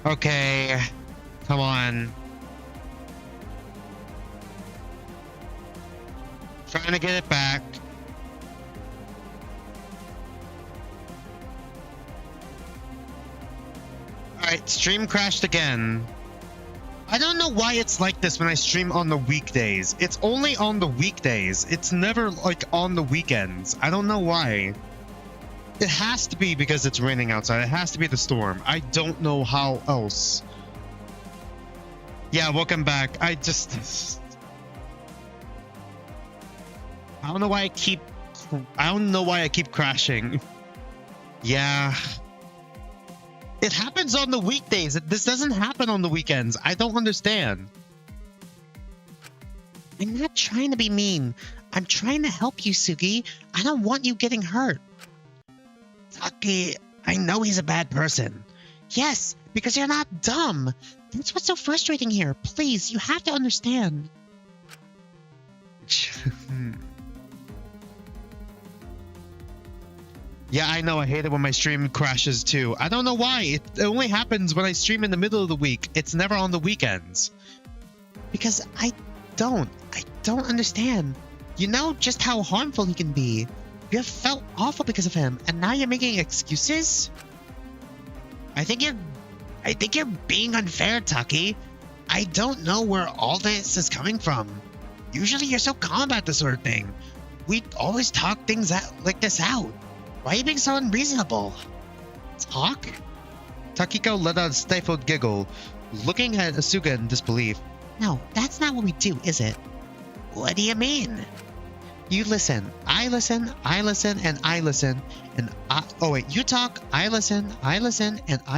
Okay. Come on. Trying to get it back. Alright, stream crashed again. I don't know why it's like this when I stream on the weekdays. It's only on the weekdays. It's never like on the weekends. I don't know why. It has to be because it's raining outside. It has to be the storm. I don't know how else. Yeah, welcome back. I don't know why I keep crashing. Yeah. It happens on the weekdays. This doesn't happen on the weekends. I don't understand. I'm not trying to be mean. I'm trying to help you, Sugi. I don't want you getting hurt. Taki, I know he's a bad person. Yes, because you're not dumb. That's what's so frustrating here. Please, you have to understand. Yeah, I know. I hate it when my stream crashes too. I don't know why. It only happens when I stream in the middle of the week. It's never on the weekends. Because I don't understand. You know just how harmful he can be. You have felt awful because of him, and now you're making excuses? I think you're being unfair, Taki. I don't know where all this is coming from. Usually you're so calm about this sort of thing. We always talk things like this out. Why are you being so unreasonable? Talk? Takiko let out a stifled giggle, looking at Asuka in disbelief. No, that's not what we do, is it? What do you mean? You listen, I listen, I listen, and I listen, and I... Oh wait, you talk, I listen, and I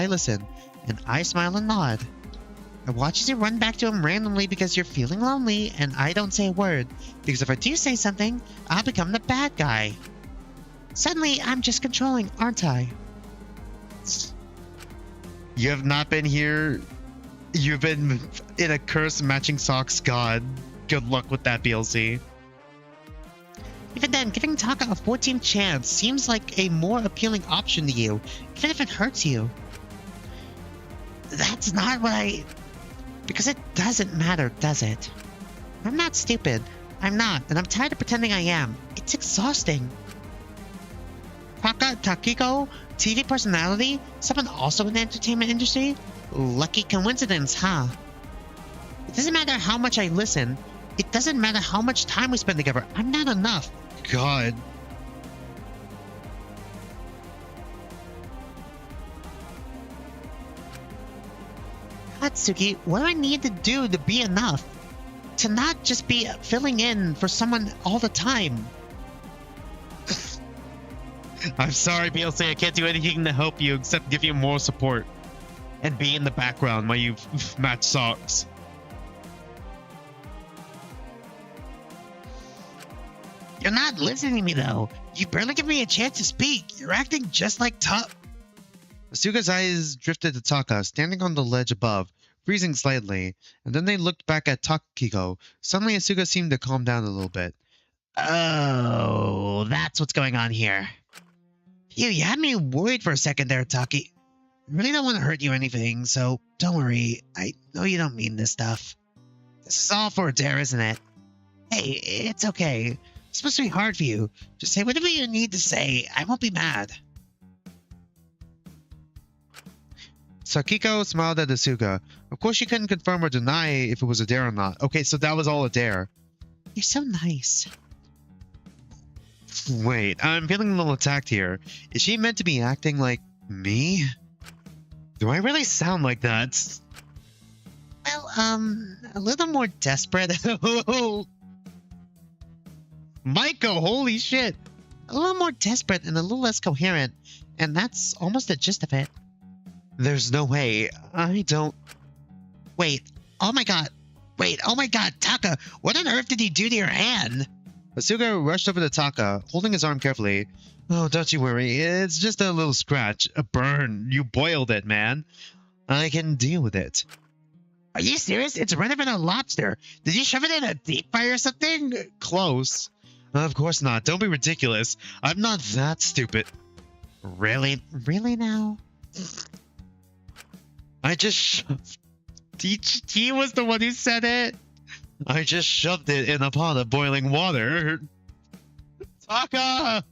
listen, and I smile and nod. I watch as you run back to him randomly because you're feeling lonely, and I don't say a word, because if I do say something, I'll become the bad guy. Suddenly, I'm just controlling, aren't I? You have not been here. You've been in a curse matching socks god. Good luck with that, BLC. Even then, giving Taka a 14th chance seems like a more appealing option to you, even if it hurts you. That's not what I... Because it doesn't matter, does it? I'm not stupid. I'm not, and I'm tired of pretending I am. It's exhausting. Takiko, TV personality, someone also in the entertainment industry? Lucky coincidence, huh? It doesn't matter how much I listen. It doesn't matter how much time we spend together. I'm not enough. God. Katsuki, what do I need to do to be enough? To not just be filling in for someone all the time. I'm sorry, BLC. I can't do anything to help you except give you more support and be in the background while you match socks. You're not listening to me, though. You barely give me a chance to speak. You're acting just like Tough. Asuka's eyes drifted to Taka, standing on the ledge above, freezing slightly, and then they looked back at Takiko. Suddenly, Asuka seemed to calm down a little bit. Oh, that's what's going on here. Phew, you had me worried for a second there, Taki. I really don't want to hurt you or anything, so don't worry. I know you don't mean this stuff. This is all for a dare, isn't it? Hey, it's okay. It's supposed to be hard for you. Just say whatever you need to say. I won't be mad. Sakiko smiled at Asuka. Of course, she couldn't confirm or deny if it was a dare or not. Okay, so that was all a dare. You're so nice. Wait, I'm feeling a little attacked here. Is she meant to be acting like me? Do I really sound like that? Well, a little more desperate. Maiko, holy shit. A little more desperate and a little less coherent, and that's almost the gist of it. There's no way. I don't... Wait, oh my god. Wait, oh my god, Taka, what on earth did you do to your hand? Asuka rushed over to Taka, holding his arm carefully. Oh, don't you worry. It's just a little scratch. A burn. You boiled it, man. I can deal with it. Are you serious? It's redder than a lobster. Did you shove it in a deep fryer or something? Close. Of course not. Don't be ridiculous. I'm not that stupid. Really? Really now? I just shoved. He was the one who said it. I just shoved it in a pot of boiling water. Taka!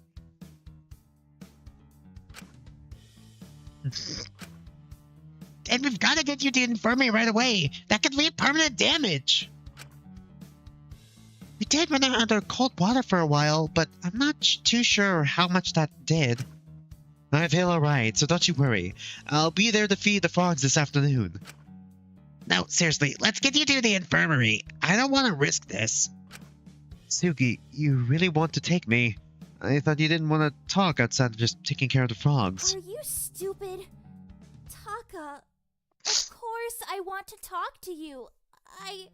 And we've got to get you to the infirmary right away. That could leave permanent damage. We did run under cold water for a while, but I'm not too sure how much that did. I feel alright, so don't you worry. I'll be there to feed the frogs this afternoon. No, seriously, let's get you to the infirmary. I don't want to risk this. Sugi, you really want to take me? I thought you didn't want to talk outside of just taking care of the frogs. Are you stupid? Taka, of course I want to talk to you. I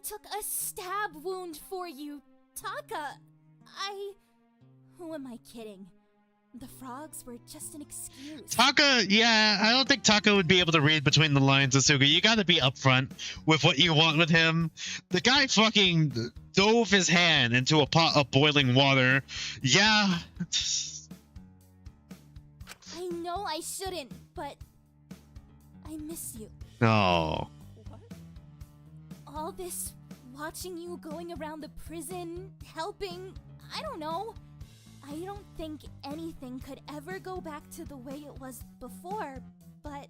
took a stab wound for you, Taka. Who am I kidding? The frogs were just an excuse. Taka, yeah, I don't think Taka would be able to read between the lines, Asuga. You gotta be upfront with what you want with him. The guy fucking dove his hand into a pot of boiling water. Yeah. I know I shouldn't, but I miss you. No. What? All this watching you going around the prison, helping, I don't know. I don't think anything could ever go back to the way it was before, but...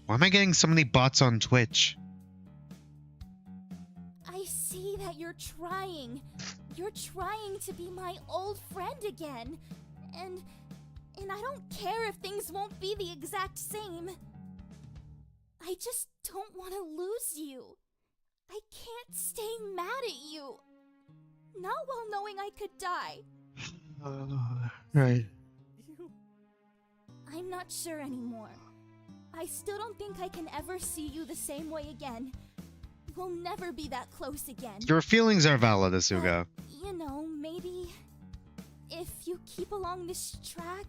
Why am I getting so many bots on Twitch? I see that you're trying. You're trying to be my old friend again. And I don't care if things won't be the exact same. I just don't want to lose you. I can't stay mad at you. Not while knowing I could die. Right. I'm not sure anymore. I still don't think I can ever see you the same way again. We'll never be that close again. Your feelings are valid, Asuga. But, you know, maybe if you keep along this track,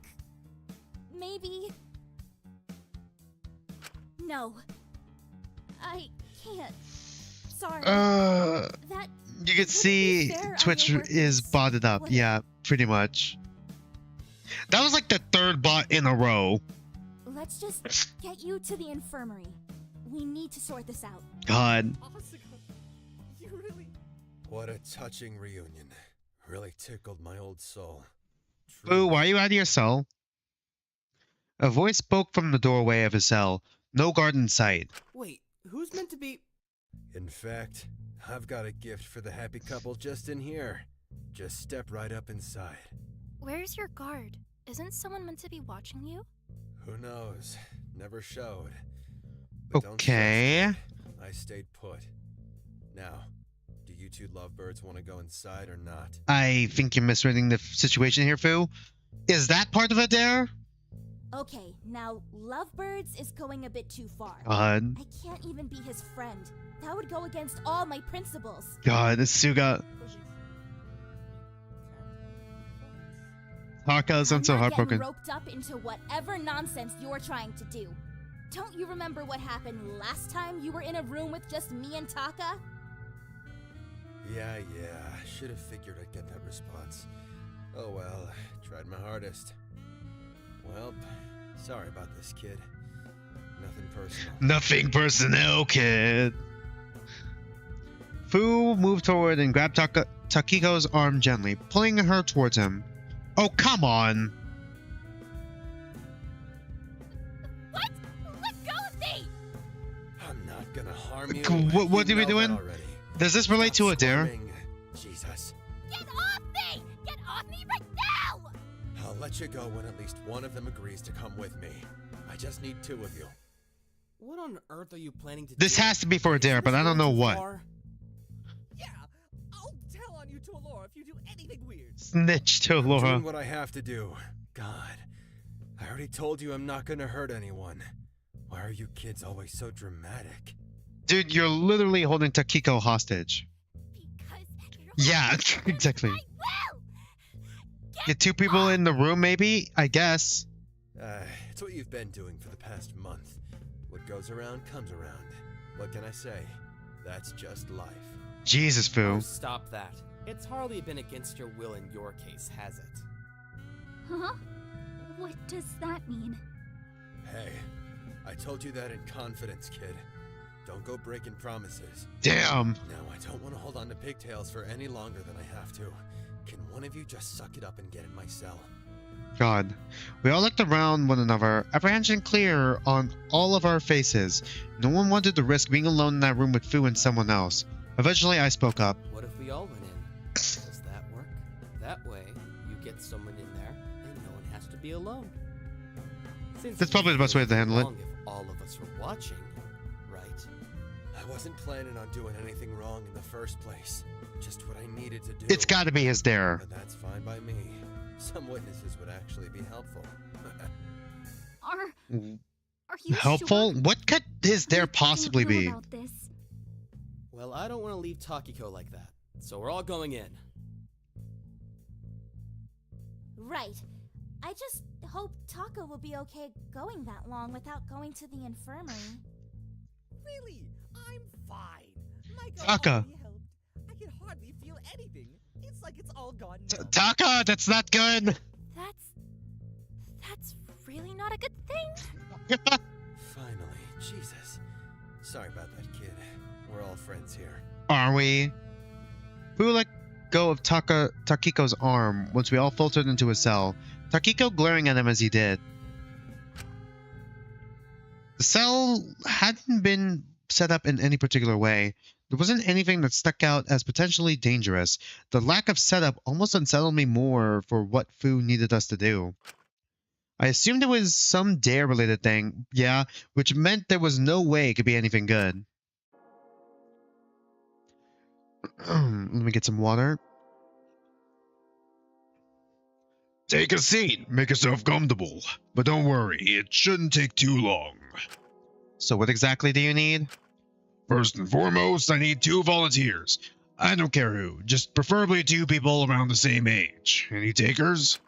maybe... No. I can't. Sorry. That you can see Twitch is botted up. Yeah, pretty much. That was like the third bot in a row. Let's just get you to the infirmary. We need to sort this out. God. You really... What a touching reunion. Really tickled my old soul. Boo, why are you out of your cell? A voice spoke from the doorway of his cell. No guard in sight. Wait, who's meant to be... In fact, I've got a gift for the happy couple just in here. Just step right up inside. Where's your guard? Isn't someone meant to be watching you? Who knows? Never showed. But Okay. don't stress me. I stayed put. Now, do you two lovebirds want to go inside or not? I think you're misreading the situation here, Fu. Is that part of a dare? Okay, now, Lovebirds is going a bit too far. God. I can't even be his friend. That would go against all my principles. God, Asuga. Taka sounds so heartbroken. I'm not getting roped up into whatever nonsense you're trying to do. Don't you remember what happened last time you were in a room with just me and Taka? Yeah. Should have figured I'd get that response. Oh well, tried my hardest. Well, sorry about this, kid. Nothing personal. Nothing personnel, kid. Fu moved forward and grabbed Takiko's arm gently, pulling her towards him. Oh, come on. What? Let go of me! I'm not gonna harm you. What are we doing? Already. Does this relate to a dare? Jesus. Get off me! Get off me right now! I'll let you go when at least one of them agrees to come with me. I just need two of you. What on earth are you planning to do? This has to be for a dare, but I don't know what. Yeah, I'll tell on you to Alora if you do anything weird. Snitch to I'm Laura. doing what I have to do. God, I already told you I'm not gonna hurt anyone. Why are you kids always so dramatic? Dude, you're literally holding Takiko hostage. Because you're Yeah, exactly. I will! Get two people in the room, maybe? I guess. It's what you've been doing for the past month. What goes around comes around. What can I say? That's just life. Jesus, Fu. Oh, stop that. It's hardly been against your will in your case, has it? Huh? What does that mean? Hey, I told you that in confidence, kid. Don't go breaking promises. Damn. Now, I don't want to hold on to pigtails for any longer than I have to. Can one of you just suck it up and get in my cell? God. We all looked around one another, apprehension clear on all of our faces. No one wanted to risk being alone in that room with Fu and someone else. Eventually, I spoke up. What if we all went in? Does that work? That way, you get someone in there, and no one has to be alone. Since That's probably the best way to handle it. If all of us were watching, right? I wasn't planning on doing anything wrong in the first place. Just what I needed to do. It's gotta be his dare. But that's fine by me. Some witnesses would actually be helpful. Are you Helpful? Sure? What could his dare I don't possibly know be? about this. Well, I don't want to leave Takiko like that, so we're all going in. Right. I just hope Taka will be okay going that long without going to the infirmary. Really? I'm fine. Micah Taka. already helped. I can hardly feel anything. It's like it's all gone now. Taka, that's not good. That's really not a good thing. Finally, Jesus. Sorry about that, kid. We're all friends here. Are we? Fu let go of Takiko's arm once we all filtered into his cell, Takiko glaring at him as he did. The cell hadn't been set up in any particular way. There wasn't anything that stuck out as potentially dangerous. The lack of setup almost unsettled me more for what Fu needed us to do. I assumed it was some dare-related thing, yeah, which meant there was no way it could be anything good. Let me get some water. Take a seat, make yourself comfortable. But don't worry, it shouldn't take too long. So what exactly do you need? First and foremost, I need 2 volunteers. I don't care who, just preferably 2 people around the same age. Any takers?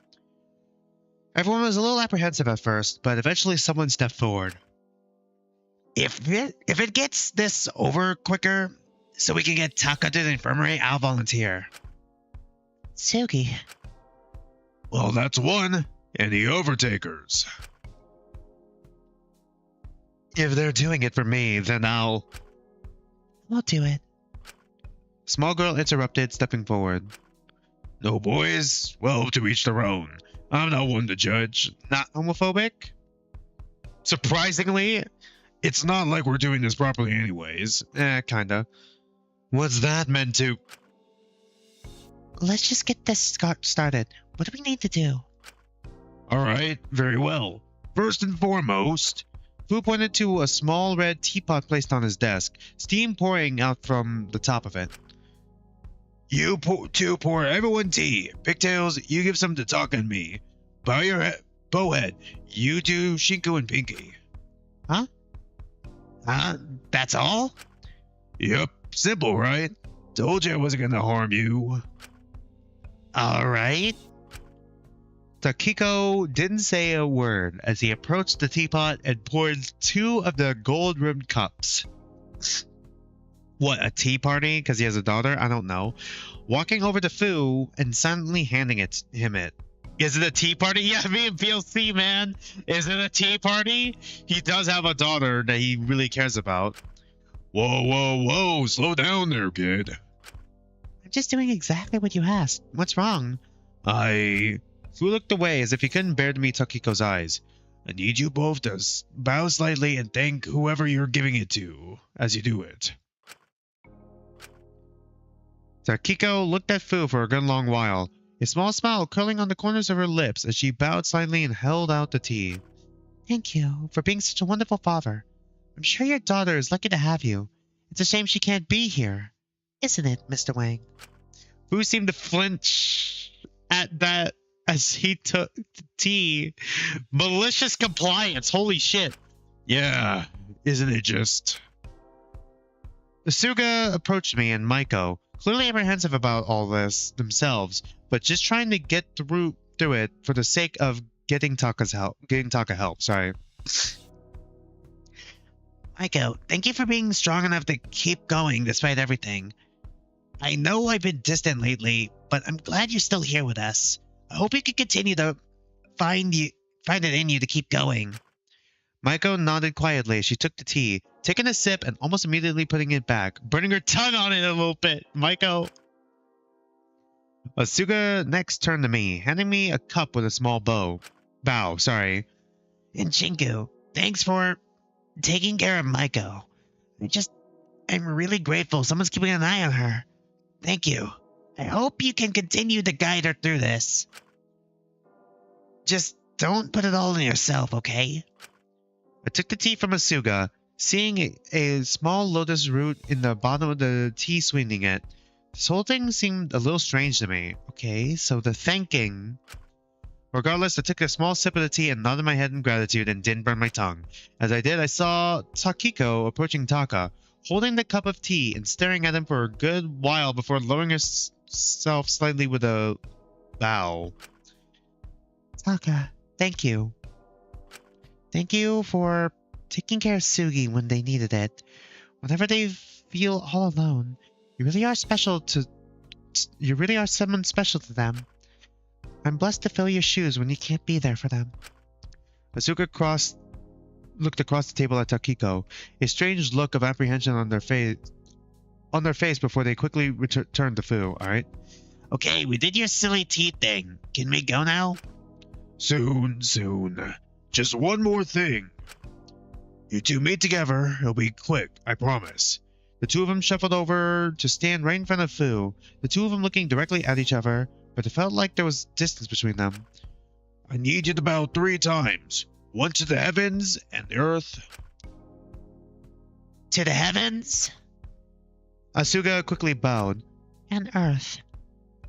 Everyone was a little apprehensive at first, but eventually someone stepped forward. If it gets this over quicker, so we can get Taka to the infirmary, I'll volunteer. Sugi. Well, that's 1. Any overtakers? If they're doing it for me, then I'll do it. Small girl interrupted, stepping forward. No boys? Well, to each their own. I'm not one to judge. Not homophobic? Surprisingly, it's not like we're doing this properly anyways. Kinda. What's that meant to? Let's just get this started. What do we need to do? Alright, very well. First and foremost, Fu pointed to a small red teapot placed on his desk, steam pouring out from the top of it. you pour everyone tea. Pigtails, you give some to Taka and me. Bowhead, you do Shinku and Pinky. That's all? Yep, simple, right? Told you I wasn't gonna harm you. Alright. Takiko didn't say a word as he approached the teapot and poured 2 of the gold-rimmed cups. What, a tea party? Because he has a daughter? I don't know. Walking over to Fu and silently handing him it. Is it a tea party? Yeah, me and PLC, man. Is it a tea party? He does have a daughter that he really cares about. Whoa, slow down there, kid. I'm just doing exactly what you asked. What's wrong? Fu looked away as if he couldn't bear to meet Takiko's eyes. I need you both to bow slightly and thank whoever you're giving it to as you do it. Takiko looked at Fu for a good long while, a small smile curling on the corners of her lips as she bowed slightly and held out the tea. Thank you for being such a wonderful father. I'm sure your daughter is lucky to have you. It's a shame she can't be here. Isn't it, Mr. Wang? Fu seemed to flinch at that as he took the tea. Malicious compliance, holy shit. Yeah, isn't it just? Asuga approached me and Maiko, clearly apprehensive about all this themselves, but just trying to get through it for the sake of getting Taka help. Sorry. Maiko, thank you for being strong enough to keep going despite everything. I know I've been distant lately, but I'm glad you're still here with us. I hope you can continue to find find it in you to keep going. Maiko nodded quietly as she took the tea, taking a sip and almost immediately putting it back, burning her tongue on it a little bit. Maiko. Asuka next turned to me, handing me a cup with a small bow. Sorry. And Shinku, thanks for taking care of Maiko. I'm really grateful someone's keeping an eye on her. Thank you. I hope you can continue to guide her through this. Just don't put it all on yourself, okay? I took the tea from Asuka, seeing a small lotus root in the bottom of the tea sweetening it. This whole thing seemed a little strange to me. Okay, so the thanking. Regardless, I took a small sip of the tea and nodded my head in gratitude and didn't burn my tongue. As I did, I saw Takiko approaching Taka, holding the cup of tea and staring at him for a good while before lowering herself slightly with a bow. Taka, thank you. Thank you for taking care of Sugi when they needed it. Whenever they feel all alone, you really are someone special to them. I'm blessed to fill your shoes when you can't be there for them. Asuka looked across the table at Takiko, a strange look of apprehension on their face before they quickly returned to Fu. Alright? Okay, we did your silly tea thing. Can we go now? Soon. Just one more thing. You two meet together. It'll be quick, I promise. The two of them shuffled over to stand right in front of Fu, the two of them looking directly at each other, but it felt like there was distance between them. I need you to bow 3 times. One to the heavens and the earth. To the heavens? Asuka quickly bowed. And earth.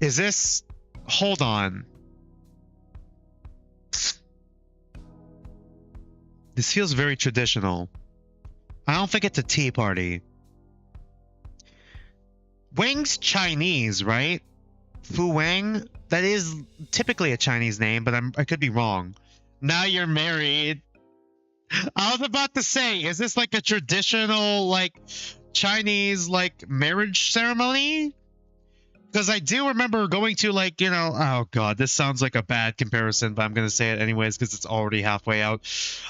Is this... Hold on. This feels very traditional. I don't think it's a tea party. Wang's Chinese, right? Fu Wang? That is typically a Chinese name, but I could be wrong. Now you're married. I was about to say, is this like a traditional, like, Chinese, like, marriage ceremony? Because I do remember going to, like, you know, oh god, this sounds like a bad comparison, but I'm going to say it anyways because it's already halfway out.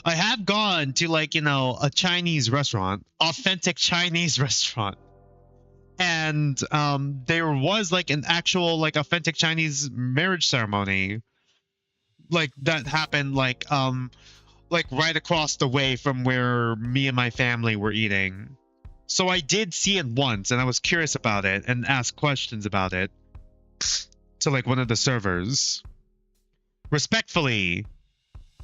I have gone to, like, you know, a Chinese restaurant, authentic Chinese restaurant. And there was, like, an actual, like, authentic Chinese marriage ceremony. Like, that happened, like right across the way from where me and my family were eating. So I did see it once, and I was curious about it and asked questions about it to, like, one of the servers. Respectfully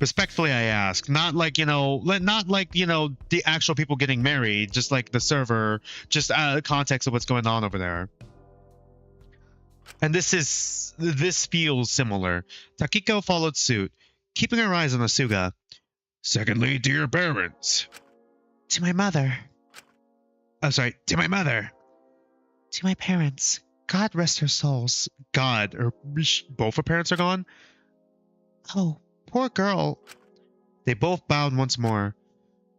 I asked. Not like, you know, the actual people getting married, just like the server, just out of context of what's going on over there. And this feels similar. Takiko followed suit, keeping her eyes on Asuka. Secondly, to your parents. To my mother. Oh, sorry, to my mother. To my parents. God rest their souls. God, or both her parents are gone? Oh, poor girl. They both bowed once more.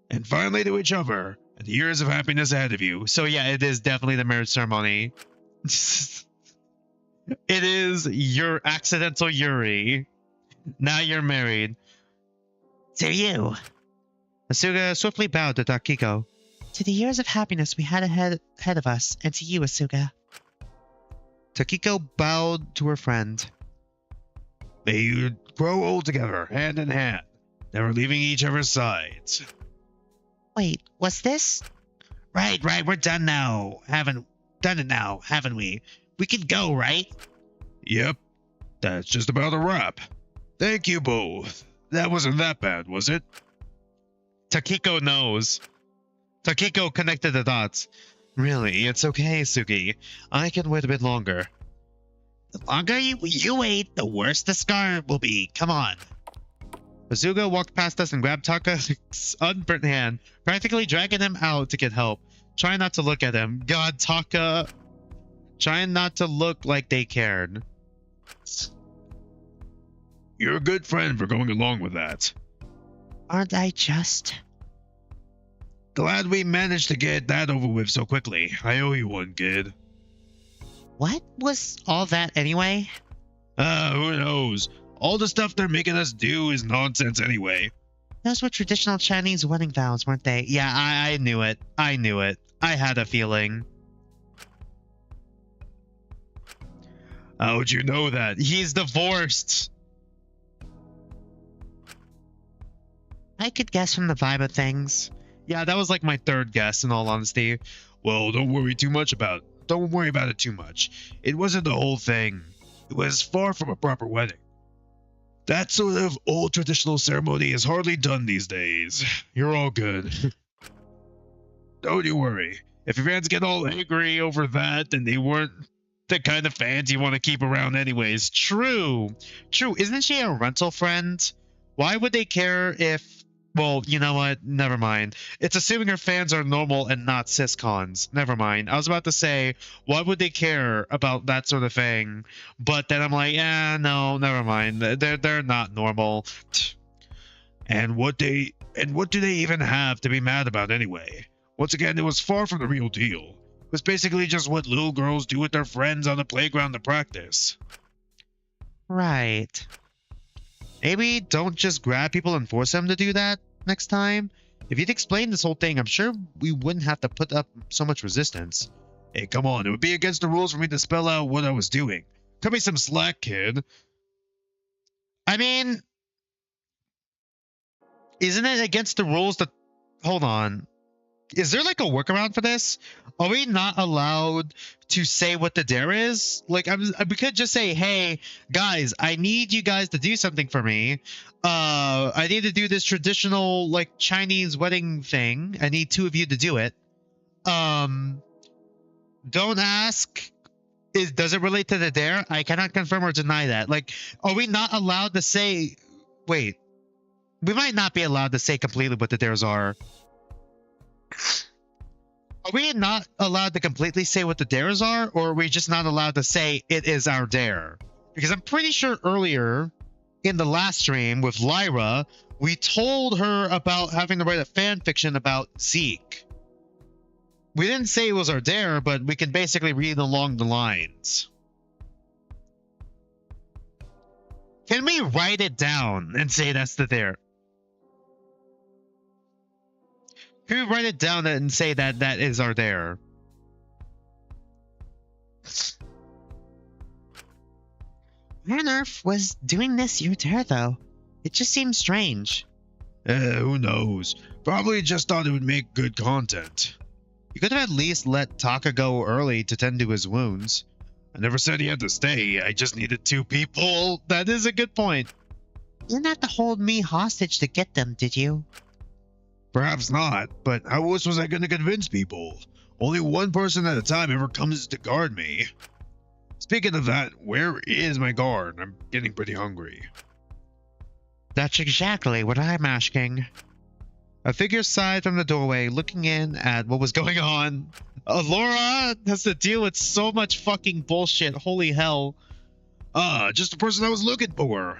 And finally to each other, and the years of happiness ahead of you. So yeah, it is definitely the marriage ceremony. It is your accidental Yuri. Now you're married. To you. Asuka swiftly bowed to Takiko. To the years of happiness we had ahead of us, and to you, Asuka. Takiko bowed to her friend. May you grow old together, hand in hand, never leaving each other's sides. Wait, what's this? Right, we're done now. Done it now, haven't we? We can go, right? Yep, that's just about a wrap. Thank you both. That wasn't that bad, was it? Takiko knows. Takiko connected the dots. Really, it's okay, Sugi. I can wait a bit longer. The longer you wait, the worse the scar will be. Come on. Asuka walked past us and grabbed Taka's unburnt hand, practically dragging him out to get help. Trying not to look at him. God, Taka. Trying not to look like they cared. You're a good friend for going along with that. Aren't I just? Glad we managed to get that over with so quickly. I owe you one, kid. What was all that anyway? Who knows? All the stuff they're making us do is nonsense anyway. Those were traditional Chinese wedding vows, weren't they? Yeah, I knew it. I knew it. I had a feeling. How'd you know that? He's divorced. I could guess from the vibe of things. Yeah, that was like my third guess, in all honesty. Well, don't worry too much about it. Don't worry about it too much. It wasn't the whole thing. It was far from a proper wedding. That sort of old traditional ceremony is hardly done these days. You're all good. Don't you worry. If your fans get all angry over that, then they weren't the kind of fans you want to keep around anyways. True. True. Isn't she a rental friend? Why would they care if... Well, you know what? Never mind. It's assuming her fans are normal and not ciscons. Never mind. I was about to say, why would they care about that sort of thing? But then I'm like, no, never mind. They're not normal. And what do they even have to be mad about anyway? Once again, it was far from the real deal. It was basically just what little girls do with their friends on the playground to practice. Right. Maybe don't just grab people and force them to do that next time. If you'd explain this whole thing, I'm sure we wouldn't have to put up so much resistance. Hey, come on. It would be against the rules for me to spell out what I was doing. Cut me some slack, kid. I mean, isn't it against the rules to... Hold on. Is there like a workaround for this? Are we not allowed to say what the dare is? Like, we could just say, hey, guys, I need you guys to do something for me. I need to do this traditional, like, Chinese wedding thing. I need 2 of you to do it. Don't ask, does it relate to the dare? I cannot confirm or deny that. Like, are we not allowed to say... Wait. We might not be allowed to say completely what the dares are. Are we not allowed to completely say what the dares are, or are we just not allowed to say it is our dare? Because I'm pretty sure earlier in the last stream with Lyra, we told her about having to write a fan fiction about Zeke. We didn't say it was our dare, but we can basically read along the lines. Can we write it down and say that's the dare? Can we write it down and say that that is our dare? Why on earth was doing this your dare, though? It just seems strange. Who knows? Probably just thought it would make good content. You could have at least let Taka go early to tend to his wounds. I never said he had to stay. I just needed 2 people. That is a good point. You didn't have to hold me hostage to get them, did you? Perhaps not, but how else was I going to convince people? Only one person at a time ever comes to guard me. Speaking of that, where is my guard? I'm getting pretty hungry. That's exactly what I'm asking. A figure sighed from the doorway, looking in at what was going on. Laura has to deal with so much fucking bullshit. Holy hell. Just the person I was looking for.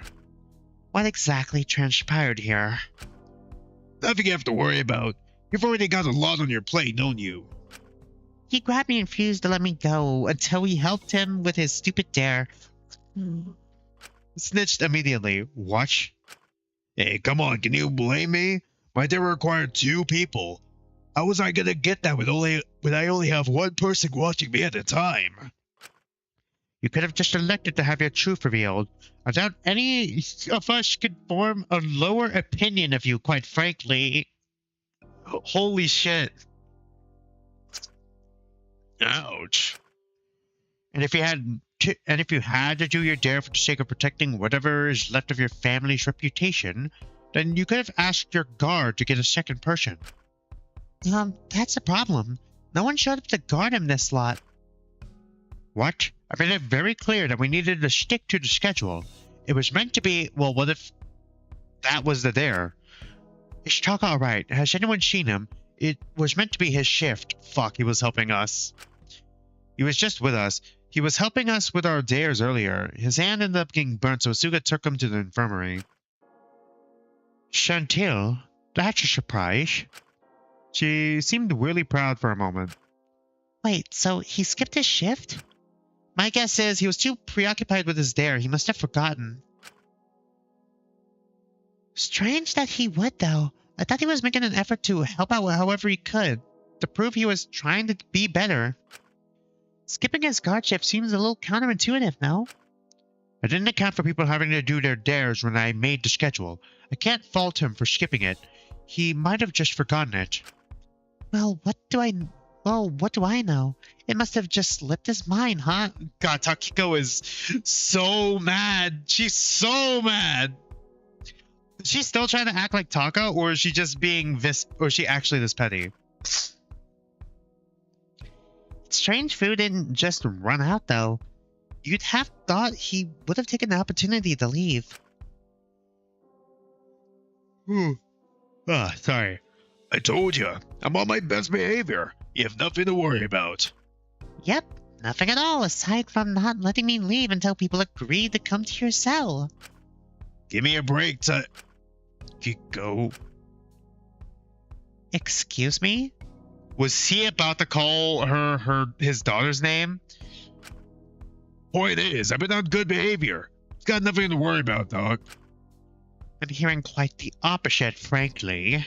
What exactly transpired here? Nothing you have to worry about. You've already got a lot on your plate, don't you? He grabbed me and refused to let me go until we helped him with his stupid dare. Snitched immediately. What? Hey, come on, can you blame me? My dare required 2 people. How was I gonna get that when I only have 1 person watching me at a time? You could have just elected to have your truth revealed. I doubt any of us could form a lower opinion of you, quite frankly. Holy shit. Ouch. And if you had to do your dare for the sake of protecting whatever is left of your family's reputation, then you could have asked your guard to get a second person. That's a problem. No one showed up to guard him this lot. What? I made it very clear that we needed to stick to the schedule. It was meant to be... Well, what if that was the dare? Is Taka alright? Has anyone seen him? It was meant to be his shift. Fuck, he was helping us. He was just with us. He was helping us with our dares earlier. His hand ended up getting burnt, so Asuka took him to the infirmary. Chantil? That's a surprise. She seemed really proud for a moment. Wait, so he skipped his shift? My guess is he was too preoccupied with his dare. He must have forgotten. Strange that he would, though. I thought he was making an effort to help out however he could, to prove he was trying to be better. Skipping his guard shift seems a little counterintuitive, no? I didn't account for people having to do their dares when I made the schedule. I can't fault him for skipping it. He might have just forgotten it. Well, what do I know? It must have just slipped his mind, huh? God, Takiko is so mad. She's so mad. Is she still trying to act like Taka, or is she just being this, or is she actually this petty? Strange Fu didn't just run out, though. You'd have thought he would have taken the opportunity to leave. Sorry. I told you, I'm on my best behavior. You have nothing to worry about. Yep, nothing at all aside from not letting me leave until people agreed to come to your cell. Give me a break, Takiko. Excuse me? Was he about to call her his daughter's name? Point is, I've been on good behavior. It's got nothing to worry about, dog. Been hearing quite the opposite, frankly.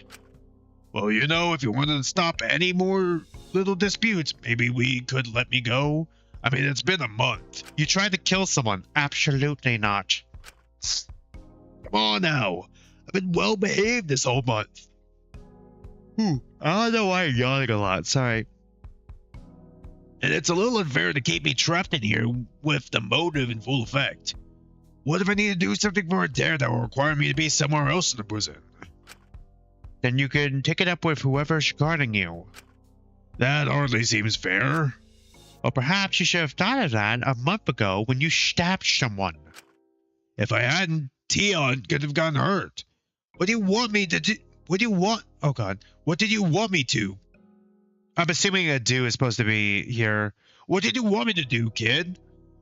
Well, you know, if you wanted to stop any more little disputes, maybe we could let me go. I mean, it's been a month. You tried to kill someone. Absolutely not. Come on now. I've been well behaved this whole month. I don't know why you're yawning a lot. Sorry. And it's a little unfair to keep me trapped in here with the motive in full effect. What if I need to do something for a dare that will require me to be somewhere else in the prison? Then you can take it up with whoever's guarding you. That hardly seems fair. Or perhaps you should have thought of that a month ago when you stabbed someone. If I hadn't, Tion could have gotten hurt. What do you want me to do? What do you want? Oh God. What did you want me to? I'm assuming a do is supposed to be here. What did you want me to do, kid?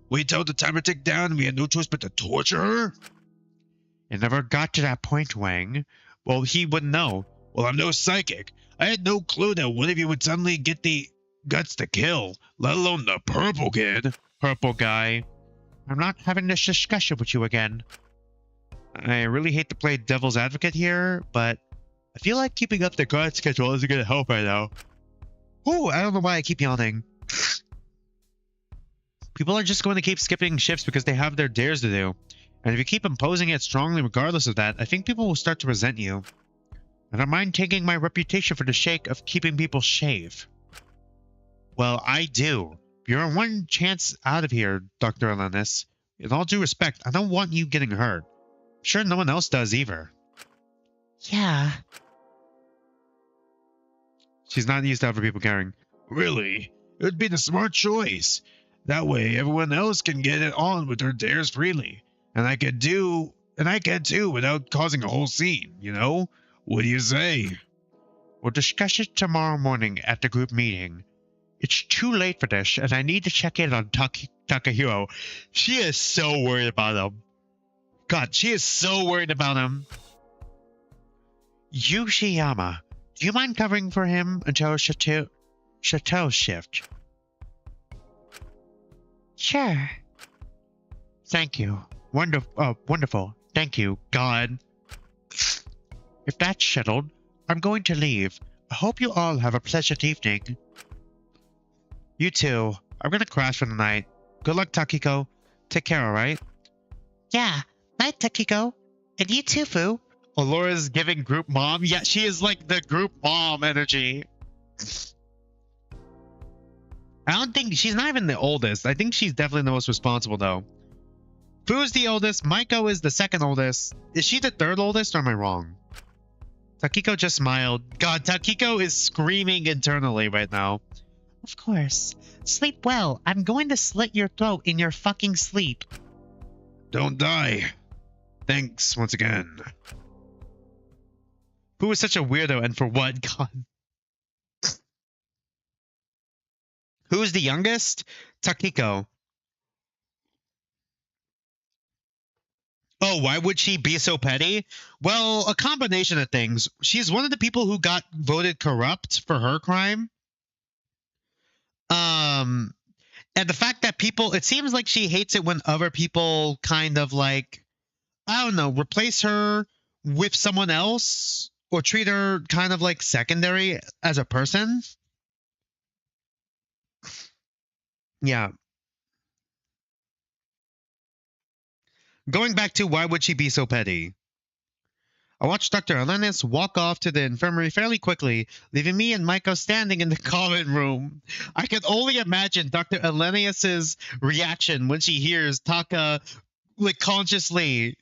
Wait till the timer ticked down and we had no choice but to torture her? It never got to that point, Wang. Well, he wouldn't know. Well, I'm no psychic. I had no clue that one of you would suddenly get the guts to kill, let alone the purple kid. Purple guy. I'm not having this discussion with you again. I really hate to play devil's advocate here, but I feel like keeping up the guard schedule isn't going to help right now. Oh, I don't know why I keep yawning. People are just going to keep skipping shifts because they have their dares to do. And if you keep imposing it strongly regardless of that, I think people will start to resent you. I don't mind taking my reputation for the sake of keeping people safe. Well, I do. You're one chance out of here, Dr. Alanis. In all due respect, I don't want you getting hurt. I'm sure no one else does either. Yeah. She's not used to other people caring. Really? It would be the smart choice. That way, everyone else can get it on with their dares freely. And I can too without causing a whole scene, you know? What do you say? We'll discuss it tomorrow morning at the group meeting. It's too late for this, and I need to check in on Takahiro. She is so worried about him. God, she is so worried about him. Yushiyama, do you mind covering for him until Chateau shift? Sure. Thank you. Wonderful. Thank you, God. If that's settled, I'm going to leave. I hope you all have a pleasant evening. You too. I'm gonna crash for the night. Good luck, Takiko. Take care, alright? Yeah. Night, Takiko. And you too, Fu. Alora's giving group mom? Yeah, she is like the group mom energy. I don't think she's not even the oldest. I think she's definitely the most responsible though. Fu's the oldest, Maiko is the second oldest. Is she the third oldest or am I wrong? Takiko just smiled. God, Takiko is screaming internally right now. Of course. Sleep well. I'm going to slit your throat in your fucking sleep. Don't die. Thanks once again. Fu is such a weirdo and for what? God. Who's the youngest? Takiko. Oh, why would she be so petty? Well, a combination of things. She's one of the people who got voted corrupt for her crime. And the fact that people, it seems like she hates it when other people kind of like, I don't know, replace her with someone else or treat her kind of like secondary as a person. Yeah. Going back to why would she be so petty? I watched Dr. Alanis walk off to the infirmary fairly quickly, leaving me and Maiko standing in the common room. I can only imagine Dr. Alanis's reaction when she hears Taka, like, consciously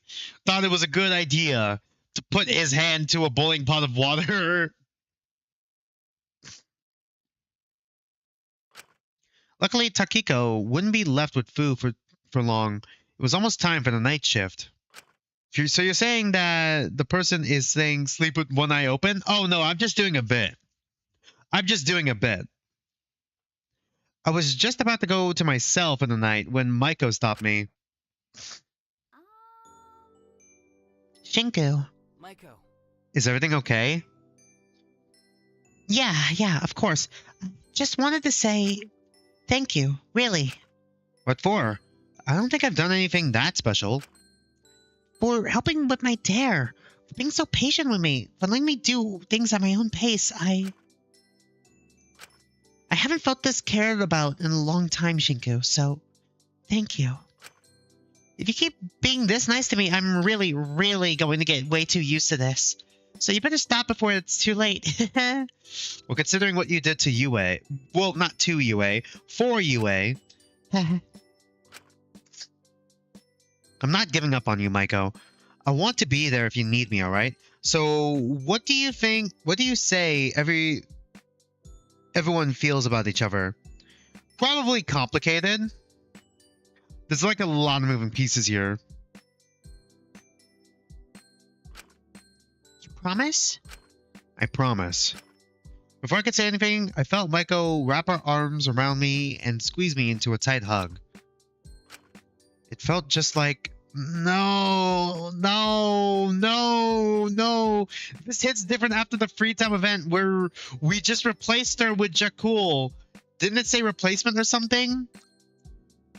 thought it was a good idea to put his hand to a boiling pot of water. Luckily, Takiko wouldn't be left with food for long. It was almost time for the night shift. So you're saying that the person is saying sleep with one eye open? Oh no, I'm just doing a bit. I'm just doing a bit. I was just about to go to my cell for the night when Maiko stopped me. Shinku. Maiko. Is everything okay? Yeah, of course. Just wanted to say thank you, really. What for? I don't think I've done anything that special. For helping with my dare. For being so patient with me. For letting me do things at my own pace. I haven't felt this cared about in a long time, Shinku, so thank you. If you keep being this nice to me, I'm really, really going to get way too used to this. So you better stop before it's too late. Well, considering what you did to Yue. Well, not to Yue. For Yue. I'm not giving up on you, Maiko. I want to be there if you need me, alright? So, what do you say everyone feels about each other? Probably complicated. There's like a lot of moving pieces here. You promise? I promise. Before I could say anything, I felt Maiko wrap her arms around me and squeeze me into a tight hug. It felt just like, no. This hits different after the free time event where we just replaced her with Jakul. Didn't it say replacement or something?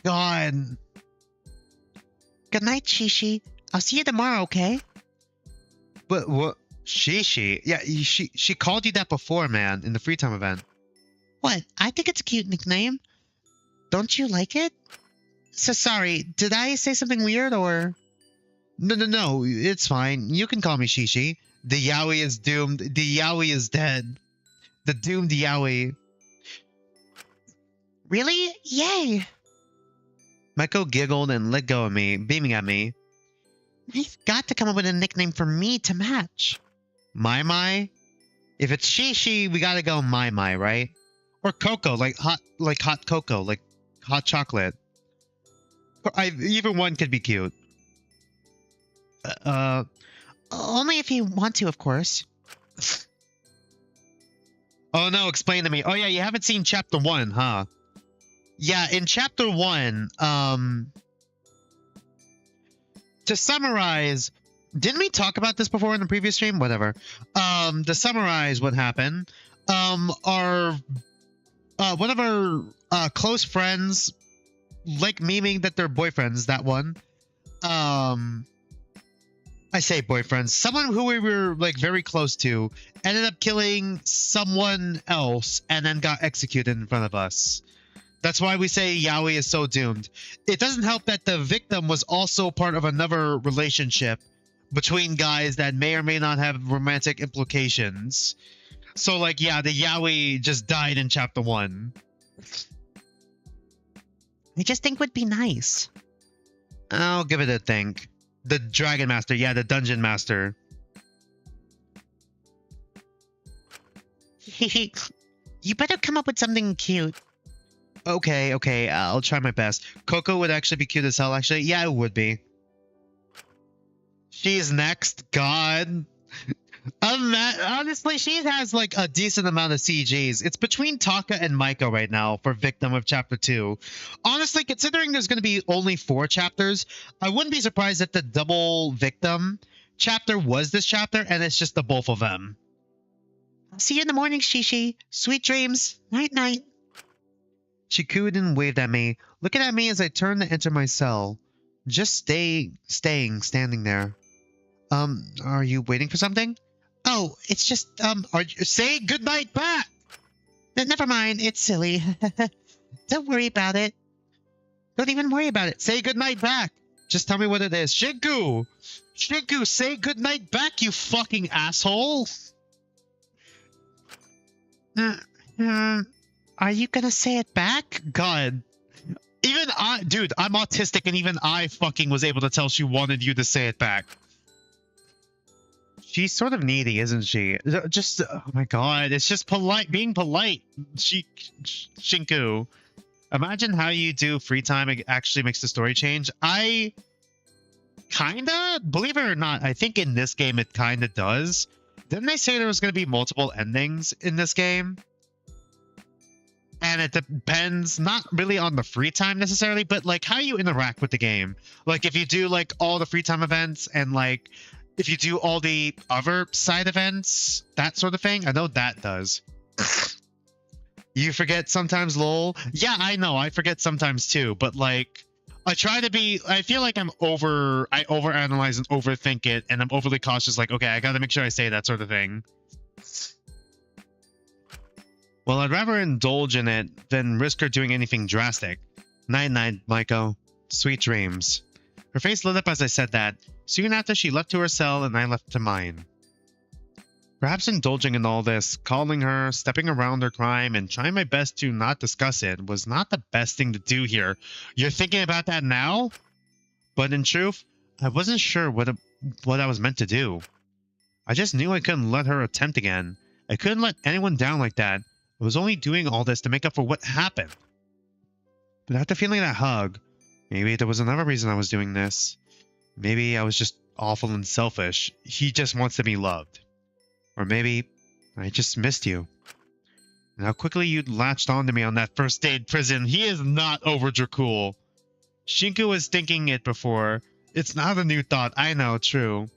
God. Good night, Shishi. I'll see you tomorrow, okay? But what? Shishi? Yeah, she called you that before, man, in the free time event. What? I think it's a cute nickname. Don't you like it? So sorry, did I say something weird or? No, it's fine. You can call me Shishi. The yaoi is doomed. The yaoi is dead. The doomed yaoi. Really? Yay! Maiko giggled and let go of me, beaming at me. You've got to come up with a nickname for me to match. Mai? If it's Shishi, we gotta go Mai, right? Or Coco, like hot cocoa, like hot chocolate. Either one could be cute. Only if you want to, of course. Oh no, explain to me. Oh yeah, you haven't seen chapter 1, huh? Yeah, in chapter 1, to summarize, didn't we talk about this before in the previous stream? Whatever. To summarize what happened, one of our close friends, like memeing that they're boyfriends, that one. I say boyfriends. Someone who we were like very close to ended up killing someone else and then got executed in front of us. That's why we say yaoi is so doomed. It doesn't help that the victim was also part of another relationship between guys that may or may not have romantic implications. So like, yeah, the yaoi just died in chapter 1. I just think would be nice. I'll give it a think. The Dragon Master, yeah, the Dungeon Master. You better come up with something cute. Okay, I'll try my best. Coco would actually be cute as hell, actually. Yeah, it would be. She's next. God. Honestly, she has like a decent amount of CGs. It's between Taka and Maiko right now for Victim of Chapter 2. Honestly, considering there's going to be only 4 chapters, I wouldn't be surprised if the double Victim chapter was this chapter and it's just the both of them. I'll see you in the morning, Shishi. Sweet dreams. Night. She cooed and waved at me, looking at me as I turned to enter my cell. Just standing there. Are you waiting for something? Oh, it's just, say goodnight back! Never mind, it's silly. Don't worry about it. Don't even worry about it. Say goodnight back. Just tell me what it is. Shinku! Shinku, say goodnight back, you fucking asshole! Are you gonna say it back? God. Even dude, I'm autistic and even I fucking was able to tell she wanted you to say it back. She's sort of needy, isn't she? Just, oh my god, it's just polite, being polite. Shinku. Imagine how you do free time it actually makes the story change. I kinda, believe it or not, I think in this game it kinda does. Didn't they say there was gonna be multiple endings in this game? And it depends not really on the free time necessarily, but like how you interact with the game. Like if you do like all the free time events and like if you do all the other side events, that sort of thing. I know that does. You forget sometimes, lol. Yeah, I know. I forget sometimes too. But like, I try to be. I feel like I overanalyze and overthink it, and I'm overly cautious. Like, okay, I gotta make sure I say that sort of thing. Well, I'd rather indulge in it than risk her doing anything drastic. Night night, Maiko. Sweet dreams. Her face lit up as I said that. Soon after, she left to her cell and I left to mine. Perhaps indulging in all this, calling her, stepping around her crime, and trying my best to not discuss it was not the best thing to do here. You're thinking about that now? But in truth, I wasn't sure what I was meant to do. I just knew I couldn't let her attempt again. I couldn't let anyone down like that. I was only doing all this to make up for what happened. But after feeling that hug, maybe there was another reason I was doing this. Maybe I was just awful and selfish. He just wants to be loved. Or maybe I just missed you. And how quickly you latched onto me on that first day in prison. He is not over Dracul. Shinku was thinking it before. It's not a new thought. I know, true.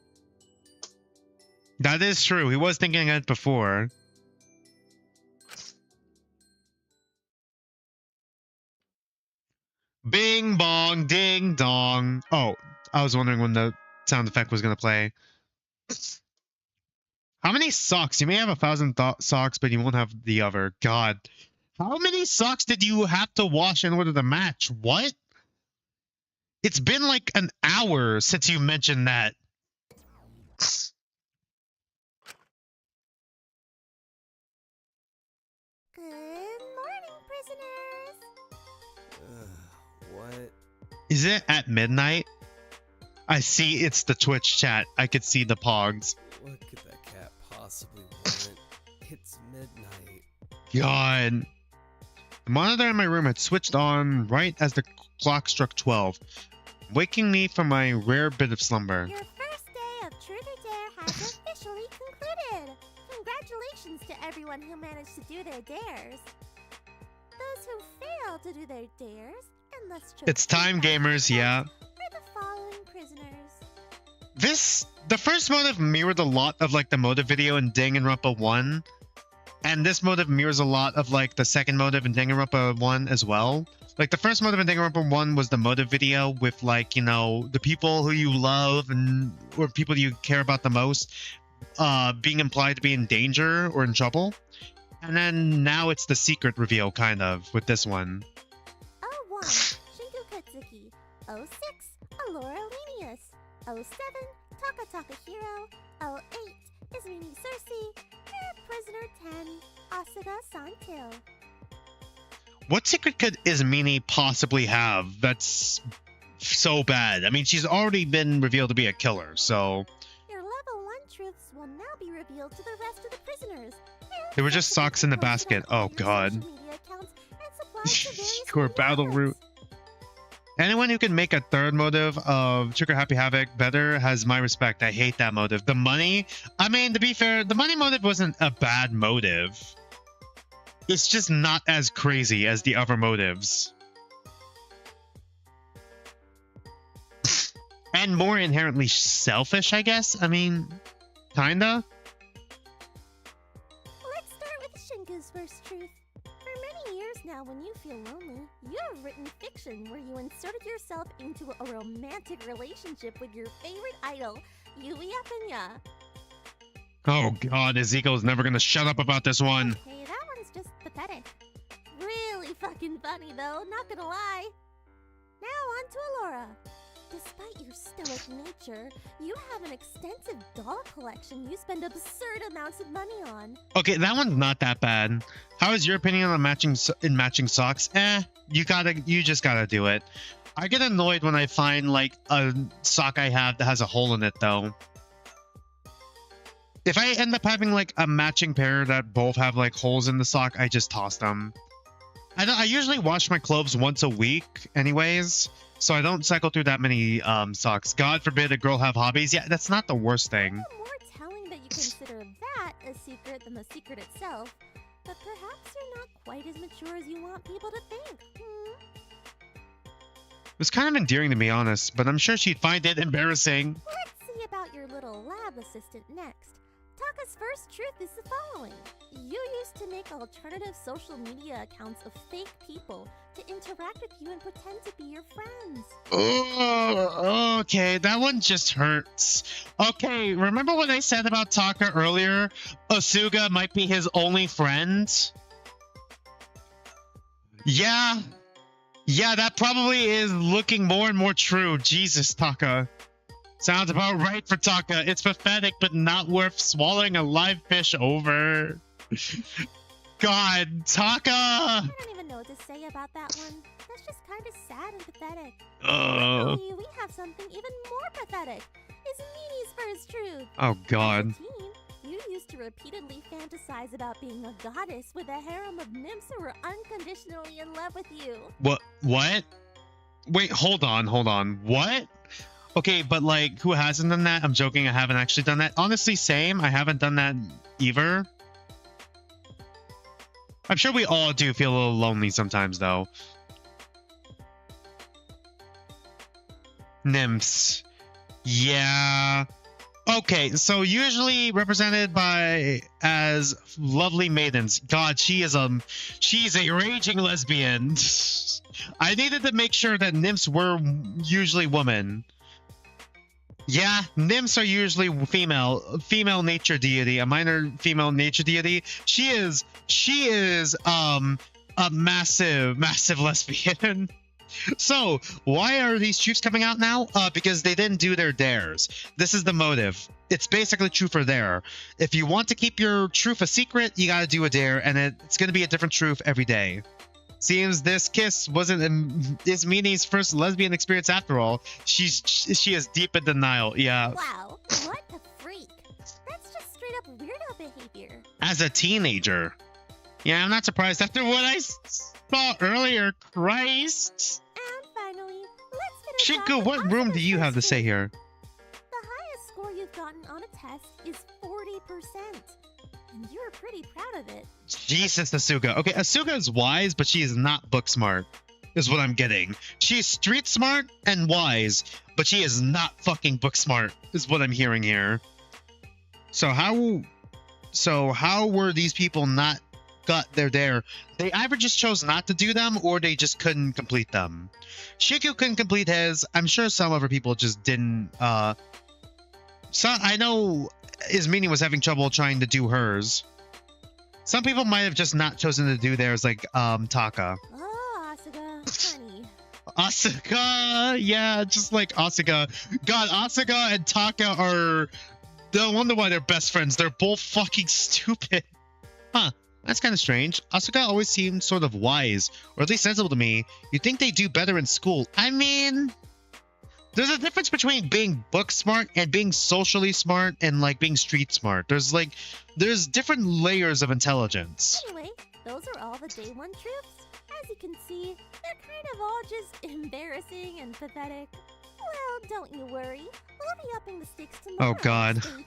That is true. He was thinking it before. Bing bong ding dong. Oh, I was wondering when the sound effect was going to play. How many socks? You may have 1,000 socks, but you won't have the other. God. How many socks did you have to wash in order to match? What? It's been like an hour since you mentioned that. Good morning, prisoners. What? Is it at midnight? I see it's the Twitch chat. I could see the pogs. What could that cat possibly want? It's midnight. God. The monitor in my room had switched on right as the clock struck 12, waking me from my rare bit of slumber. Your first day of Truth or Dare has officially concluded. Congratulations to everyone who managed to do their dares. Those who failed to do their dares and thus chose It's time, gamers, yeah. are the following prisoners. The first motive mirrored a lot of like the motive video in Danganronpa 1. And this motive mirrors a lot of like the second motive in Danganronpa 1 as well. Like the first motive in Danganronpa 1 was the motive video with like, you know, the people who you love and or people you care about the most being implied to be in danger or in trouble. And then now it's the secret reveal kind of with this one. 01, Shinku Katsuki. 06, Alora Lenius. 07, Taka Takahiro. 08, Izumi Cersei. Prisoner 10, Asuga Santil. What secret could Izmini possibly have that's so bad? I mean, she's already been revealed to be a killer, so... Your level 1 truths will now be revealed to the rest of the prisoners. They were just socks in the basket. Oh, God. Your battle route. Anyone who can make a third motive of Trigger Happy Havoc better has my respect. I hate that motive. The money, I mean, to be fair, the money motive wasn't a bad motive. It's just not as crazy as the other motives. And more inherently selfish, I guess? I mean, kinda? Let's start with Shinku's first truth. For many years now, when you feel lonely, you have written fiction where you inserted yourself into a romantic relationship with your favorite idol, Oh god, Ezekiel's never gonna shut up about this one. Okay, that one's just pathetic. Really fucking funny though, not gonna lie. Now on to Alora. Despite your stoic nature, you have an extensive doll collection you spend absurd amounts of money on. Okay, that one's not that bad. How is your opinion on matching socks? You just gotta do it. I get annoyed when I find like a sock I have that has a hole in it though. If I end up having like a matching pair that both have like holes in the sock, I just toss them. I usually wash my clothes once a week anyways, so I don't cycle through that many socks. God forbid a girl have hobbies. Yeah, that's not the worst thing. More telling that you consider that a secret than the secret itself, but perhaps you're not quite as mature as you want people to think. It was kind of endearing to be honest, but I'm sure she'd find it embarrassing. Let's see about your little lab assistant next. Taka's first truth is the following. You used to make alternative social media accounts of fake people to interact with you and pretend to be your friends. Oh, okay, that one just hurts. Okay, remember what I said about Taka earlier? Asuga might be his only friend? Yeah, that probably is looking more and more true. Jesus, Taka. Sounds about right for Taka. It's pathetic, but not worth swallowing a live fish over. God, Taka! I don't even know what to say about that one. That's just kind of sad and pathetic. Luckily, we have something even more pathetic. It's Mimi's first truth. Oh, God. As a teen, you used to repeatedly fantasize about being a goddess with a harem of nymphs who were unconditionally in love with you. What? Wait, hold on. What? Okay, but like, who hasn't done that? I'm joking, I haven't actually done that. Honestly, same. I haven't done that either. I'm sure we all do feel a little lonely sometimes, though. Nymphs. Yeah. Okay, so usually represented as lovely maidens. God, she's a raging lesbian. I needed to make sure that nymphs were usually women. Yeah, nymphs are usually female nature deity, a minor female nature deity. She is a massive lesbian. So why are these truths coming out now? Because they didn't do their dares. This is the motive. It's basically truth or dare. If you want to keep your truth a secret, you gotta do a dare, and it's gonna be a different truth every day. Seems this kiss wasn't Ismini's first lesbian experience after all. She is deep in denial. Yeah. Wow, what a freak. That's just straight up weirdo behavior. As a teenager. Yeah, I'm not surprised after what I saw earlier. Christ. And finally, let's finish Shinku, off what with room Asuka's do you have to first say truth. here? The highest score you've gotten on a test is 40%. And you're pretty proud of it. Jesus, Asuka. Okay, Asuka is wise, but she is not book smart, is what I'm getting. She's street smart and wise, but she is not fucking book smart, is what I'm hearing here. So how were these people not got their dare? They either just chose not to do them, or they just couldn't complete them. Shinku couldn't complete his. I'm sure some other people just didn't. I know Ismini was having trouble trying to do hers. Some people might have just not chosen to do theirs, like Taka. Oh, Asuka, honey. Asuka, yeah, just like Asuka. God, Asuka and Taka are. No wonder why they're best friends. They're both fucking stupid. Huh. That's kind of strange. Asuka always seemed sort of wise, or at least sensible to me. You'd think they do better in school. I mean, there's a difference between being book smart and being socially smart and like being street smart. There's different layers of intelligence. Anyway, those are all the day one truths. As you can see, they're kind of all just embarrassing and pathetic. Well, don't you worry. We'll be upping the stakes tomorrow. Oh, God. Stay tuned.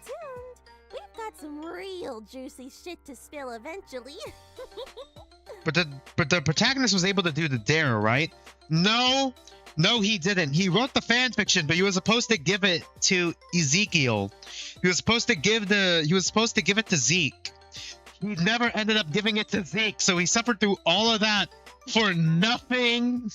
We've got some real juicy shit to spill eventually. But the protagonist was able to do the dare, right? No, he didn't. He wrote the fan fiction, but he was supposed to give it to Ezekiel. He was supposed to give it to Zeke. He never ended up giving it to Zeke, so he suffered through all of that for nothing.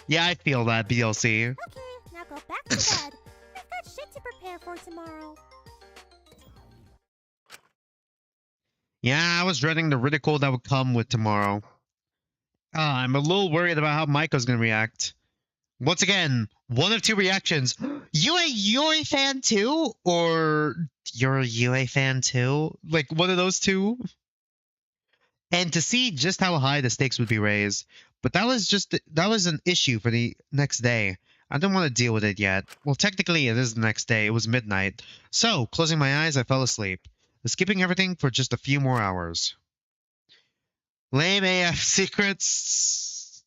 Yeah, I feel that, BLC. Okay, now go go back to bed. I've got shit to prepare for tomorrow. Yeah, I was dreading the ridicule that would come with tomorrow. I'm a little worried about how Maiko's gonna react. Once again, one of two reactions. You a Yui fan too? Or you're a Yui fan too? Like, one of those two? And to see just how high the stakes would be raised. But that was an issue for the next day. I didn't want to deal with it yet. Well, technically it is the next day. It was midnight. So, closing my eyes, I fell asleep. Skipping everything for just a few more hours. Lame AF secrets.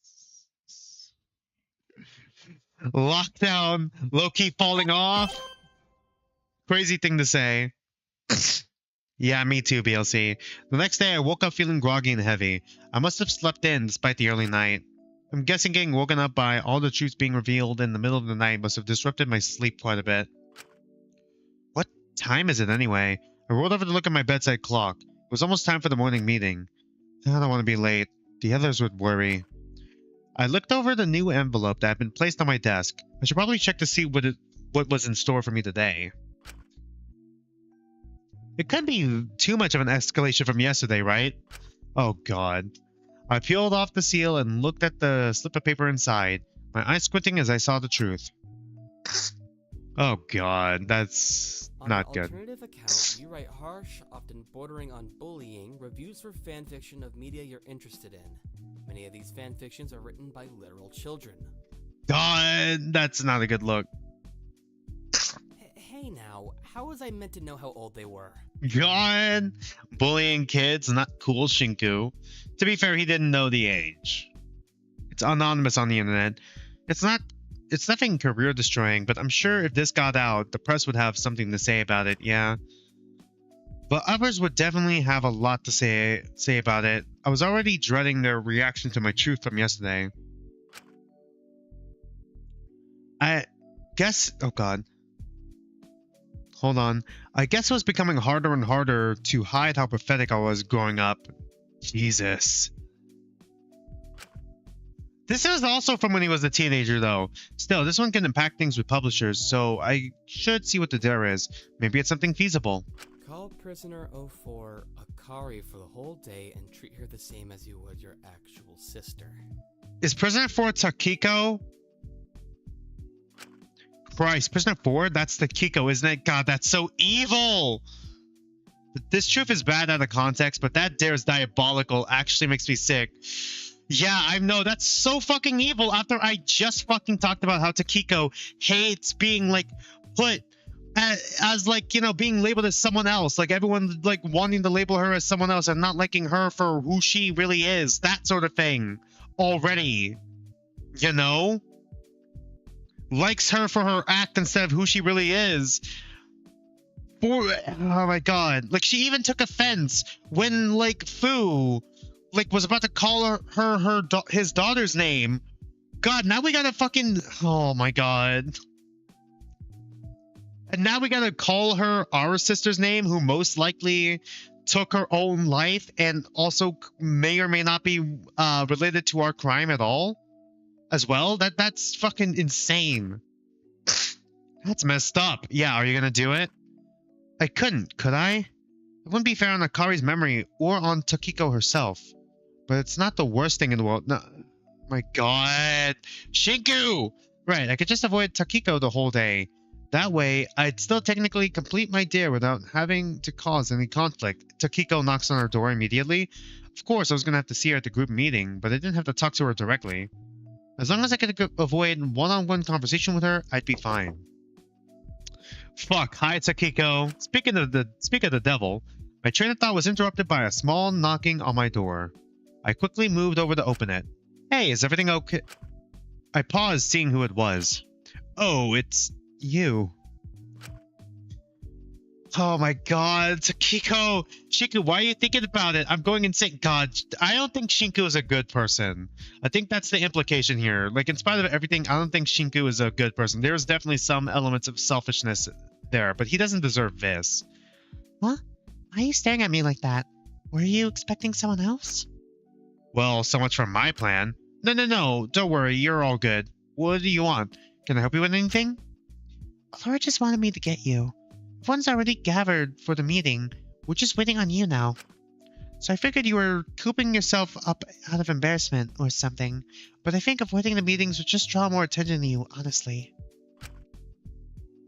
Lockdown. Low-key falling off. Crazy thing to say. Yeah, me too, BLC. The next day, I woke up feeling groggy and heavy. I must have slept in despite the early night. I'm guessing getting woken up by all the truths being revealed in the middle of the night must have disrupted my sleep quite a bit. What time is it anyway? I rolled over to look at my bedside clock. It was almost time for the morning meeting. I don't want to be late. The others would worry. I looked over the new envelope that had been placed on my desk. I should probably check to see what was in store for me today. It couldn't be too much of an escalation from yesterday, right? Oh god. I peeled off the seal and looked at the slip of paper inside, my eyes squinting as I saw the truth. Oh god, that's not good. On an alternative account, you write harsh, often bordering on bullying, reviews for fanfiction of media you're interested in. Many of these fanfictions are written by literal children. God, that's not a good look. Hey now, how was I meant to know how old they were? God, bullying kids, not cool, Shinku. To be fair, he didn't know the age. It's anonymous on the internet. It's nothing career destroying, but I'm sure if this got out, the press would have something to say about it, yeah. But others would definitely have a lot to say about it. I was already dreading their reaction to my truth from yesterday. I guess, oh god. Hold on. I guess it was becoming harder and harder to hide how pathetic I was growing up. Jesus. This is also from when he was a teenager, though. Still, this one can impact things with publishers, so I should see what the deal is. Maybe it's something feasible. Call prisoner 04 Akari for the whole day and treat her the same as you would your actual sister. Is prisoner 4 Takiko? Christ, prisoner 4? That's Takiko, isn't it? God, that's so evil! This truth is bad out of context, but that dare is diabolical. Actually makes me sick. Yeah, I know, that's so fucking evil after I just fucking talked about how Takiko hates being, like, put as like, you know, being labeled as someone else. Like, everyone, like, wanting to label her as someone else and not liking her for who she really is. That sort of thing. Already. You know? Likes her for her act instead of who she really is. Oh my god. Like, she even took offense when, like, Fu, like, was about to call his daughter's name. God, now we gotta fucking... Oh my god. And now we gotta call her our sister's name, who most likely took her own life and also may or may not be related to our crime at all as well. That's fucking insane. That's messed up. Yeah, are you gonna do it? I couldn't, could I? It wouldn't be fair on Akari's memory or on Takiko herself. But it's not the worst thing in the world. No, my god. Shinku! Right, I could just avoid Takiko the whole day. That way, I'd still technically complete my dare without having to cause any conflict. Takiko knocks on her door immediately. Of course, I was going to have to see her at the group meeting, but I didn't have to talk to her directly. As long as I could avoid one-on-one conversation with her, I'd be fine. Fuck, hi Takiko. Speaking of the devil, my train of thought was interrupted by a small knocking on my door. I quickly moved over to open it. Hey, is everything okay? I paused, seeing who it was. Oh, it's you. Oh my god, Takiko! Shinku, why are you thinking about it? I'm going insane. God, I don't think Shinku is a good person. I think that's the implication here. Like, in spite of everything, I don't think Shinku is a good person. There's definitely some elements of selfishness there, but he doesn't deserve this. What? Why are you staring at me like that? Were you expecting someone else? Well, so much for my plan. No, don't worry, you're all good. What do you want? Can I help you with anything? Laura just wanted me to get you. Everyone's already gathered for the meeting. We're just waiting on you now. So I figured you were cooping yourself up out of embarrassment or something, but I think avoiding the meetings would just draw more attention to you, honestly.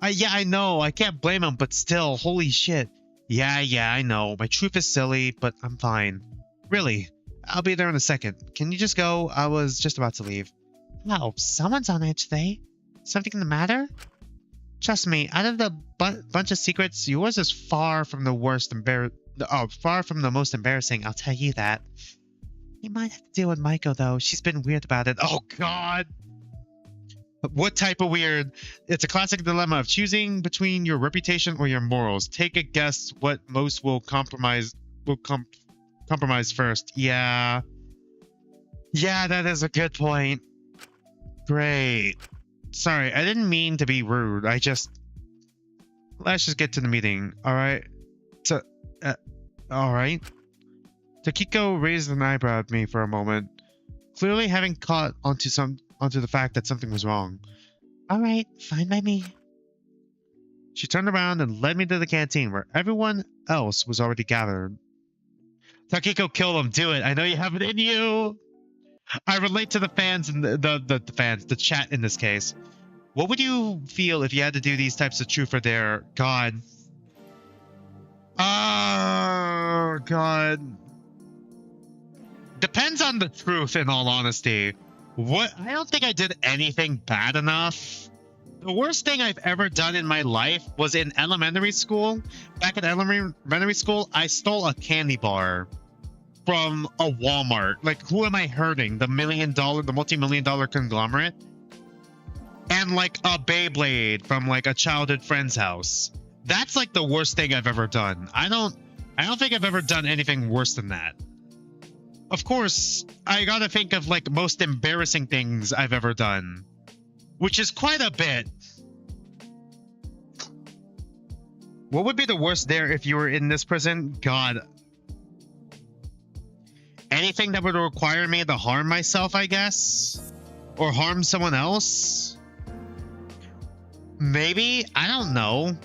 Yeah, I know. I can't blame him, but still, holy shit. Yeah, I know. My truth is silly, but I'm fine. Really, I'll be there in a second. Can you just go? I was just about to leave. Wow, someone's on edge today. Something the matter? Trust me, out of the bunch of secrets, yours is far from the worst far from the most embarrassing, I'll tell you that. You might have to deal with Maiko, though. She's been weird about it. Oh, God! What type of weird? It's a classic dilemma of choosing between your reputation or your morals. Take a guess what most will compromise first. Yeah, that is a good point. Great. Sorry, I didn't mean to be rude. Let's just get to the meeting, alright? Alright. Takiko raised an eyebrow at me for a moment, clearly having caught onto the fact that something was wrong. Alright, fine by me. She turned around and led me to the canteen where everyone else was already gathered. Takiko, kill them. Do it. I know you have it in you. I relate to the fans and the chat in this case. What would you feel if you had to do these types of truth or dare? God. Oh, God. Depends on the truth, in all honesty. I don't think I did anything bad enough. The worst thing I've ever done in my life was in elementary school. Back in elementary school, I stole a candy bar from a Walmart. Like, who am I hurting? The multi-million-dollar conglomerate? And like a Beyblade from like a childhood friend's house. That's like the worst thing I've ever done. I don't think I've ever done anything worse than that. Of course, I gotta think of like most embarrassing things I've ever done, which is quite a bit. What would be the worst dare if you were in this prison? God. Anything that would require me to harm myself, I guess? Or harm someone else? Maybe? I don't know.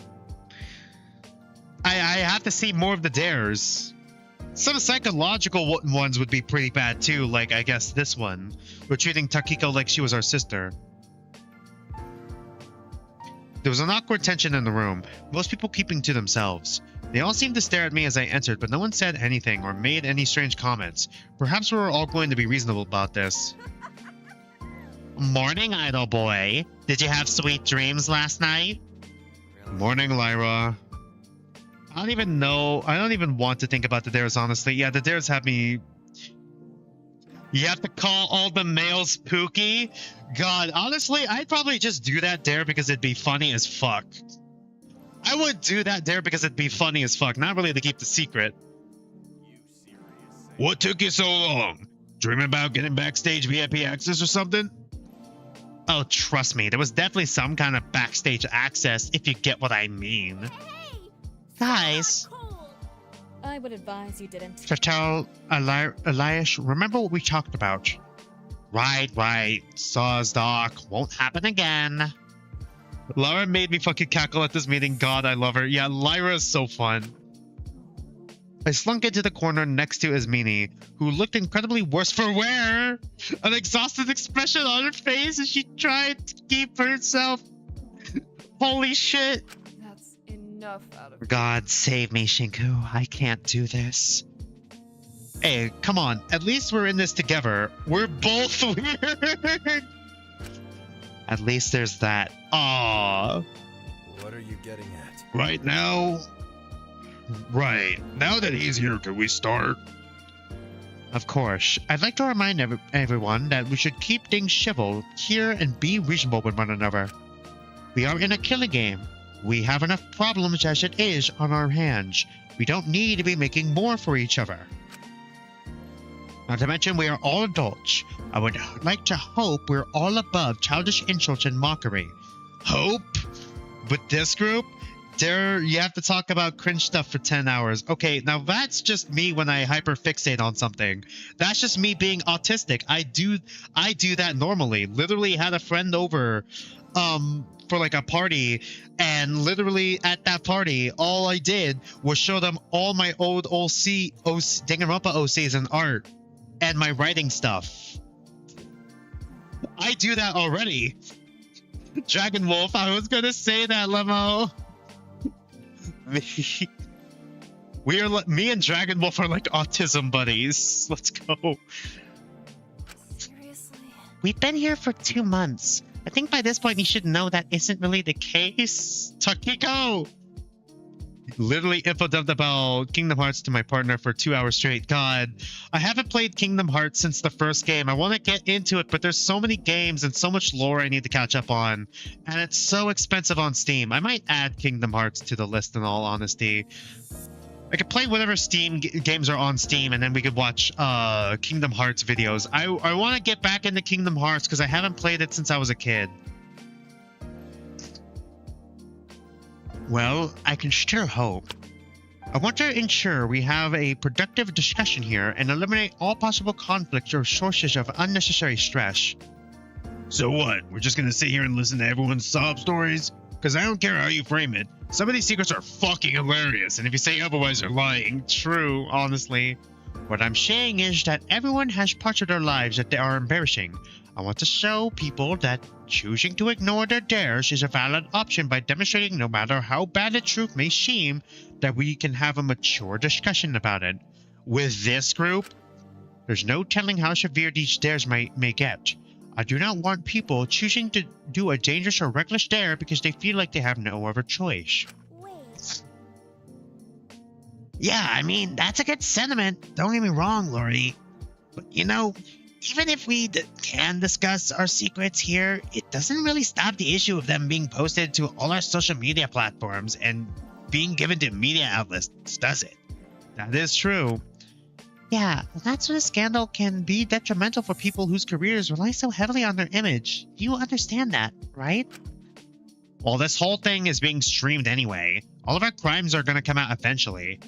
I have to see more of the dares. Some psychological ones would be pretty bad too, like I guess this one. We're treating Takiko like she was our sister. There was an awkward tension in the room, most people keeping to themselves. They all seemed to stare at me as I entered, but no one said anything or made any strange comments. Perhaps we were all going to be reasonable about this. Morning, idol boy. Did you have sweet dreams last night? Morning, Lyra. I don't even know. I don't even want to think about the dares, honestly. Yeah, the dares have me... You have to call all the males Pookie? God, honestly, I'd probably just do that dare because it'd be funny as fuck. I would do that dare because it'd be funny as fuck, not really to keep the secret. What took you so long? Dreaming about getting backstage VIP access or something? Oh, trust me, there was definitely some kind of backstage access, if you get what I mean. Hey! Guys! I would advise you didn't. Chatel, Elias, remember what we talked about? Right. Saws, Doc. Won't happen again. Lyra made me fucking cackle at this meeting. God, I love her. Yeah, Lyra is so fun. I slunk into the corner next to Ismini, who looked incredibly worse for wear. An exhausted expression on her face as she tried to keep herself. Holy shit. That's enough out of God save me, Shinku. I can't do this. Hey, come on. At least we're in this together. We're both weird. At least there's that. Aww. What are you getting at? Right now that he's here, can we start? Of course. I'd like to remind everyone that we should keep things civil here and be reasonable with one another. We are in a killing game. We have enough problems as it is on our hands. We don't need to be making more for each other. Not to mention, we are all adults. I would like to hope we're all above childish insults and mockery. Hope? With this group? Dare you have to talk about cringe stuff for 10 hours. Okay, now that's just me when I hyperfixate on something. That's just me being autistic. I do that normally. Literally had a friend over for like a party, and literally at that party all I did was show them all my old Danganronpa OCs and art and my writing stuff. I do that already. Dragon Wolf, I was gonna say that, Lemo. Me and Dragon Wolf are like autism buddies. Let's go. Seriously? We've been here for 2 months. I think by this point you should know that isn't really the case. Takiko! Literally info-dumped about Kingdom Hearts to my partner for 2 hours straight. God, I haven't played Kingdom Hearts since the first game. I want to get into it, but there's so many games and so much lore I need to catch up on. And it's so expensive on Steam. I might add Kingdom Hearts to the list in all honesty. I could play whatever Steam games are on Steam, and then we could watch Kingdom Hearts videos. I want to get back into Kingdom Hearts because I haven't played it since I was a kid. Well, I can sure hope. I want to ensure we have a productive discussion here and eliminate all possible conflicts or sources of unnecessary stress. So what? We're just gonna sit here and listen to everyone's sob stories? Because I don't care how you frame it. Some of these secrets are fucking hilarious, and if you say otherwise, you're lying. True, honestly. What I'm saying is that everyone has parts of their lives that they are embarrassing. I want to show people that choosing to ignore their dares is a valid option by demonstrating, no matter how bad the truth may seem, that we can have a mature discussion about it. With this group, there's no telling how severe these dares may get. I do not want people choosing to do a dangerous or reckless dare because they feel like they have no other choice. Wait. Yeah, I mean, that's a good sentiment. Don't get me wrong, Lori. But you know, even if we can discuss our secrets here, it doesn't really stop the issue of them being posted to all our social media platforms and being given to media outlets, does it? That is true. Yeah, that's when a scandal can be detrimental for people whose careers rely so heavily on their image. You understand that, right? Well, this whole thing is being streamed anyway. All of our crimes are going to come out eventually.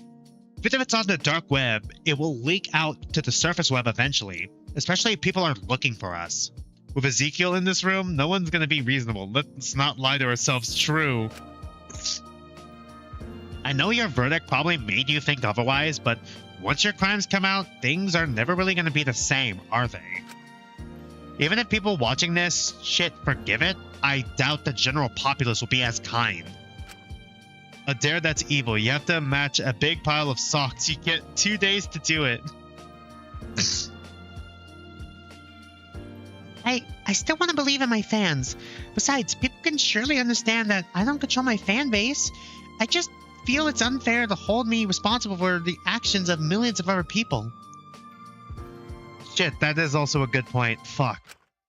Even if it's on the dark web, it will leak out to the surface web eventually. Especially if people are looking for us. With Ezekiel in this room, no one's going to be reasonable. Let's not lie to ourselves. True. I know your verdict probably made you think otherwise, but once your crimes come out, things are never really going to be the same, are they? Even if people watching this shit forgive it, I doubt the general populace will be as kind. A dare that's evil. You have to match a big pile of socks. You get 2 days to do it. I still want to believe in my fans. Besides, people can surely understand that I don't control my fan base. I just feel it's unfair to hold me responsible for the actions of millions of other people. Shit, that is also a good point. Fuck.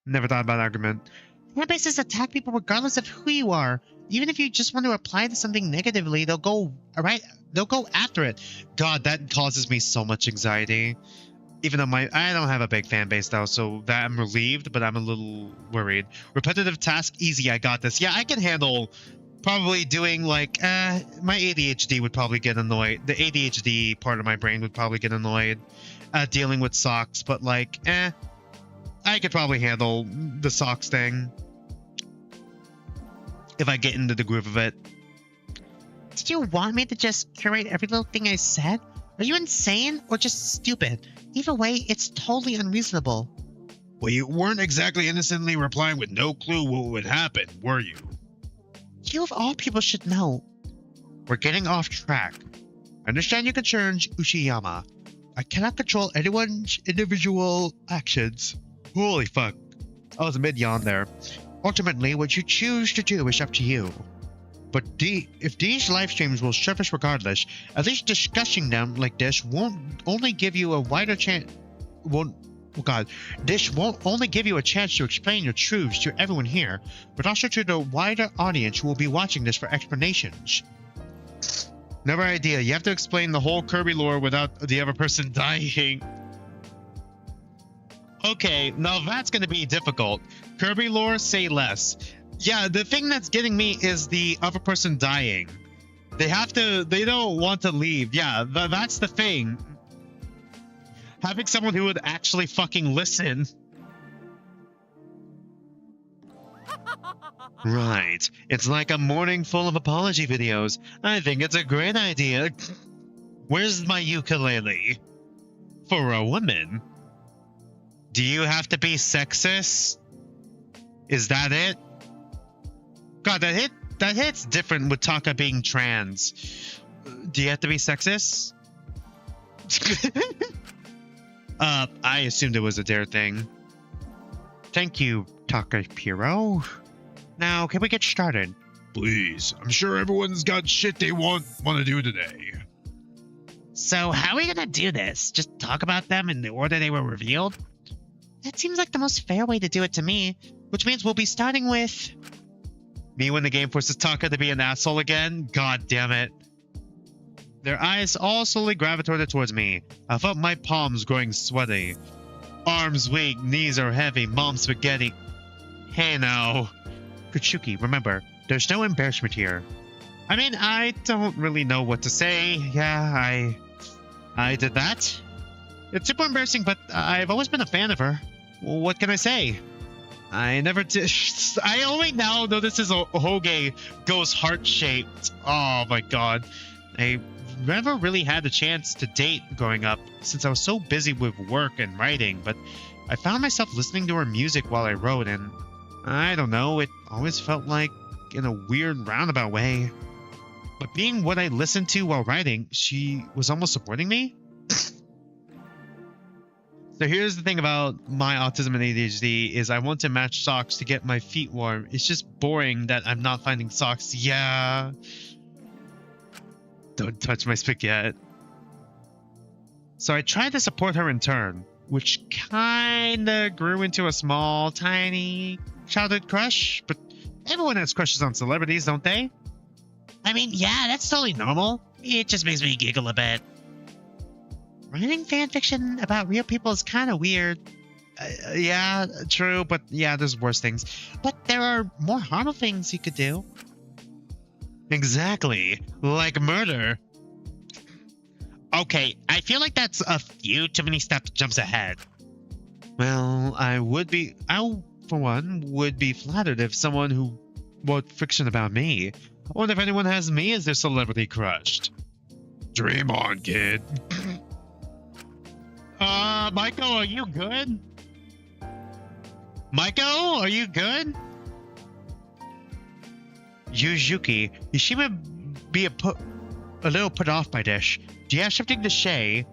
Never thought about that argument. Fan bases attack people regardless of who you are. Even if you just want to reply to something negatively, they'll go after it. God, that causes me so much anxiety. Even though I don't have a big fan base though, so that I'm relieved, but I'm a little worried. Repetitive task, easy, I got this. Yeah, I can handle probably doing like, my ADHD would probably get annoyed. The ADHD part of my brain would probably get annoyed dealing with socks, but like, I could probably handle the socks thing if I get into the groove of it. Did you want me to just curate every little thing I said? Are you insane or just stupid? Either way, it's totally unreasonable. Well, you weren't exactly innocently replying with no clue what would happen, were you? You of all people should know. We're getting off track. I understand your concerns, Uchiyama. I cannot control anyone's individual actions. Holy fuck. I was mid-yawn there. Ultimately, what you choose to do is up to you. But if these live streams will surface regardless, at least discussing them like this won't only give you a wider chance. This won't only give you a chance to explain your truths to everyone here, but also to the wider audience who will be watching this for explanations. Never idea. You have to explain the whole Kirby lore without the other person dying. Okay, now that's going to be difficult. Kirby lore, say less. Yeah, the thing that's getting me is the other person dying. They don't want to leave. Yeah, that's the thing. Having someone who would actually fucking listen. Right. It's like a morning full of apology videos. I think it's a great idea. Where's my ukulele? For a woman? Do you have to be sexist? Is that it? God, that hits different with Taka being trans. Do you have to be sexist? I assumed it was a dare thing. Thank you, Taka Piro. Now, can we get started? Please. I'm sure everyone's got shit they want to do today. So how are we gonna do this? Just talk about them in the order they were revealed? That seems like the most fair way to do it to me. Which means we'll be starting with... me when the game forces Taka to be an asshole again? God damn it. Their eyes all slowly gravitated towards me. I felt my palms growing sweaty. Arms weak, knees are heavy, mom spaghetti. Hey now. Kuchuki, remember, there's no embarrassment here. I mean, I don't really know what to say. Yeah, I did that. It's super embarrassing, but I've always been a fan of her. What can I say? I never did. I only now know this is a Hoge goes heart-shaped. Oh my god. I never really had the chance to date growing up since I was so busy with work and writing, but I found myself listening to her music while I wrote, and I don't know, it always felt like in a weird roundabout way. But being what I listened to while writing, she was almost supporting me. So here's the thing about my autism and ADHD is I want to match socks to get my feet warm. It's just boring that I'm not finding socks. Yeah. Don't touch my spaghetti. So I tried to support her in turn, which kinda grew into a small, tiny childhood crush. But everyone has crushes on celebrities, don't they? I mean, yeah, that's totally normal. It just makes me giggle a bit. Writing fanfiction about real people is kind of weird. Yeah, true, but yeah, there's worse things. But there are more harmful things you could do. Exactly, like murder. Okay, I feel like that's a few too many jumps ahead. Well, I, for one, would be flattered if someone who wrote fiction about me. I wonder if anyone has me as their celebrity crush. Dream on, kid. Michael, are you good? Michael, are you good? Yuzuki, you seem to be a little put off by this. Do you have something to say?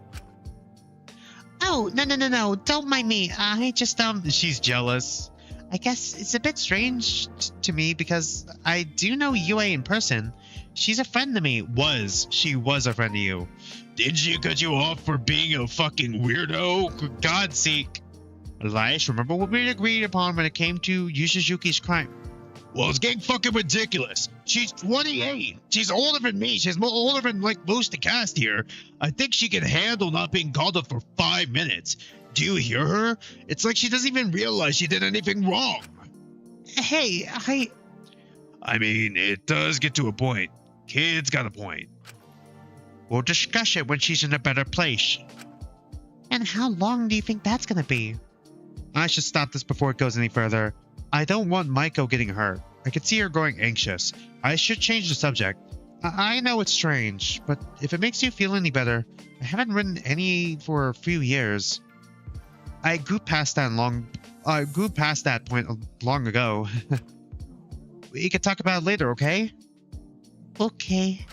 Oh, no, don't mind me. I just, She's jealous. I guess it's a bit strange to me because I do know Yue in person. She's a friend to me. She was a friend to you. Did she cut you off for being a fucking weirdo? For God's sake. Elias, remember what we agreed upon when it came to Yuzuki's crime? Well, it's getting fucking ridiculous. She's 28. She's older than me. She's older than, like, most of the cast here. I think she can handle not being called up for 5 minutes. Do you hear her? It's like she doesn't even realize she did anything wrong. Hey, I mean, it does get to a point. Kid's got a point. We'll discuss it when she's in a better place. And how long do you think that's gonna be? I should stop this before it goes any further. I don't want Maiko getting hurt. I can see her growing anxious. I should change the subject. I know it's strange, but if it makes you feel any better, I haven't written any for a few years. I grew past that point long ago. We can talk about it later, okay? Okay.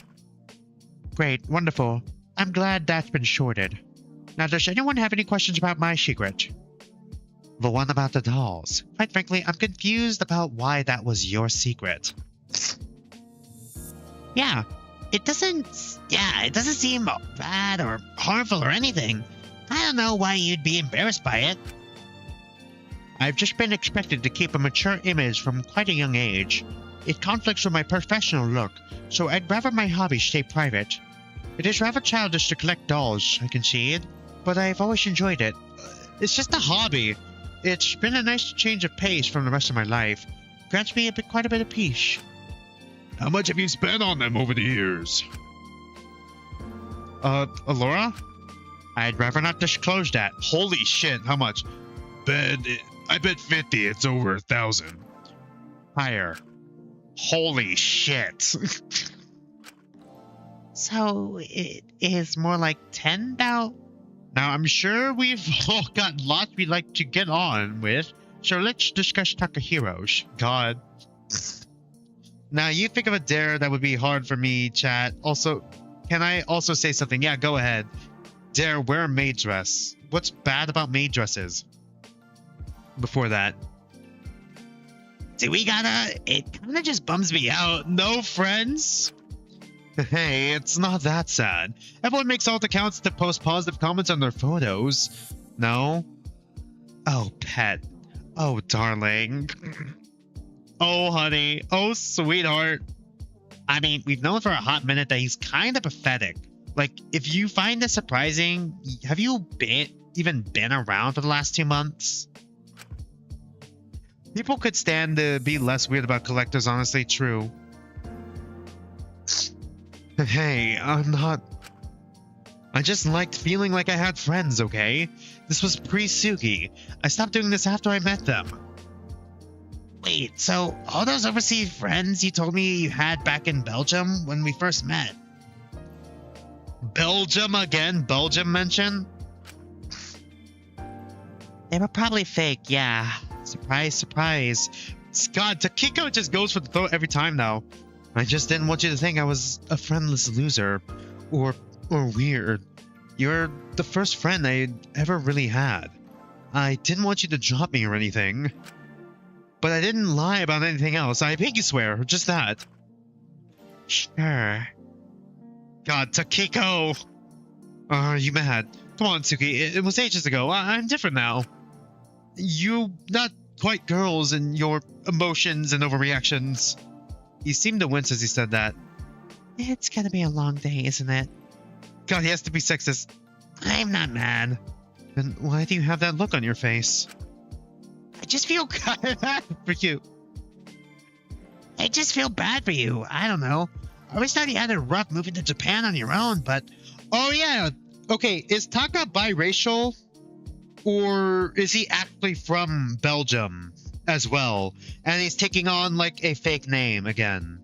Great, wonderful. I'm glad that's been shorted. Now, does anyone have any questions about my secret? The one about the dolls. Quite frankly, I'm confused about why that was your secret. Yeah, it doesn't seem bad or harmful or anything. I don't know why you'd be embarrassed by it. I've just been expected to keep a mature image from quite a young age. It conflicts with my professional look, so I'd rather my hobby stay private. It is rather childish to collect dolls, I concede, but I've always enjoyed it. It's just a hobby. It's been a nice change of pace from the rest of my life. Grants me quite a bit of peace. How much have you spent on them over the years? Laura? I'd rather not disclose that. Holy shit, how much? I bet 50. It's over 1,000. Higher. Holy shit. So it is more like 10 now? Now, I'm sure we've all got lots we'd like to get on with, so let's discuss Takahiro's. God. Now, you think of a dare that would be hard for me, chat. Also, can I also say something? Yeah, go ahead. Dare wear a maid dress. What's bad about maid dresses? Before that. Do we gotta... It kind of just bums me out. No friends? Hey, it's not that sad. Everyone makes alt accounts to post positive comments on their photos. No? Oh, pet. Oh, darling. Oh, honey. Oh, sweetheart. I mean, we've known for a hot minute that he's kind of pathetic. Like, if you find this surprising, have you even been around for the last 2 months? People could stand to be less weird about collectors, honestly, true. Hey, I'm not... I just liked feeling like I had friends, okay? This was pre-Sugi. I stopped doing this after I met them. Wait, so all those overseas friends you told me you had back in Belgium when we first met? Belgium again? Belgium mention? They were probably fake, yeah. Surprise, surprise. God, Takiko just goes for the throat every time now. I just didn't want you to think I was a friendless loser. Or weird. You're the first friend I ever really had. I didn't want you to drop me or anything. But I didn't lie about anything else. I pinky swear, just that. Sure. God, Takiko! Are you mad? Come on, Tsuki. It was ages ago. I'm different now. You not quite girls in your emotions and overreactions. He seemed to wince as he said that. It's gonna be a long day, isn't it? God, he has to be sexist. I'm not mad. Then why do you have that look on your face? I just feel bad for you. I just feel bad for you. I don't know. I always thought you had it rough moving to Japan on your own, but... Oh, yeah. Okay, is Taka biracial? Or is he actually from Belgium as well? And he's taking on, like, a fake name again.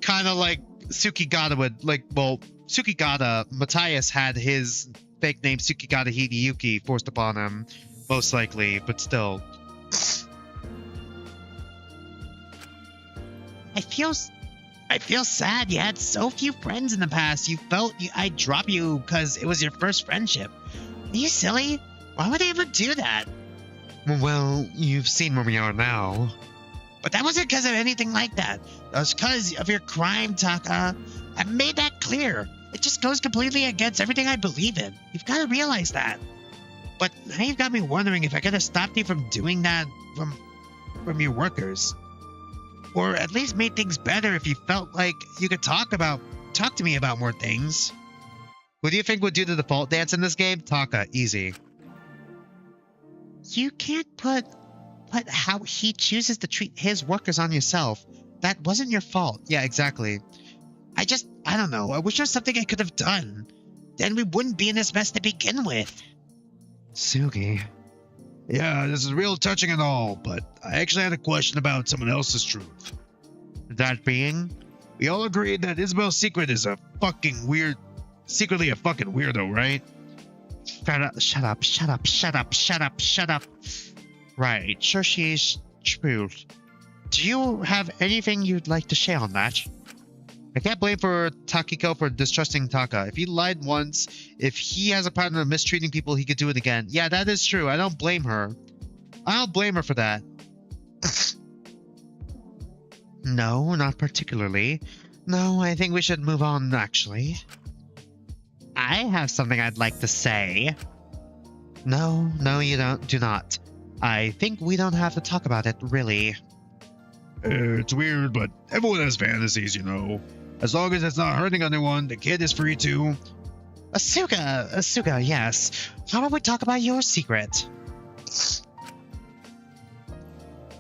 Kind of like Tsukigata would... Like, well, Tsukigata, Matthias had his fake name Tsukigata Hideyuki forced upon him. Most likely, but still... I feel sad. You had so few friends in the past. You felt I'd drop you because it was your first friendship. Are you silly? Why would I ever do that? Well, you've seen where we are now. But that wasn't because of anything like that. That was because of your crime, Taka. I made that clear. It just goes completely against everything I believe in. You've got to realize that. But now you've got me wondering if I could have stopped you from doing that from your workers. Or at least made things better if you felt like you could talk to me about more things. Who do you think would do the default dance in this game? Taka, easy. You can't put how he chooses to treat his workers on yourself. That wasn't your fault. Yeah, exactly. I don't know. I wish there was something I could have done. Then we wouldn't be in this mess to begin with. Sugi. Yeah, this is real touching and all, but I actually had a question about someone else's truth. That being? We all agreed that Isabel's secret is secretly a fucking weirdo, right? Shut up. Right, sure she's truth. Do you have anything you'd like to share on that? I can't blame Takiko for distrusting Taka. If he lied once, if he has a pattern of mistreating people, he could do it again. Yeah, that is true. I don't blame her. I don't blame her for that. No, not particularly. No, I think we should move on, actually. I have something I'd like to say. No, you do not. I think we don't have to talk about it, really. It's weird, but everyone has fantasies, you know. As long as it's not hurting anyone, the kid is free to. Asuka, yes. How about we talk about your secret?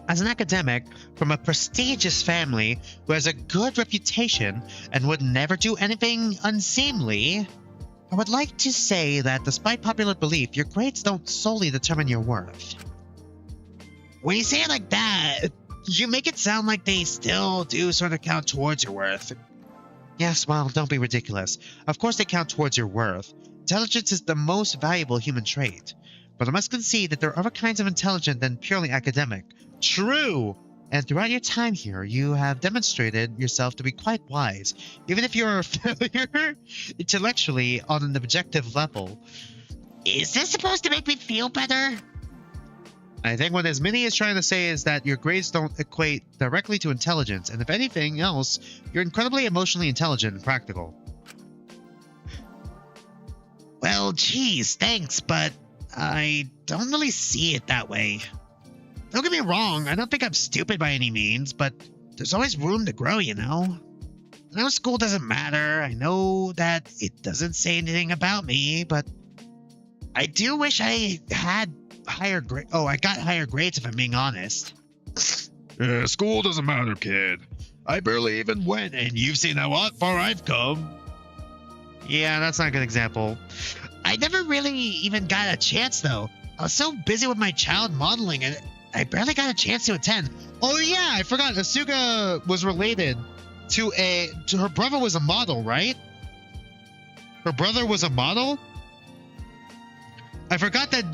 As an academic from a prestigious family who has a good reputation and would never do anything unseemly, I would like to say that despite popular belief, your grades don't solely determine your worth. When you say it like that, you make it sound like they still do sort of count towards your worth. Yes, well, don't be ridiculous. Of course they count towards your worth. Intelligence is the most valuable human trait. But I must concede that there are other kinds of intelligence than purely academic. True! And throughout your time here, you have demonstrated yourself to be quite wise, even if you're a failure intellectually on an objective level. Is this supposed to make me feel better? I think what Ismini is trying to say is that your grades don't equate directly to intelligence, and if anything else, you're incredibly emotionally intelligent and practical. Well, geez, thanks, but I don't really see it that way. Don't get me wrong, I don't think I'm stupid by any means, but there's always room to grow, you know? I know school doesn't matter, I know that it doesn't say anything about me, but I do wish I had higher grades. Oh, I got higher grades if I'm being honest. School doesn't matter, kid. I barely even went, and you've seen how far I've come. Yeah, that's not a good example. I never really even got a chance, though. I was so busy with my child modeling, and I barely got a chance to attend. Oh yeah, I forgot. Asuka was related to her brother was a model, right? Her brother was a model? I forgot that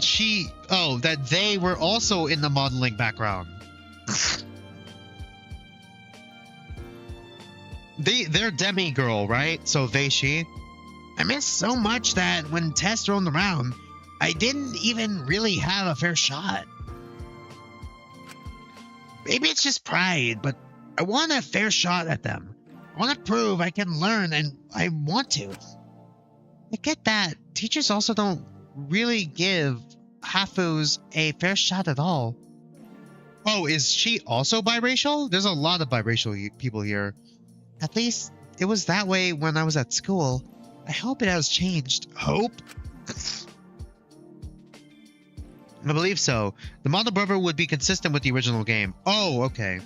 that they were also in the modeling background. They're demigirl, right? So they, she. I missed so much that when tests rolled around, I didn't even really have a fair shot. Maybe it's just pride, but I want a fair shot at them. I want to prove I can learn, and I want to. I get that. Teachers also don't really give Hafus a fair shot at all. Oh, is she also biracial? There's a lot of biracial people here. At least it was that way when I was at school. I hope it has changed. Hope? I believe so. The model brother would be consistent with the original game. Oh, okay.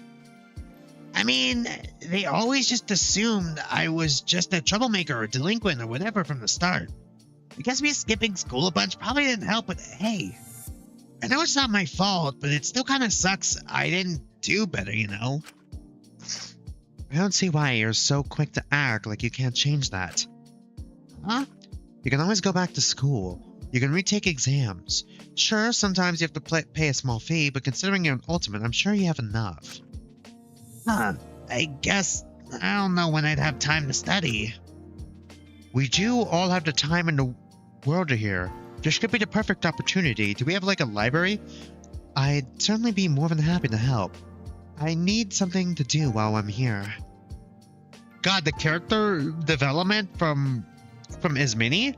I mean, they always just assumed I was just a troublemaker or delinquent or whatever from the start. I guess me skipping school a bunch probably didn't help, but hey, I know it's not my fault, but it still kind of sucks I didn't do better, you know? I don't see why you're so quick to act like you can't change that. Huh? You can always go back to school. You can retake exams. Sure, sometimes you have to pay a small fee, but considering you're an ultimate, I'm sure you have enough. Huh. I guess I don't know when I'd have time to study. We do all have the time in the world here. This could be the perfect opportunity. Do we have like a library? I'd certainly be more than happy to help. I need something to do while I'm here. God, the character development from Ismini?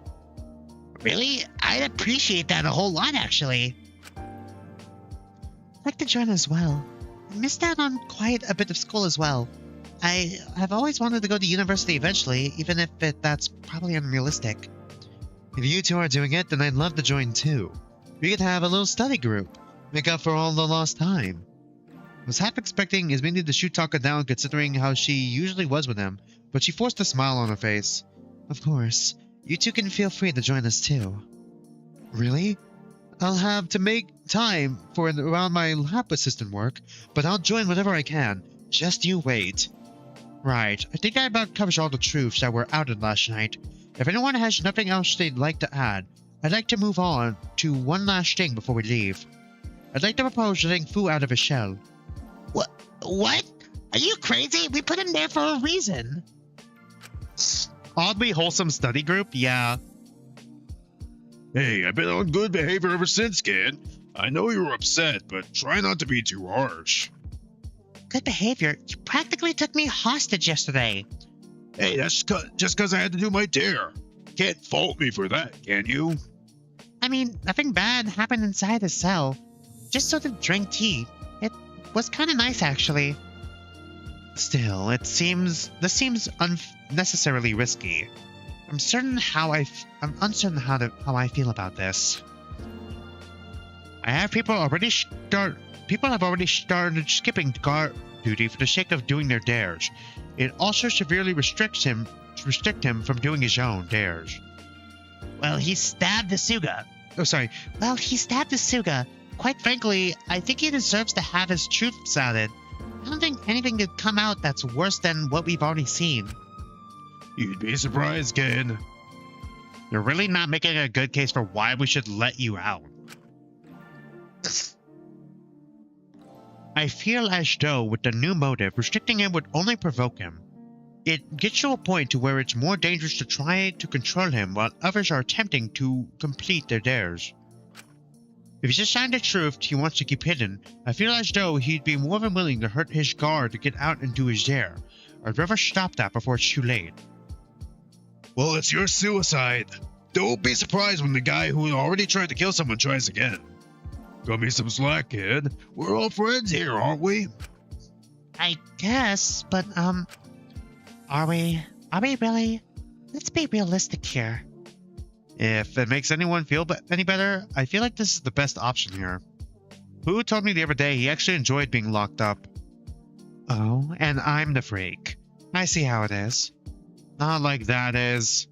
Really? I'd appreciate that a whole lot, actually. I'd like to join as well. I missed out on quite a bit of school as well. I have always wanted to go to university eventually, even if that's probably unrealistic. If you two are doing it, then I'd love to join too. We could have a little study group, make up for all the lost time. I was half expecting Ismini to shoot Taka down considering how she usually was with him, but she forced a smile on her face. Of course, you two can feel free to join us too. Really? I'll have to make time for around my lab assistant work, but I'll join whenever I can. Just you wait. Right, I think I about covers all the truths that were outed last night. If anyone has nothing else they'd like to add, I'd like to move on to one last thing before we leave. I'd like to propose letting Fu out of his shell. What? Are you crazy? We put him there for a reason. Oddly wholesome study group? Yeah. Hey, I've been on good behavior ever since, kid. I know you were upset, but try not to be too harsh. Good behavior? You practically took me hostage yesterday. Hey, that's just because I had to do my dare. Can't fault me for that, can you? I mean, nothing bad happened inside the cell. Just sort of drank tea. It was kind of nice, actually. Still, this seems unnecessarily risky. I'm uncertain how I feel about this. I have people already people have already started skipping guard duty for the sake of doing their dares. It also severely restrict him from doing his own dares. Well, he stabbed the Suga. Oh, sorry. Well, he stabbed the Suga. Quite frankly, I think he deserves to have his truth outed. I don't think anything could come out that's worse than what we've already seen. You'd be surprised, kid. You're really not making a good case for why we should let you out. I feel as though with the new motive, restricting him would only provoke him. It gets to a point to where it's more dangerous to try to control him while others are attempting to complete their dares. If he's just signed the truth he wants to keep hidden, I feel as though he'd be more than willing to hurt his guard to get out and do his dare. I'd rather stop that before it's too late. Well, it's your suicide. Don't be surprised when the guy who already tried to kill someone tries again. Cut me some slack, kid. We're all friends here, aren't we? I guess, but, are we really? Let's be realistic here. If it makes anyone feel any better, I feel like this is the best option here. Who told me the other day he actually enjoyed being locked up? Oh, and I'm the freak. I see how it is. Not like that is.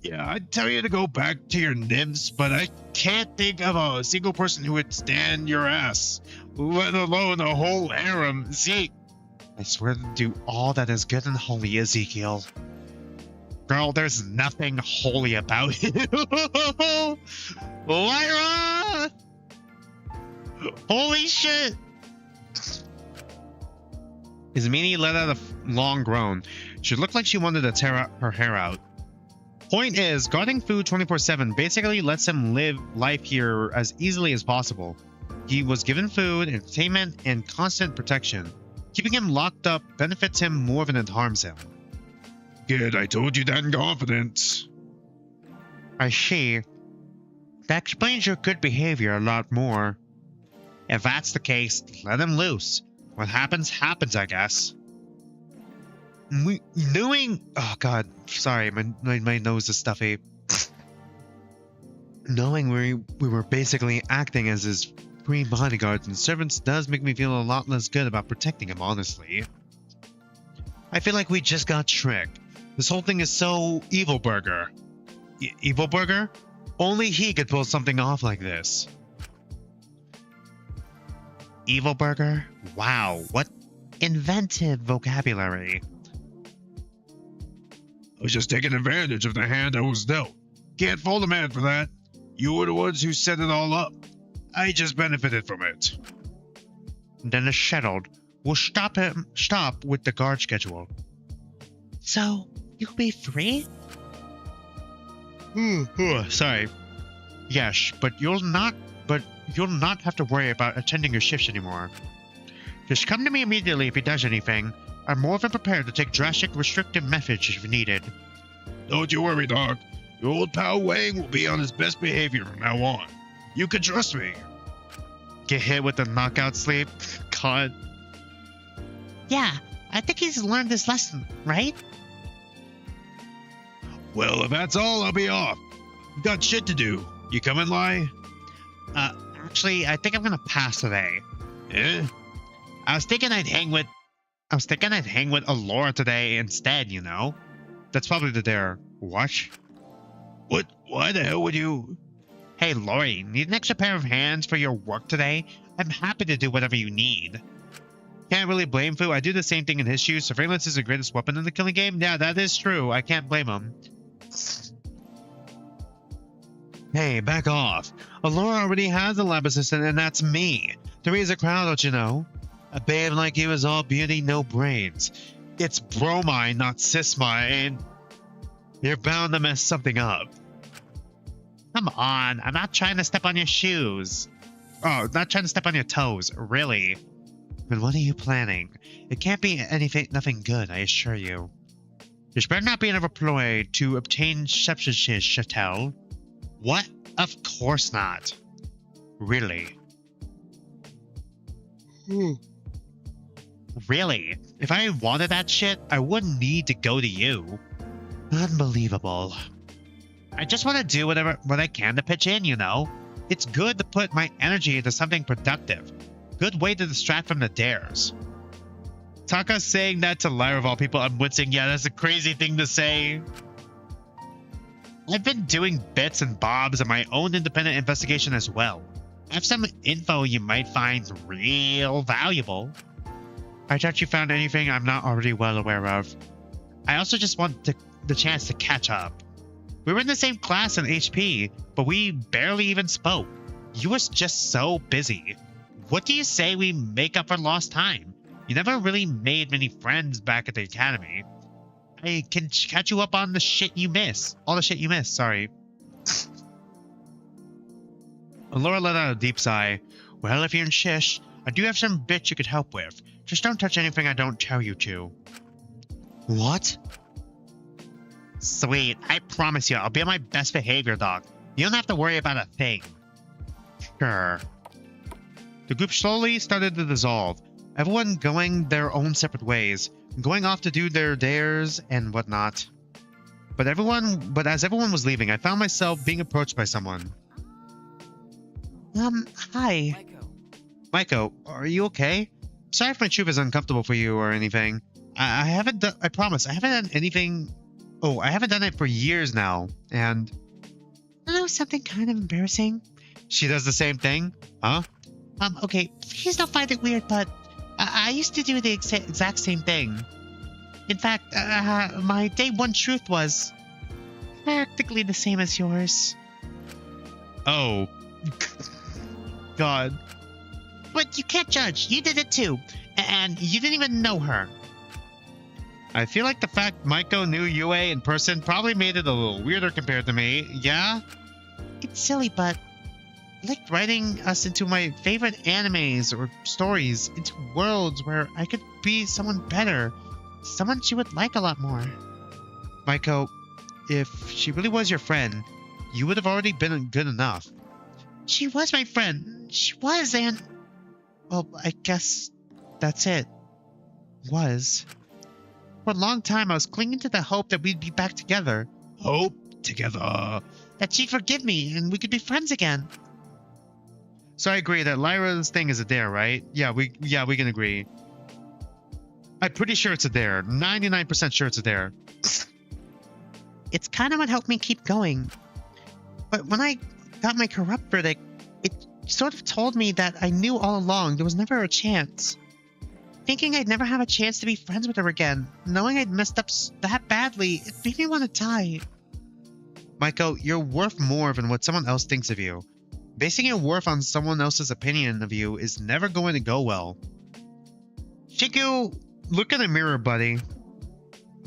Yeah, I'd tell you to go back to your nymphs, but I can't think of a single person who would stand your ass, let alone a whole harem. Zeke. I swear to do all that is good and holy, Ezekiel. Girl, there's nothing holy about you. Lyra! Holy shit! Ismini let out a long groan. She looked like she wanted to tear her hair out. Point is, guarding food 24/7 basically lets him live life here as easily as possible. He was given food, entertainment, and constant protection. Keeping him locked up benefits him more than it harms him. Kid, I told you that in confidence. I see. That explains your good behavior a lot more. If that's the case, let him loose. What happens, happens, I guess. Oh god, sorry, my nose is stuffy. Knowing we were basically acting as his free bodyguards and servants does make me feel a lot less good about protecting him, honestly. I feel like we just got tricked. This whole thing is so Evil Burger. Evil Burger? Only he could pull something off like this. Evil Burger? Wow, what inventive vocabulary. I was just taking advantage of the hand I was dealt. Can't fault a man for that. You were the ones who set it all up. I just benefited from it. Then it's settled. We'll stop with the guard schedule. So, you'll be free? Sorry. Yes, but you'll not have to worry about attending your shifts anymore. Just come to me immediately if he does anything. I'm more than prepared to take drastic restrictive methods if needed. Don't you worry, dog. Your old pal Wang will be on his best behavior from now on. You can trust me. Get hit with the knockout sleep? God. Yeah, I think he's learned this lesson, right? Well, if that's all, I'll be off. I've got shit to do. You coming, Lai? Actually, I think I'm gonna pass today. Eh? I was thinking I'd hang with Alora today instead, you know? That's probably the dare. What? What? Why the hell would you? Hey, Lori, need an extra pair of hands for your work today? I'm happy to do whatever you need. Can't really blame Fu. I do the same thing in his shoes. Surveillance is the greatest weapon in the killing game. Yeah, that is true. I can't blame him. Hey, back off. Alora already has a lab assistant, and that's me. To raise a crowd, don't you know? A babe like you is all beauty, no brains. It's bromine, not cismine. You're bound to mess something up. Come on, I'm not trying to step on your shoes. Oh, not trying to step on your toes, really. Then what are you planning? It can't be nothing good, I assure you. There's better not be another ploy to obtain substances, Chattel. What? Of course not. Really? Really? If I wanted that shit, I wouldn't need to go to you. Unbelievable. I just want to do what I can to pitch in, you know? It's good to put my energy into something productive. Good way to distract from the dares. Taka saying that to Lyra of all people, I'm wincing. Yeah, that's a crazy thing to say. I've been doing bits and bobs of my own independent investigation as well. I have some info you might find real valuable. I doubt you found anything I'm not already well aware of. I also just want the chance to catch up. We were in the same class in HP, but we barely even spoke. You was just so busy. What do you say we make up for lost time? You never really made many friends back at the academy. I can catch you up on the shit you miss. All the shit you miss, sorry. Laura let out a deep sigh. Well, if you insist, I do have some bits you could help with. Just don't touch anything I don't tell you to. What? Sweet, I promise you, I'll be on my best behavior, Doc. You don't have to worry about a thing. Sure. The group slowly started to dissolve, everyone going their own separate ways, going off to do their dares and whatnot. But as everyone was leaving, I found myself being approached by someone. Hi. Maiko, are you okay? Sorry if my truth is uncomfortable for you or anything. I promise, I haven't done anything. Oh, I haven't done it for years now, and... I know something kind of embarrassing. She does the same thing? Huh? Okay, please don't find it weird, but I used to do the exact same thing. In fact, my day one truth was practically the same as yours. Oh. God. But you can't judge. You did it too. And you didn't even know her. I feel like the fact Maiko knew Yue in person probably made it a little weirder compared to me. Yeah? It's silly, but I liked writing us into my favorite animes or stories, into worlds where I could be someone better, someone she would like a lot more. Maiko, if she really was your friend, you would have already been good enough. She was my friend. She was, and... Well, I guess that's it. Was. For a long time, I was clinging to the hope that we'd be back together. Hope together. That she'd forgive me and we could be friends again. So I agree that Lyra's thing is a dare, right? Yeah, we can agree. I'm pretty sure it's a dare. 99% sure it's a dare. It's kind of what helped me keep going. But when I got my corrupt verdict, it sort of told me that I knew all along there was never a chance. Thinking I'd never have a chance to be friends with her again, knowing I'd messed up that badly, it made me want to die. Maiko, you're worth more than what someone else thinks of you. Basing your worth on someone else's opinion of you is never going to go well. Shiku, look in the mirror, buddy.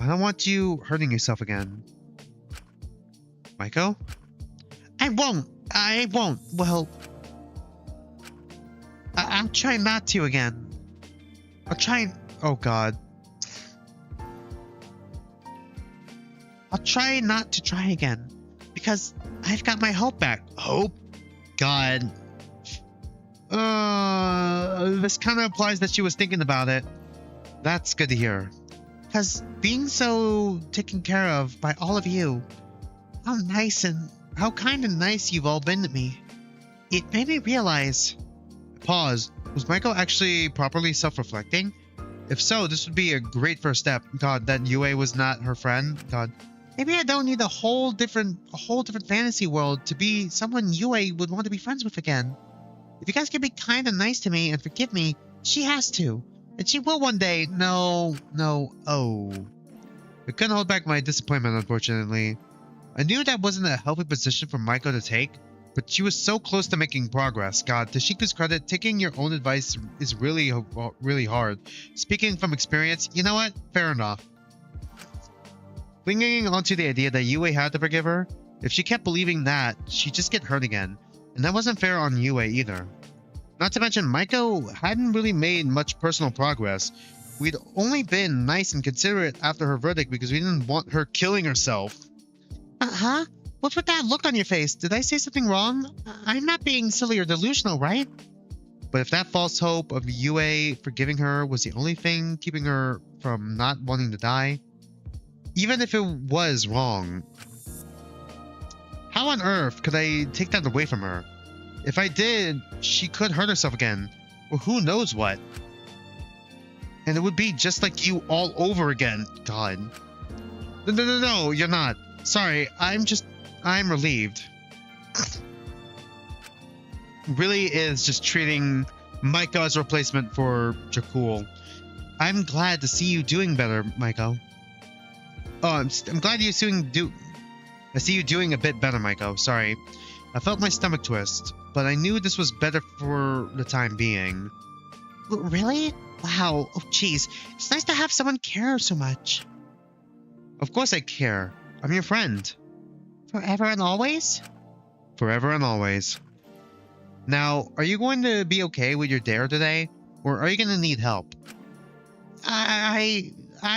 I don't want you hurting yourself again. Maiko? I won't. Well, I'll try not to again. I'll try. Oh, God. I'll try not to try again. Because I've got my hope back. Hope? God. This kind of implies that she was thinking about it. That's good to hear. Because being so taken care of by all of you, how kind and nice you've all been to me. It made me realize... Pause. Was Maiko actually properly self-reflecting? If so, this would be a great first step. God, that Yue was not her friend. God, maybe I don't need a whole different fantasy world to be someone Yue would want to be friends with again. If you guys can be kind and nice to me and forgive me, she has to. And she will one day. No. Oh. I couldn't hold back my disappointment, unfortunately. I knew that wasn't a healthy position for Maiko to take, but she was so close to making progress. God, to Shiku's credit, taking your own advice is really hard. Speaking from experience, you know what? Fair enough. Clinging onto the idea that Yue had to forgive her, if she kept believing that, she'd just get hurt again. And that wasn't fair on Yue either. Not to mention, Maiko hadn't really made much personal progress. We'd only been nice and considerate after her verdict because we didn't want her killing herself. Huh? What's with that look on your face? Did I say something wrong? I'm not being silly or delusional, right? But if that false hope of Yue forgiving her was the only thing keeping her from not wanting to die, even if it was wrong, how on earth could I take that away from her? If I did, she could hurt herself again. or who knows what. And it would be just like you all over again. God. No, you're not. Sorry, I'm relieved. Really is just treating Maiko as a replacement for Jakul. I'm glad to see you doing better, Maiko. Oh, I'm glad I see you doing a bit better, Maiko. Sorry. I felt my stomach twist, but I knew this was better for the time being. Really? Wow. Oh, jeez. It's nice to have someone care so much. Of course I care. I'm your friend. Forever and always? Forever and always. Now, are you going to be okay with your dare today? Or are you going to need help? I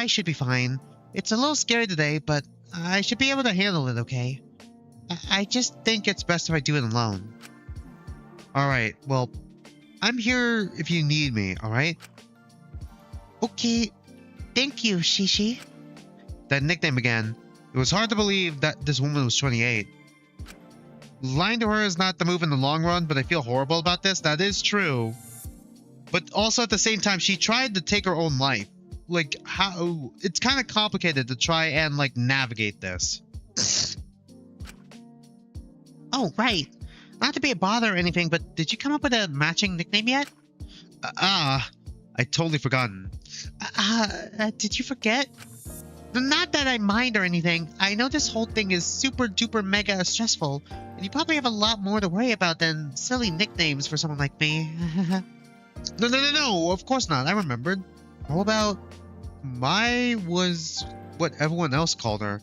should be fine. It's a little scary today, but I should be able to handle it okay. I just think it's best if I do it alone. Alright, well, I'm here if you need me, alright? Okay. Thank you, Shishi. That nickname again. It was hard to believe that this woman was 28. Lying to her is not the move in the long run, but I feel horrible about this. That is true. But also at the same time, she tried to take her own life. Like, how... It's kind of complicated to try and, like, navigate this. Oh, right. Not to be a bother or anything, but did you come up with a matching nickname yet? I totally forgotten. Did you forget? Not that I mind or anything. I know this whole thing is super duper mega stressful, and you probably have a lot more to worry about than silly nicknames for someone like me. No, of course not. I remembered. How about Mai was what everyone else called her?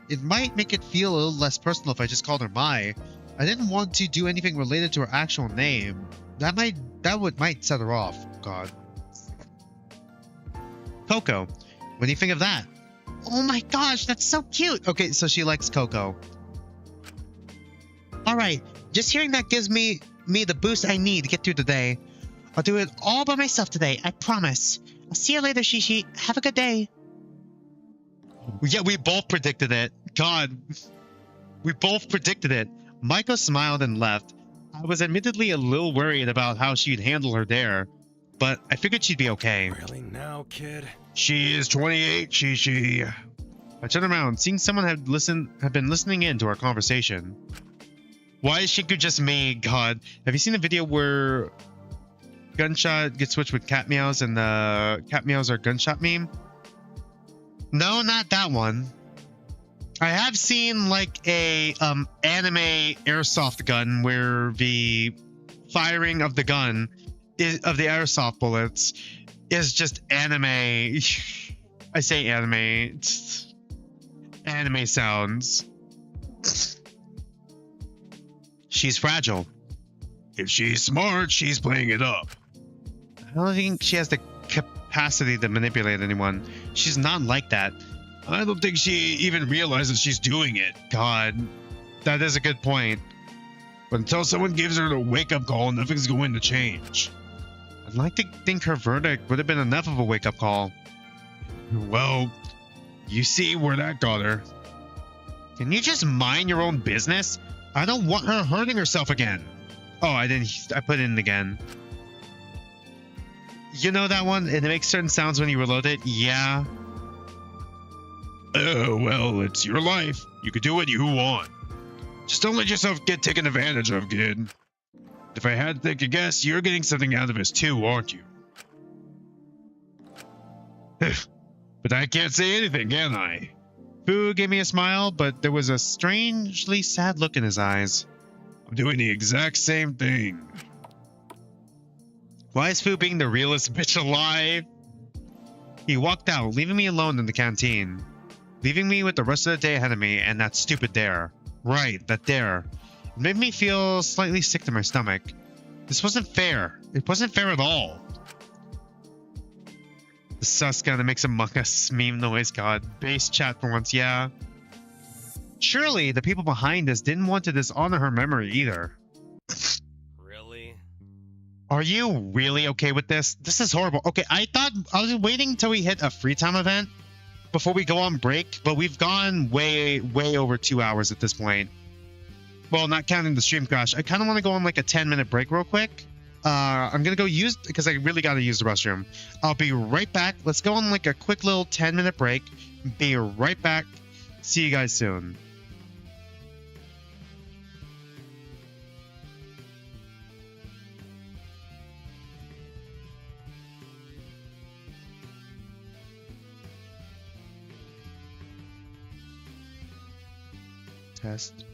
It might make it feel a little less personal if I just called her Mai. I didn't want to do anything related to her actual name. That might set her off. God. Coco, what do you think of that? Oh my gosh, that's so cute. Okay, so she likes Coco. Alright, just hearing that gives me the boost I need to get through the day. I'll do it all by myself today, I promise. I'll see you later, Shishi. Have a good day. Yeah, we both predicted it. God. We both predicted it. Maiko smiled and left. I was admittedly a little worried about how she'd handle her dare, but I figured she'd be okay. Really now, kid? She is 28, Shishi. I turned around, seeing someone had been listening in to our conversation. Why is Shinku just me? God. Have you seen the video where gunshot gets switched with cat meows and the cat meows are gunshot meme? No, not that one. I have seen like a anime airsoft gun where the firing of the gun of the airsoft bullets is just anime. I say anime. It's anime sounds. She's fragile. If she's smart, she's playing it up. I don't think she has the capacity to manipulate anyone. She's not like that. I don't think she even realizes she's doing it. God, that is a good point. But until someone gives her the wake-up call, nothing's going to change. I'd like to think her verdict would have been enough of a wake-up call. Well, you see where that got her. Can you just mind your own business? I don't want her hurting herself again. Oh, I put it in again. You know that one? It makes certain sounds when you reload it? Yeah. Oh, well, it's your life. You can do what you want. Just don't let yourself get taken advantage of, kid. If I had to take a guess, you're getting something out of this too, aren't you? But I can't say anything, can I? Fu gave me a smile, but there was a strangely sad look in his eyes. I'm doing the exact same thing. Why is Fu being the realest bitch alive? He walked out, leaving me alone in the canteen. Leaving me with the rest of the day ahead of me and that stupid dare. Right, that dare. It made me feel slightly sick to my stomach. This wasn't fair. It wasn't fair at all. The sus gonna make some Among Us meme noise, God. Base chat for once, yeah. Surely the people behind us didn't want to dishonor her memory either. Really? Are you really okay with this? This is horrible. Okay, I was waiting until we hit a free time event before we go on break, but we've gone way over 2 hours at this point. Well, not counting the stream crash. I kind of want to go on like a 10-minute break real quick. I'm gonna go use because I really gotta use the restroom. I'll be right back. Let's go on like a quick little 10-minute break. Be right back. See you guys soon. Test.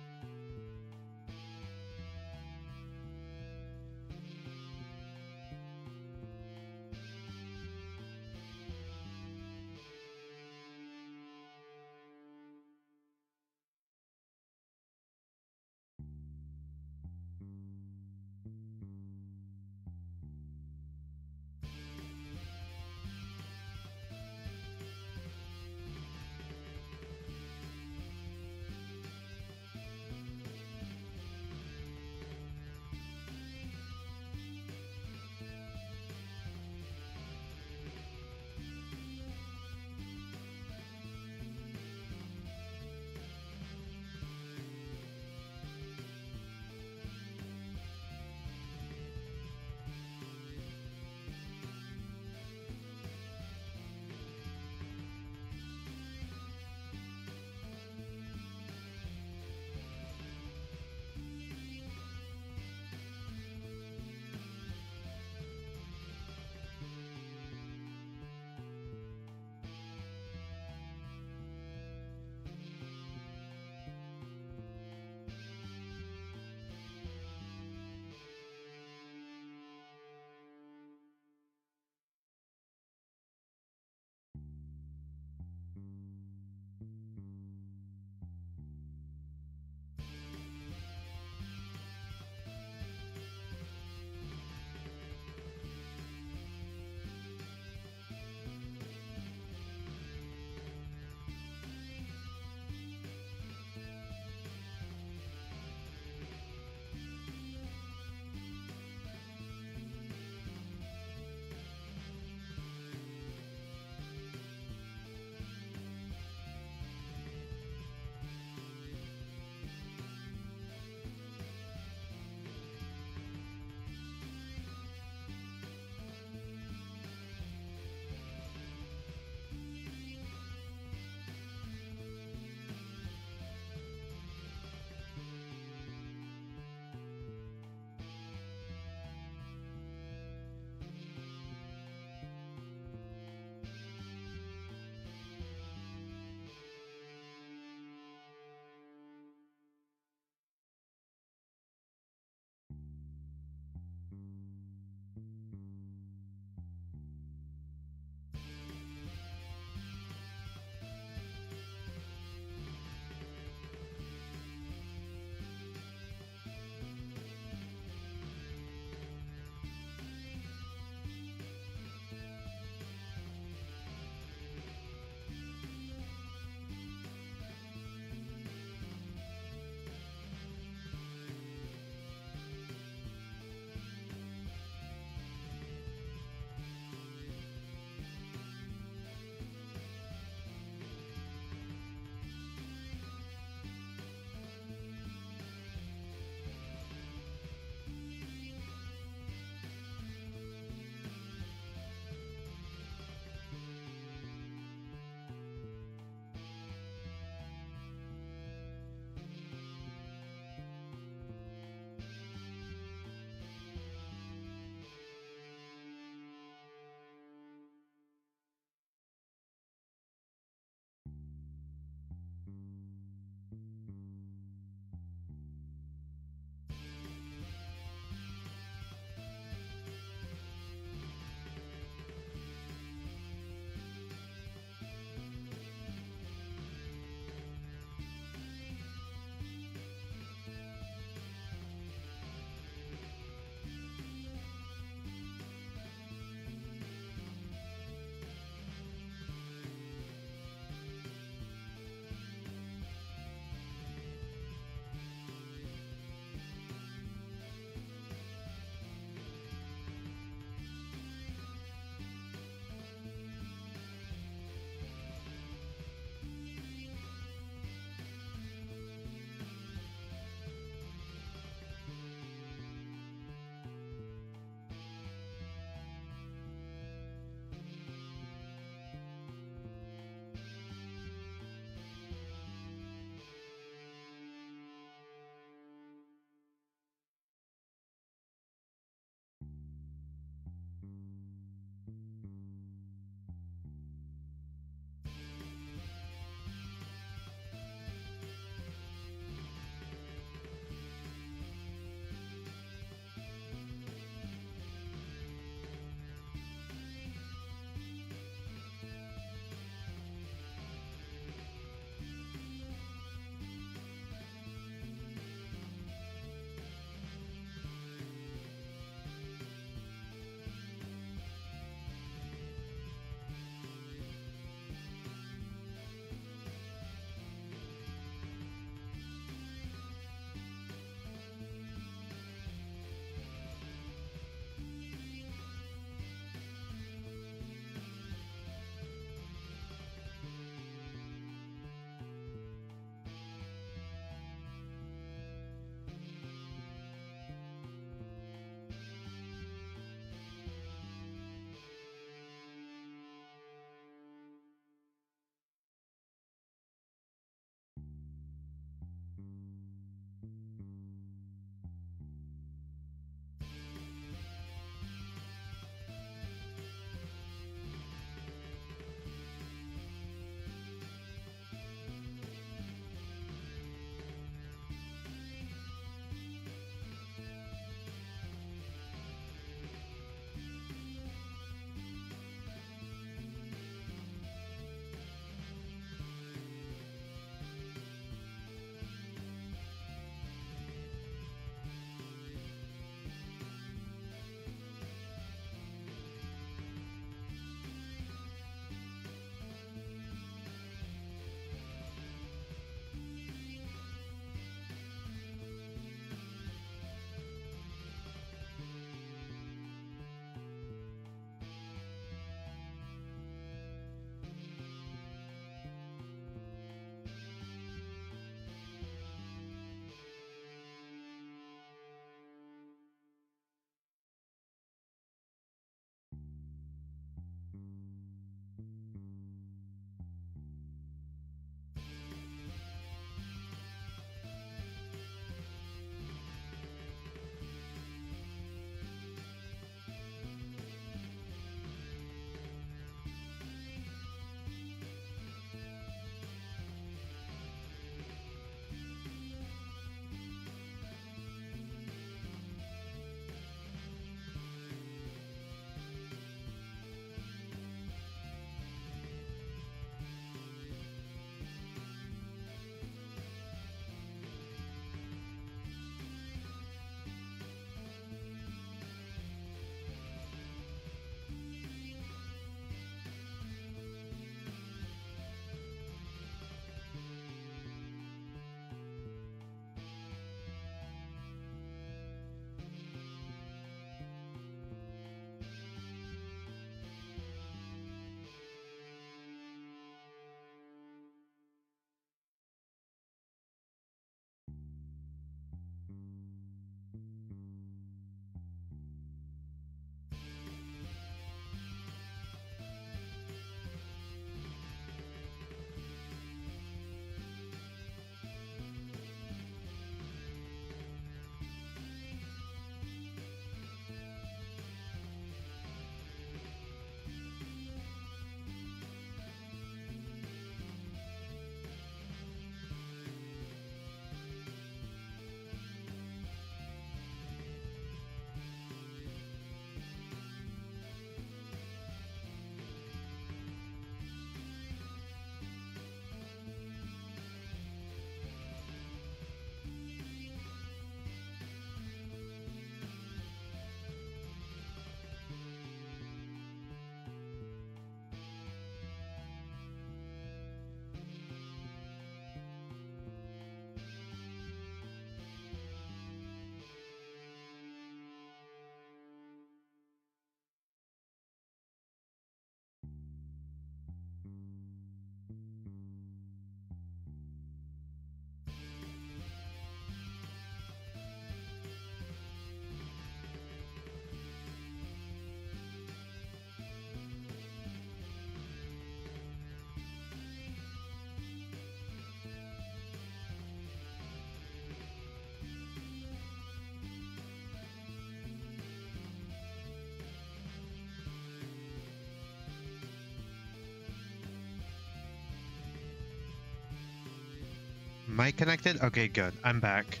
Am I connected? Okay, good. I'm back.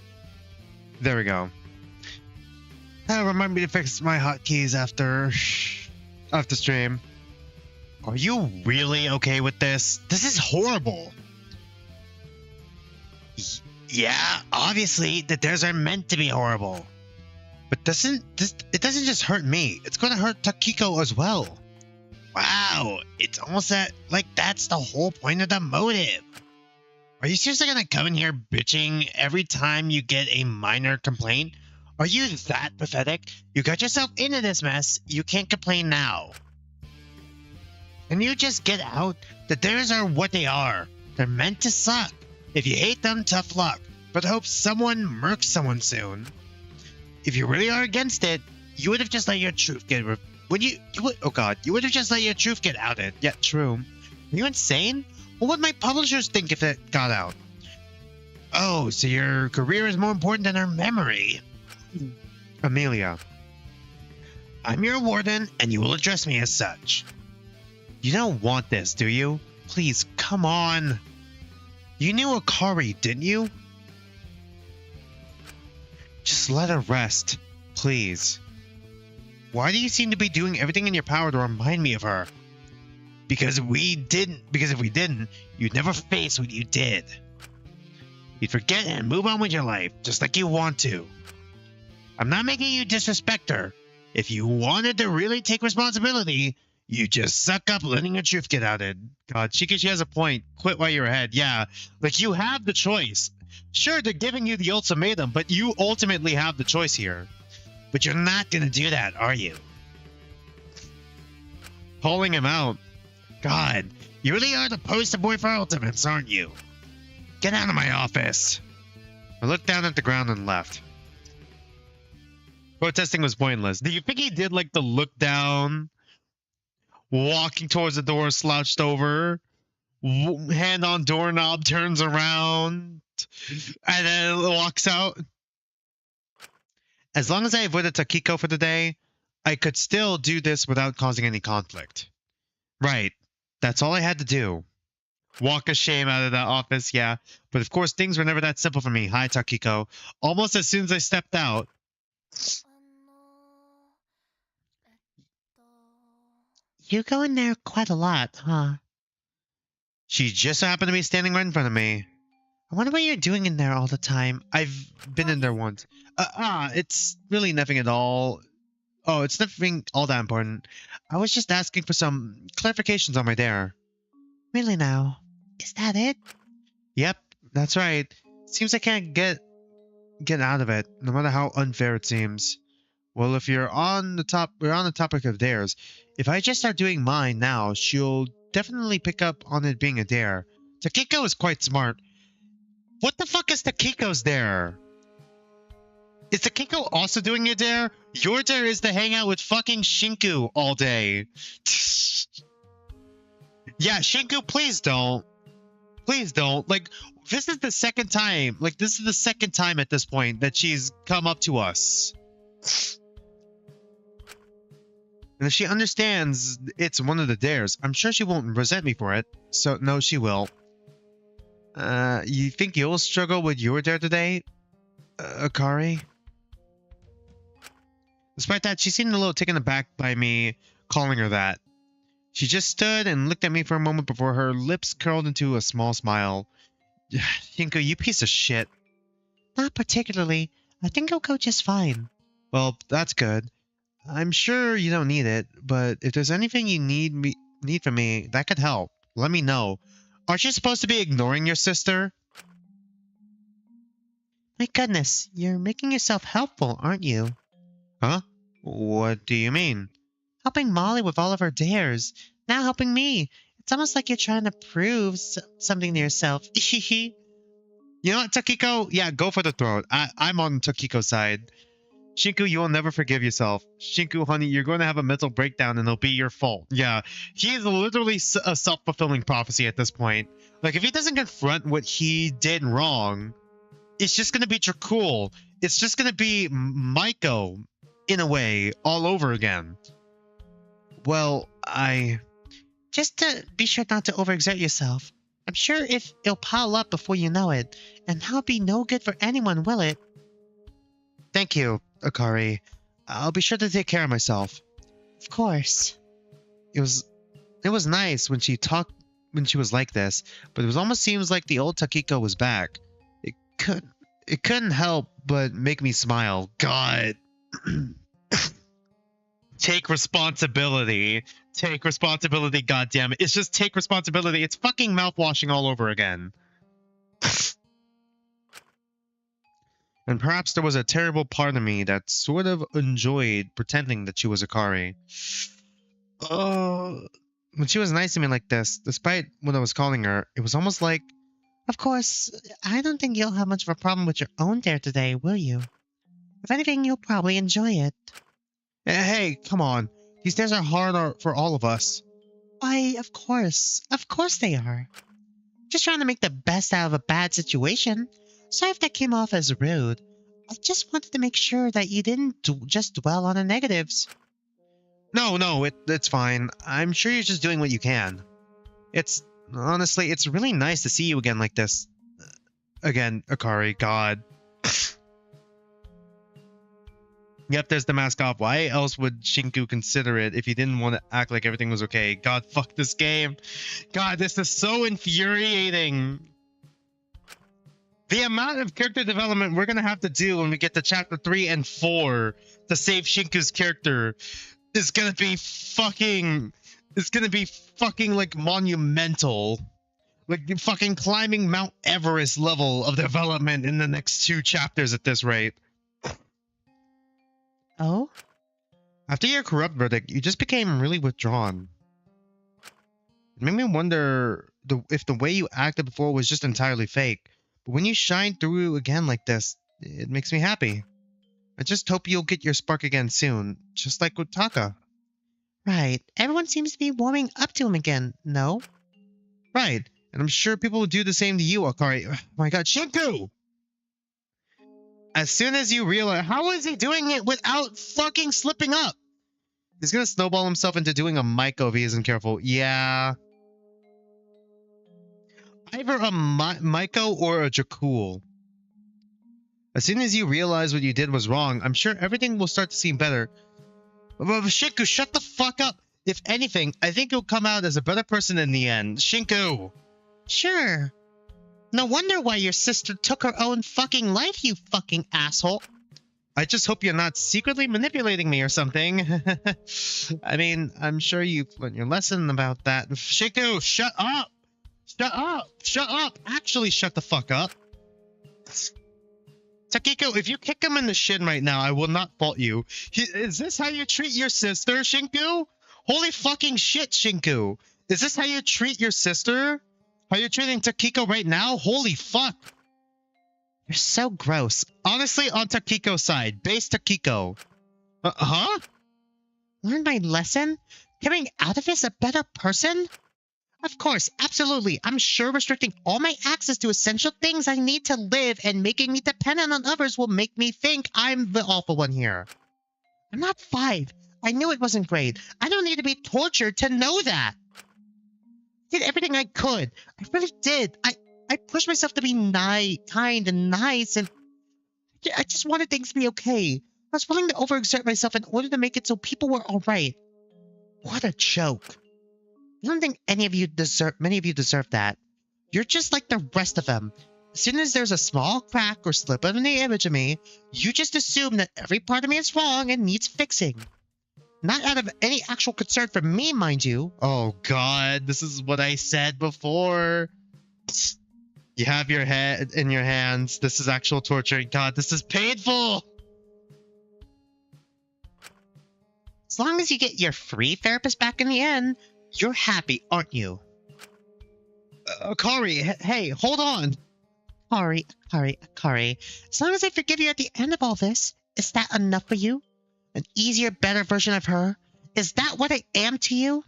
There we go. Remind me to fix my hotkeys after stream. Are you really okay with this? This is horrible. Yeah, obviously the dares are meant to be horrible. But it doesn't just hurt me. It's gonna hurt Takiko as well. Wow, it's almost like that's the whole point of the motive. Are you seriously gonna come in here bitching every time you get a minor complaint? Are you that pathetic? You got yourself into this mess. You can't complain now. Can you just get out? The dares are what they are. They're meant to suck. If you hate them, tough luck. But hope someone murks someone soon. If you really are against it, you would have just let your truth get you would have just let your truth get outed. Yeah, true. Are you insane? What would my publishers think if it got out? Oh, so your career is more important than our memory. Amelia. I'm your warden, and you will address me as such. You don't want this, do you? Please, come on. You knew Akari, didn't you? Just let her rest, please. Why do you seem to be doing everything in your power to remind me of her? Because if we didn't, you'd never face what you did. You'd forget and move on with your life, just like you want to. I'm not making you disrespect her. If you wanted to really take responsibility, you just suck up letting your truth get outed. God, she has a point. Quit while you're ahead. Yeah, like you have the choice. Sure, they're giving you the ultimatum, but you ultimately have the choice here. But you're not gonna do that, are you? Calling him out. God, you really are the poster boy for ultimates, aren't you? Get out of my office. I looked down at the ground and left. Protesting was pointless. Do you think he did like the look down? Walking towards the door, slouched over, hand on doorknob, turns around, and then walks out. As long as I avoided Takiko for the day, I could still do this without causing any conflict. Right. That's all I had to do. Walk a shame out of that office, yeah. But of course, things were never that simple for me. Hi, Takiko. Almost as soon as I stepped out. You go in there quite a lot, huh? She just happened to be standing right in front of me. I wonder what you're doing in there all the time. I've been in there once. It's really nothing at all. Oh, it's nothing all that important. I was just asking for some clarifications on my dare. Really now? Is that it? Yep, that's right. Seems I can't get out of it, no matter how unfair it seems. Well, if we're on the topic of dares. If I just start doing mine now, she'll definitely pick up on it being a dare. Takiko is quite smart. What the fuck is Takiko's dare? Is Takiko also doing your dare? Your dare is to hang out with fucking Shinku all day. Yeah, Shinku, please don't. Please don't. Like, this is the second time. Like, this is the second time at this point that she's come up to us. And if she understands it's one of the dares, I'm sure she won't resent me for it. So, no, she will. You think you'll struggle with your dare today, Akari? Despite that, she seemed a little taken aback by me calling her that. She just stood and looked at me for a moment before her lips curled into a small smile. Shinku, you piece of shit. Not particularly. I think I'll go just fine. Well, that's good. I'm sure you don't need it, but if there's anything you need from me, that could help. Let me know. Aren't you supposed to be ignoring your sister? My goodness, you're making yourself helpful, aren't you? Huh? What do you mean? Helping Molly with all of her dares. Now helping me. It's almost like you're trying to prove something to yourself. You know what, Takiko? Yeah, go for the throat. I'm on Takiko's side. Shinku, you will never forgive yourself. Shinku, honey, you're going to have a mental breakdown and it'll be your fault. Yeah, he is literally a self-fulfilling prophecy at this point. Like, if he doesn't confront what he did wrong, it's just going to be Dracul. It's just going to be Maiko, in a way, all over again. Well, just to be sure not to overexert yourself. I'm sure if it'll pile up before you know it, and that'll be no good for anyone, will it? Thank you, Akari. I'll be sure to take care of myself. Of course. It was nice when she was like this, but it almost seems like the old Takiko was back. It couldn't help but make me smile. God. Take responsibility. Take responsibility, goddammit. It's just take responsibility. It's fucking mouthwashing all over again. And perhaps there was a terrible part of me that sort of enjoyed pretending that she was Akari. When she was nice to me like this, despite what I was calling her, it was almost like, of course, I don't think you'll have much of a problem with your own dare today, will you? If anything, you'll probably enjoy it. Hey, come on. These days are hard for all of us. Why, of course. Of course they are. Just trying to make the best out of a bad situation. Sorry if that came off as rude. I just wanted to make sure that you didn't just dwell on the negatives. No, it's fine. I'm sure you're just doing what you can. Honestly, it's really nice to see you again like this. Again, Akari, God. Yep, there's the mask off. Why else would Shinku consider it if he didn't want to act like everything was okay? God, fuck this game. God, this is so infuriating. The amount of character development we're gonna have to do when we get to chapter 3 and 4 to save Shinku's character is gonna be fucking like monumental. Like fucking climbing Mount Everest level of development in the next 2 chapters at this rate. Oh? After your corrupt verdict, you just became really withdrawn. It made me wonder if the way you acted before was just entirely fake. But when you shine through again like this, it makes me happy. I just hope you'll get your spark again soon, just like with Taka. Right. Everyone seems to be warming up to him again, no? Right. And I'm sure people will do the same to you, Akari. Oh my god, Shinku! As soon as you realize, how is he doing it without fucking slipping up? He's gonna snowball himself into doing a Maiko if he isn't careful. Yeah. Either a Maiko or a Jakul. As soon as you realize what you did was wrong, I'm sure everything will start to seem better. But Shinku, shut the fuck up. If anything, I think you'll come out as a better person in the end. Shinku! Sure. No wonder why your sister took her own fucking life, you fucking asshole. I just hope you're not secretly manipulating me or something. I mean, I'm sure you've learned your lesson about that. Shinku, shut up! Shut up! Shut up! Actually, shut the fuck up. Takiko, if you kick him in the shin right now, I will not fault you. Is this how you treat your sister, Shinku? Holy fucking shit, Shinku. Is this how you treat your sister? How you're treating Takiko right now? Holy fuck. You're so gross. Honestly, on Takiko's side. Base Takiko. Huh? Learn my lesson? Coming out of this a better person? Of course, absolutely. I'm sure restricting all my access to essential things I need to live and making me dependent on others will make me think I'm the awful one here. I'm not 5. I knew it wasn't great. I don't need to be tortured to know that. I did everything I could. I really did. I pushed myself to be kind and nice, and I just wanted things to be okay. I was willing to overexert myself in order to make it so people were all right. What a joke. I don't think many of you deserve that. You're just like the rest of them. As soon as there's a small crack or slip up in the image of me, you just assume that every part of me is wrong and needs fixing. Not out of any actual concern for me, mind you. Oh god, this is what I said before. You have your head in your hands. This is actual torture. God, this is painful. As long as you get your free therapist back in the end, you're happy, aren't you? Akari, hey, hold on. Akari. As long as I forgive you at the end of all this, is that enough for you? An easier, better version of her? Is that what I am to you?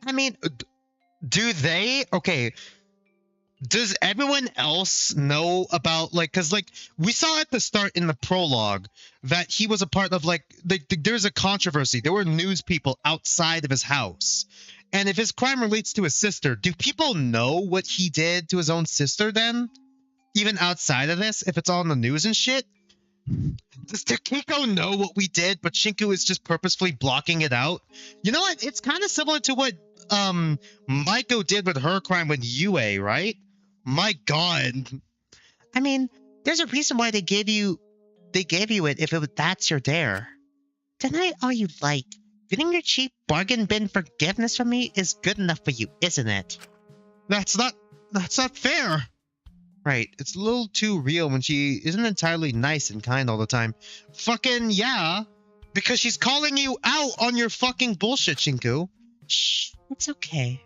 I mean, do they? Okay. Does everyone else know about, like, because, like, we saw at the start in the prologue that he was a part of, like, there's a controversy. There were news people outside of his house. And if his crime relates to his sister, do people know what he did to his own sister then? Even outside of this, if it's all in the news and shit? Does Takiko know what we did, but Shinku is just purposefully blocking it out? You know what? It's kind of similar to what Maiko did with her crime with Yue, right? My god. I mean, there's a reason why they gave you it if that's your dare. Deny all you like. Getting your cheap bargain bin forgiveness from me is good enough for you, isn't it? That's not fair. Right, it's a little too real when she isn't entirely nice and kind all the time. Fucking yeah, because she's calling you out on your fucking bullshit, Shinku. Shh, it's okay.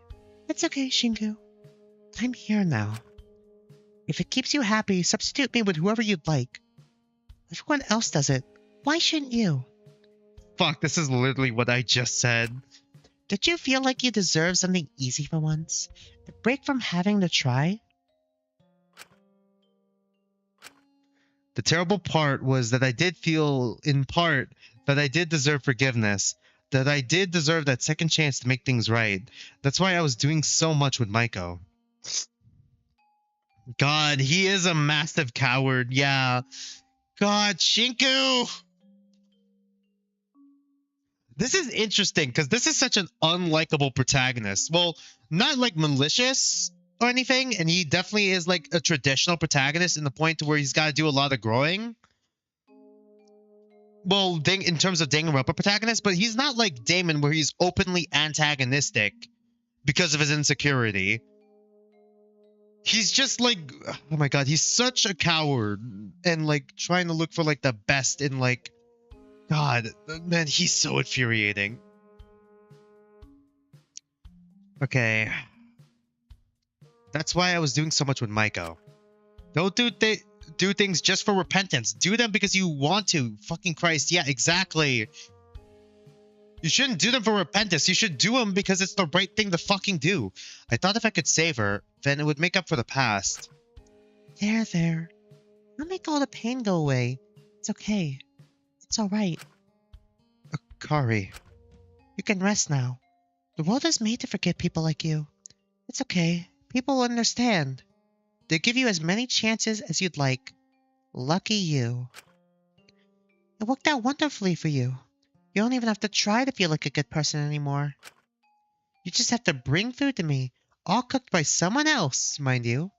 It's okay, Shinku. I'm here now. If it keeps you happy, substitute me with whoever you'd like. Everyone else does it. Why shouldn't you? Fuck, this is literally what I just said. Did you feel like you deserve something easy for once? A break from having to try? The terrible part was that I did feel, in part, that I did deserve forgiveness. That I did deserve that second chance to make things right. That's why I was doing so much with Maiko. God, he is a massive coward, yeah. God, Shinku! This is interesting, because this is such an unlikable protagonist. Well, not like malicious or anything, and he definitely is like a traditional protagonist in the point to where he's got to do a lot of growing. Well, in terms of Danganronpa protagonist, but he's not like Damon where he's openly antagonistic because of his insecurity. He's just like, oh my god, he's such a coward and like trying to look for like the best in like, god, man, he's so infuriating. Okay. That's why I was doing so much with Maiko. Don't do things just for repentance. Do them because you want to. Fucking Christ. Yeah, exactly. You shouldn't do them for repentance. You should do them because it's the right thing to fucking do. I thought if I could save her, then it would make up for the past. There. I'll make all the pain go away. It's okay. It's alright. Akari. You can rest now. The world is made to forgive people like you. It's okay. People will understand. They'll give you as many chances as you'd like. Lucky you. It worked out wonderfully for you. You don't even have to try to feel like a good person anymore. You just have to bring food to me, all cooked by someone else, mind you.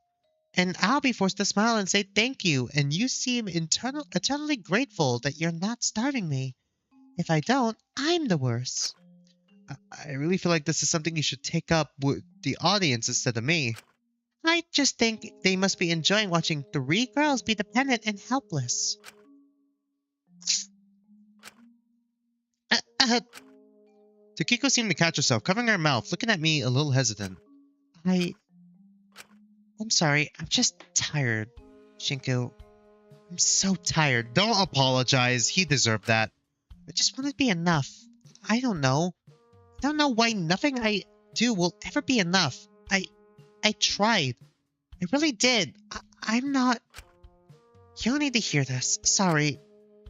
And I'll be forced to smile and say thank you, and you seem eternally grateful that you're not starving me. If I don't, I'm the worst. I really feel like this is something you should take up with the audience instead of me. I just think they must be enjoying watching 3 girls be dependent and helpless. Takiko seemed to catch herself, covering her mouth, looking at me a little hesitant. I'm sorry, I'm just tired, Shinku. I'm so tired. Don't apologize, he deserved that. I just want it to be enough. I don't know. I don't know why nothing I do will ever be enough. I tried. I really did. I'm not... You don't need to hear this. Sorry.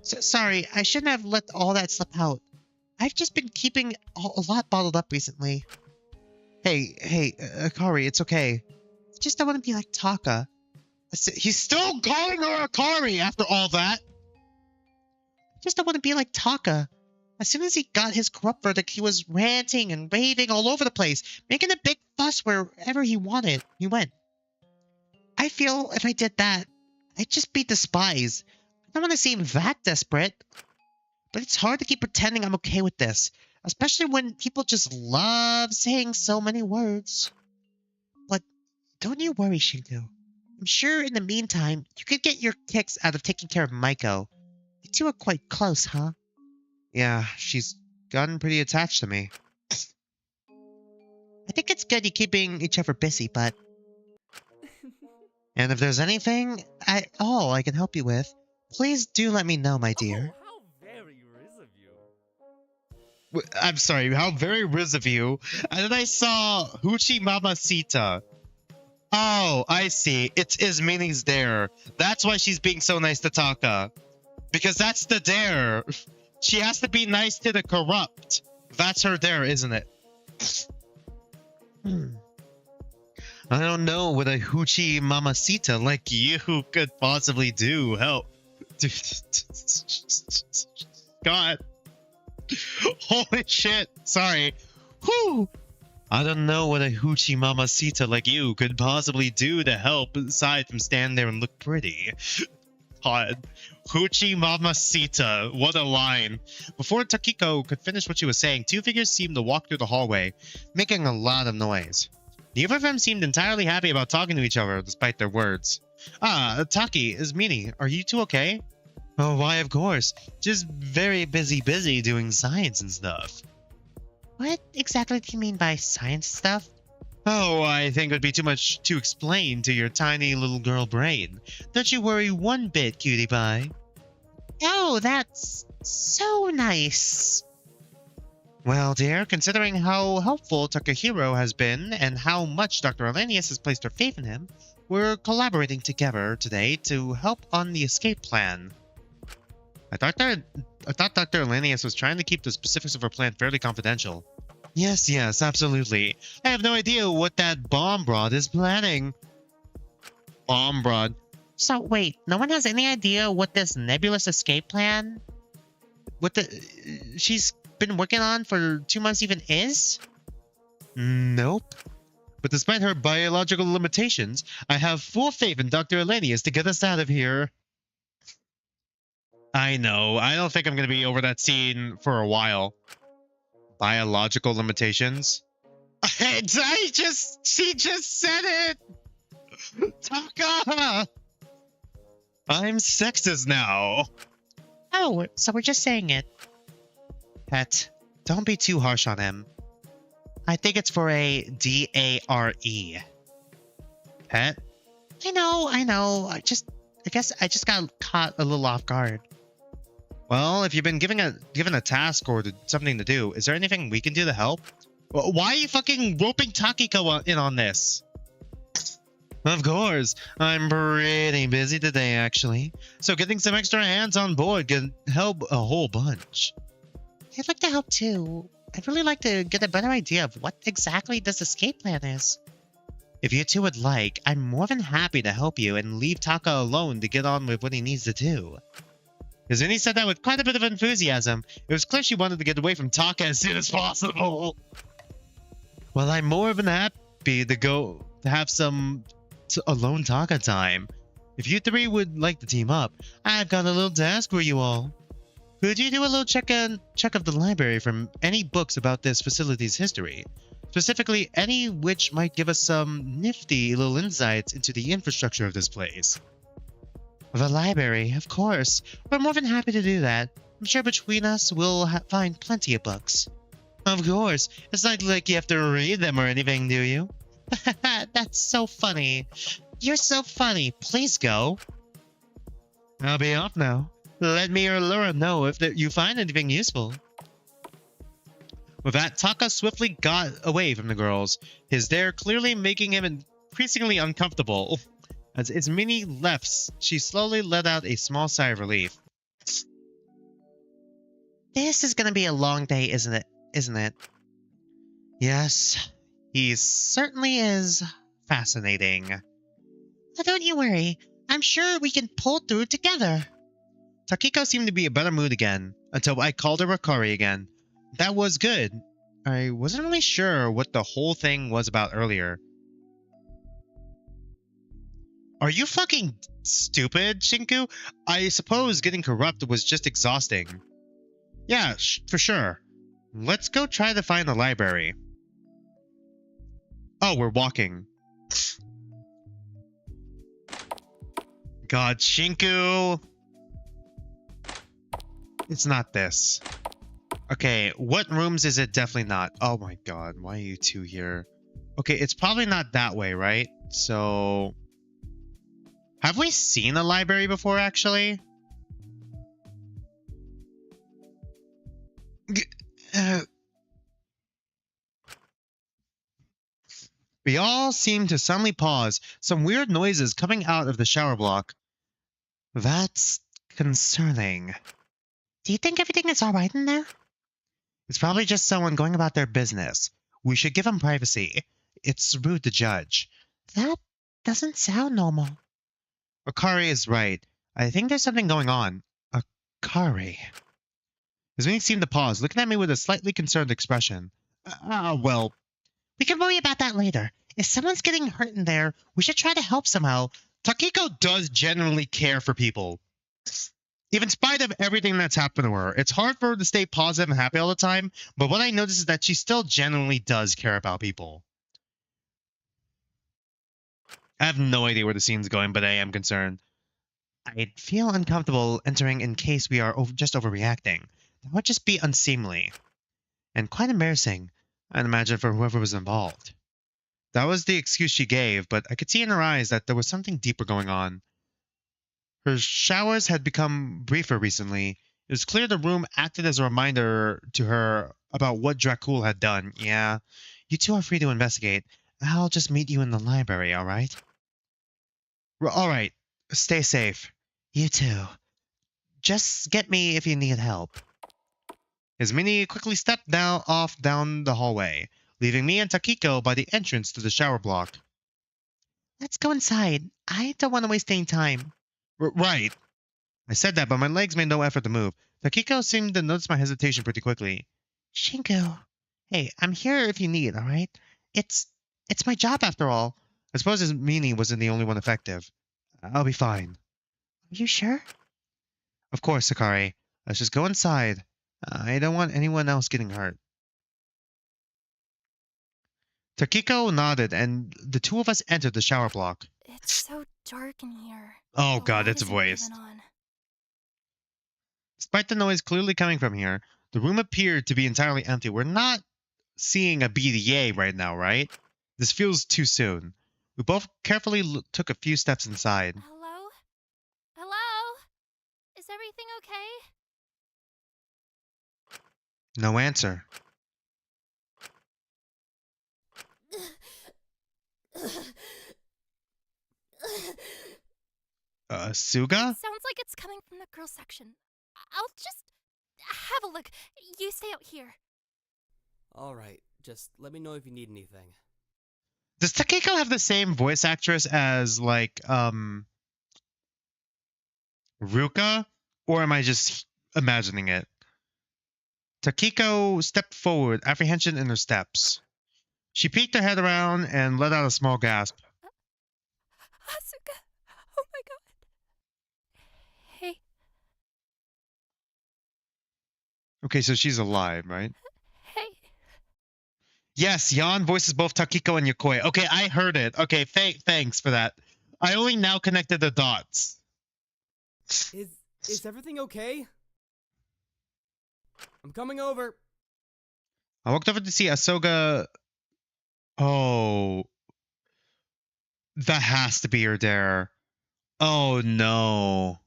Sorry, I shouldn't have let all that slip out. I've just been keeping a lot bottled up recently. Hey, Akari, it's okay. I just don't want to be like Taka. He's still calling her Akari after all that. I just don't want to be like Taka. As soon as he got his corrupt verdict, he was ranting and raving all over the place, making a big fuss wherever he went. I feel if I did that, I'd just be despised. I don't want to seem that desperate. But it's hard to keep pretending I'm okay with this, especially when people just love saying so many words. But don't you worry, Shinku. I'm sure in the meantime, you could get your kicks out of taking care of Maiko. You two are quite close, huh? Yeah, she's gotten pretty attached to me. I think it's good you keeping each other busy, but... And if there's anything at all I can help you with, please do let me know, my dear. Oh, how very riz of you. I'm sorry, how very riz of you. And then I saw Hoochie Mamacita. Oh, I see. It's Ismini's dare. That's why she's being so nice to Taka. Because that's the dare. She has to be nice to the corrupt. That's her dare, isn't it? I don't know what a hoochie mamacita like you could possibly do. Help. God. Holy shit. Sorry. Whew. I don't know what a hoochie mamacita like you could possibly do to help aside from stand there and look pretty. God. Hoochie mamacita. What a line. Before Takiko could finish what she was saying, two figures seemed to walk through the hallway, making a lot of noise. Neither of them seemed entirely happy about talking to each other, despite their words. Ah, Taki, is Minnie. Are you two okay? Oh, why, of course. Just very busy doing science and stuff. What exactly do you mean by science stuff? Oh, I think it would be too much to explain to your tiny little girl brain. Don't you worry one bit, cutie pie. Oh, that's so nice. Well, dear, considering how helpful Takahiro has been and how much Dr. Elenius has placed her faith in him, we're collaborating together today to help on the escape plan. I thought Dr. Elenius was trying to keep the specifics of her plan fairly confidential. Yes, absolutely. I have no idea what that bomb broad is planning. Bomb broad. So wait, no one has any idea what this nebulous escape plan? She's been working on for 2 months even is? Nope. But despite her biological limitations, I have full faith in Dr. Elenius to get us out of here. I know. I don't think I'm going to be over that scene for a while. Biological limitations? She just said it! Taka! I'm sexist now. Oh, so we're just saying it. Pet, don't be too harsh on him. I think it's for a D-A-R-E. Pet? I know. I guess I just got caught a little off guard. Well, if you've been given a task or something to do, is there anything we can do to help? Why are you fucking roping Takiko in on this? Of course. I'm pretty busy today, actually. So getting some extra hands on board can help a whole bunch. I'd like to help too. I'd really like to get a better idea of what exactly this escape plan is. If you two would like, I'm more than happy to help you and leave Taka alone to get on with what he needs to do. Izumi said that with quite a bit of enthusiasm. It was clear she wanted to get away from Taka as soon as possible. Well, I'm more than happy to go to have some alone Taka time. If you three would like to team up, I've got a little task for you all. Could you do a little check of the library from any books about this facility's history? Specifically, any which might give us some nifty little insights into the infrastructure of this place. The library, of course. We're more than happy to do that. I'm sure between us we'll find plenty of books. Of course. It's not like you have to read them or anything, do you? That's so funny. You're so funny. Please go. I'll be off now. Let me or Laura know if you find anything useful. With that, Taka swiftly got away from the girls, his stare clearly making him increasingly uncomfortable. As Minnie left, she slowly let out a small sigh of relief. This is gonna be a long day, isn't it? Yes, he certainly is fascinating. But don't you worry. I'm sure we can pull through together. Takiko seemed to be in a better mood again, until I called her Rakari again. That was good. I wasn't really sure what the whole thing was about earlier. Are you fucking stupid, Shinku? I suppose getting corrupt was just exhausting. Yeah, for sure. Let's go try to find the library. Oh, we're walking. God, Shinku! It's not this. Okay, what rooms is it? Definitely not. Oh my god, why are you two here? Okay, it's probably not that way, right? So... have we seen a library before, actually? We all seem to suddenly pause, some weird noises coming out of the shower block. That's concerning. Do you think everything is alright in there? It's probably just someone going about their business. We should give them privacy. it's rude to judge. That doesn't sound normal. Akari is right. I think there's something going on. Akari. Izumi seemed to pause, looking at me with a slightly concerned expression. Well, We can worry about that later. If someone's getting hurt in there, we should try to help somehow. Takiko does genuinely care for people. Even in spite of everything that's happened to her, it's hard for her to stay positive and happy all the time, but what I notice is that she still genuinely does care about people. I have no idea where the scene's going, but I am concerned. I feel uncomfortable entering in case we are just overreacting. That would just be unseemly. And quite embarrassing, I'd imagine, for whoever was involved. That was the excuse she gave, but I could see in her eyes that there was something deeper going on. Her showers had become briefer recently. It was clear the room acted as a reminder to her about what Dracul had done. Yeah, you two are free to investigate. I'll just meet you in the library, alright? Alright, stay safe. You too. Just get me if you need help. Izumi quickly stepped down the hallway, leaving me and Takiko by the entrance to the shower block. Let's go inside. I don't want to waste any time. Right. I said that, but my legs made no effort to move. Takiko seemed to notice my hesitation pretty quickly. Shinku. Hey, I'm here if you need, alright? It's my job after all. I suppose Izumi wasn't the only one effective. I'll be fine. Are you sure? Of course, Sakari. Let's just go inside. I don't want anyone else getting hurt. Takiko nodded, and the two of us entered the shower block. It's so dark in here. Oh What god, it's is it voiced. even on? Despite the noise clearly coming from here, the room appeared to be entirely empty. We're not seeing a BDA right now, right? This feels too soon. We both carefully took a few steps inside. Hello? Hello? Is everything okay? No answer. Suga? Sounds like it's coming from the girls section. I'll just have a look. You stay out here. Alright, just let me know if you need anything. Does Takiko have the same voice actress as, like, Ruka? Or am I just imagining it? Takiko stepped forward, apprehension in her steps. She peeked her head around and let out a small gasp. Asuka! Oh my god. Hey. Okay, so she's alive, right? Hey. Yes, Yan voices both Takiko and Yokoi. Okay, I heard it. Okay, thanks for that. I only now connected the dots. Is everything okay? I'm coming over. I walked over to see Asoga. Oh. That has to be her there. Oh no.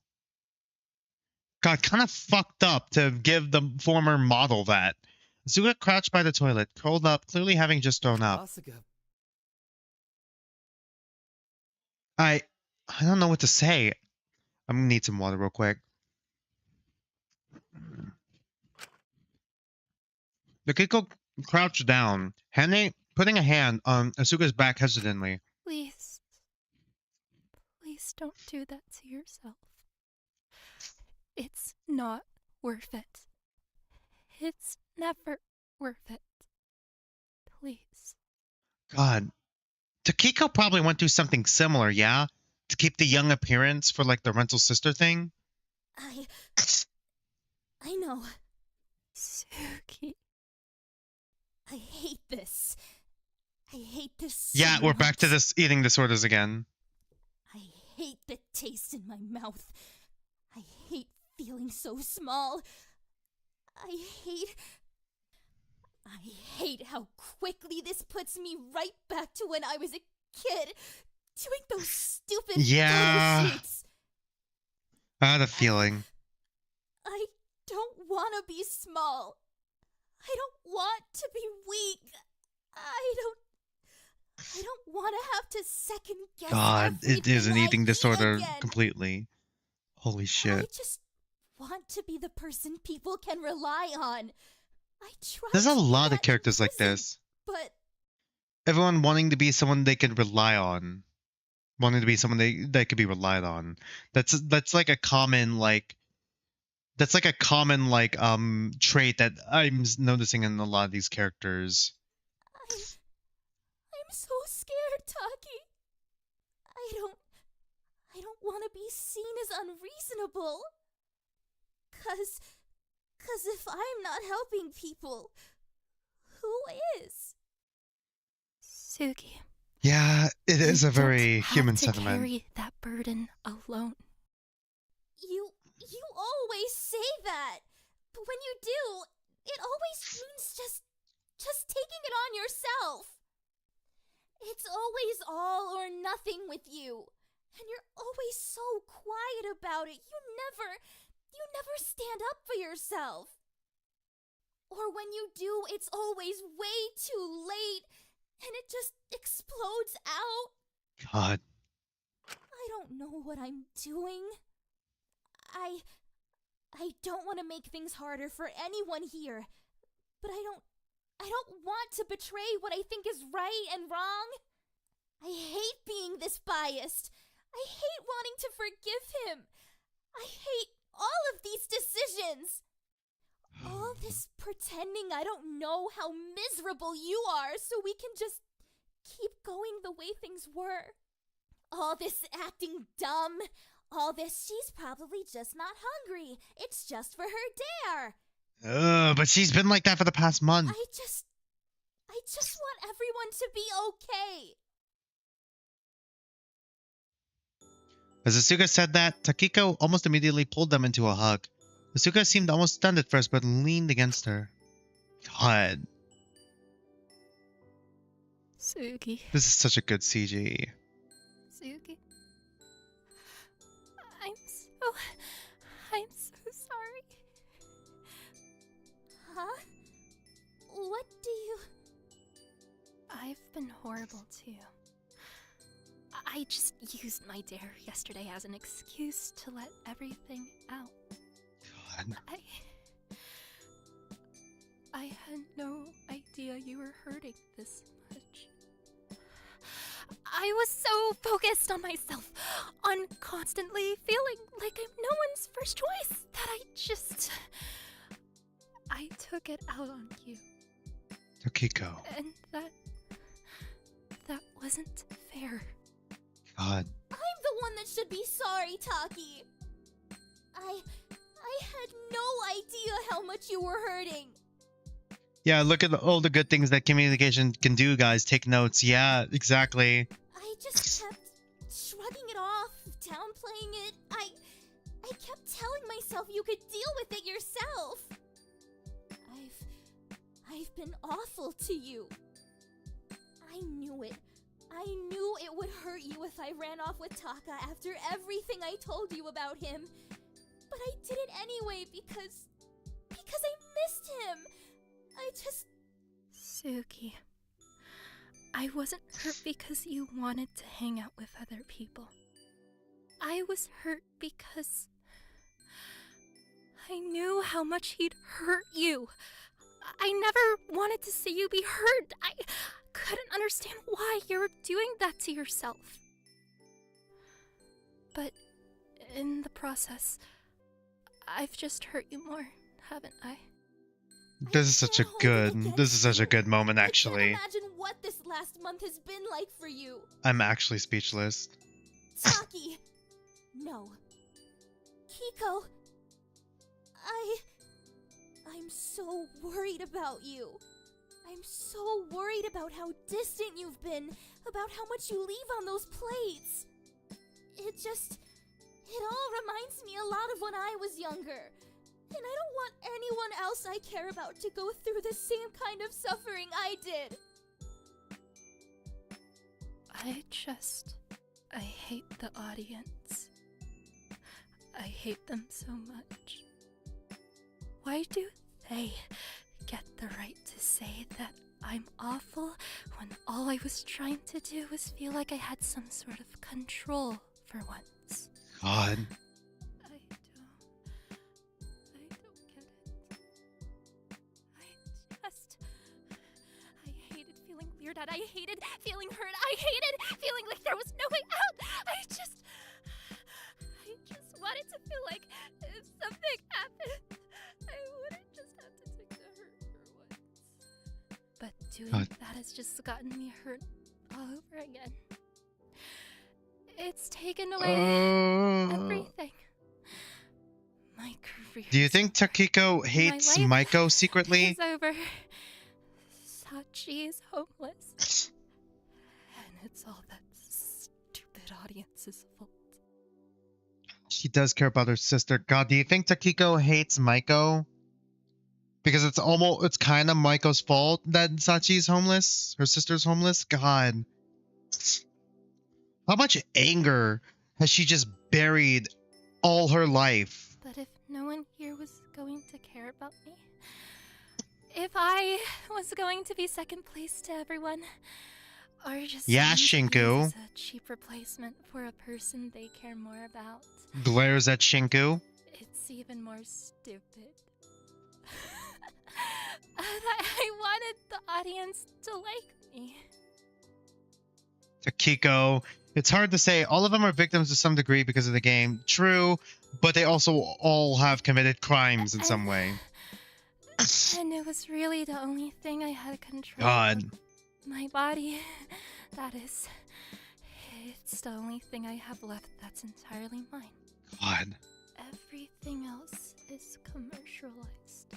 God, kind of fucked up to give the former model that. Asoga crouched by the toilet, curled up, clearly having just thrown up. Asuka. I don't know what to say. I'm gonna need some water real quick. Yukiko crouched down, putting a hand on Asuka's back hesitantly. Please. Please don't do that to yourself. It's not worth it. It's never worth it. Please. God. Takiko probably went through something similar, yeah? To keep the young appearance for, like, the rental sister thing? I know. Suki. I hate this. I hate this so Yeah, we're back to much. this eating disorders again. I hate the taste in my mouth. I hate feeling so small. I hate how quickly this puts me right back to when I was a kid, doing those stupid Yeah. photo shoots. I had a feeling. I don't want to be small. I don't want to be weak. I don't want to have to second guess. God, it is an everything I eating eat disorder again. completely. Holy I shit. just want to be the person people can rely on. I try. There's a to do lot that of in characters like prison, this. But everyone wanting to be someone they can rely on, wanting to be someone that could be relied on. That's like a common trait that I'm noticing in a lot of these characters. I'm so scared, Taki. I don't want to be seen as unreasonable. Cause if I'm not helping people, who is? Sugi. Yeah, it is a very human You don't have to sentiment. carry that burden alone. You always say that, but when you do, it always means just taking it on yourself. It's always all or nothing with you, and you're always so quiet about it. You never stand up for yourself. Or when you do, it's always way too late, and it just explodes out. God. I don't know what I'm doing. I don't want to make things harder for anyone here, but I don't want to betray what I think is right and wrong. I hate being this biased. I hate wanting to forgive him. I hate all of these decisions. All this pretending I don't know how miserable you are so we can just keep going the way things were. All this acting dumb. All this, she's probably just not hungry. It's just for her dare. But she's been like that for the past month. I just want everyone to be okay. As Asuka said that, Takiko almost immediately pulled them into a hug. Asuka seemed almost stunned at first, but leaned against her. God. Sugi. This is such a good CG. Sugi. I'm so sorry. Huh? What do you... I've been horrible too. I just used my dare yesterday as an excuse to let everything out. God. I had no idea you were hurting this much. I was so focused on myself, on constantly feeling like I'm no one's first choice, that I took it out on you. Takiko. And that wasn't fair. God. I'm the one that should be sorry, Taki. I had no idea how much you were hurting. Yeah, look at all the good things that communication can do, guys. Take notes. Yeah, exactly. I just kept shrugging it off, downplaying it. I kept telling myself you could deal with it yourself. I've been awful to you. I knew it. I knew it would hurt you if I ran off with Taka after everything I told you about him. But I did it anyway because I missed him. I just... Suki, I wasn't hurt because you wanted to hang out with other people. I was hurt because I knew how much he'd hurt you. I never wanted to see you be hurt. I couldn't understand why you were doing that to yourself. But in the process, I've just hurt you more, haven't I? This is such a good moment, actually. I can't imagine what this last month has been like for you. I'm actually speechless. Taki. No. Kiko. I'm so worried about you. I'm so worried about how distant you've been, about how much you leave on those plates. It all reminds me a lot of when I was younger. And I don't want anyone else I care about to go through the same kind of suffering I did. I hate the audience. I hate them so much. Why do they get the right to say that I'm awful when all I was trying to do was feel like I had some sort of control for once? God. I don't get it. I hated feeling weird and I hated feeling hurt. I hated feeling like there was no way out. I just wanted to feel like if something happened, I wouldn't just have to take the hurt for once. But doing that has just gotten me hurt all over again. It's taken away everything. My career. Do you think Takiko hates Maiko secretly? It's over. Sachi is homeless. And it's all that stupid audience's fault. She does care about her sister. God, do you think Takiko hates Maiko? Because it's kind of Maiko's fault that Sachi's homeless? Her sister's homeless? God. How much anger has she just buried all her life? But if no one here was going to care about me, if I was going to be second place to everyone, or just Shinku as a cheap replacement for a person they care more about, glares at Shinku. It's even more stupid. I wanted the audience to like me. Takiko. It's hard to say. All of them are victims to some degree because of the game. True, but they also all have committed crimes in some way. And it was really the only thing I had control God. of. My body, that is. It's the only thing I have left that's entirely mine. God. Everything else is commercialized.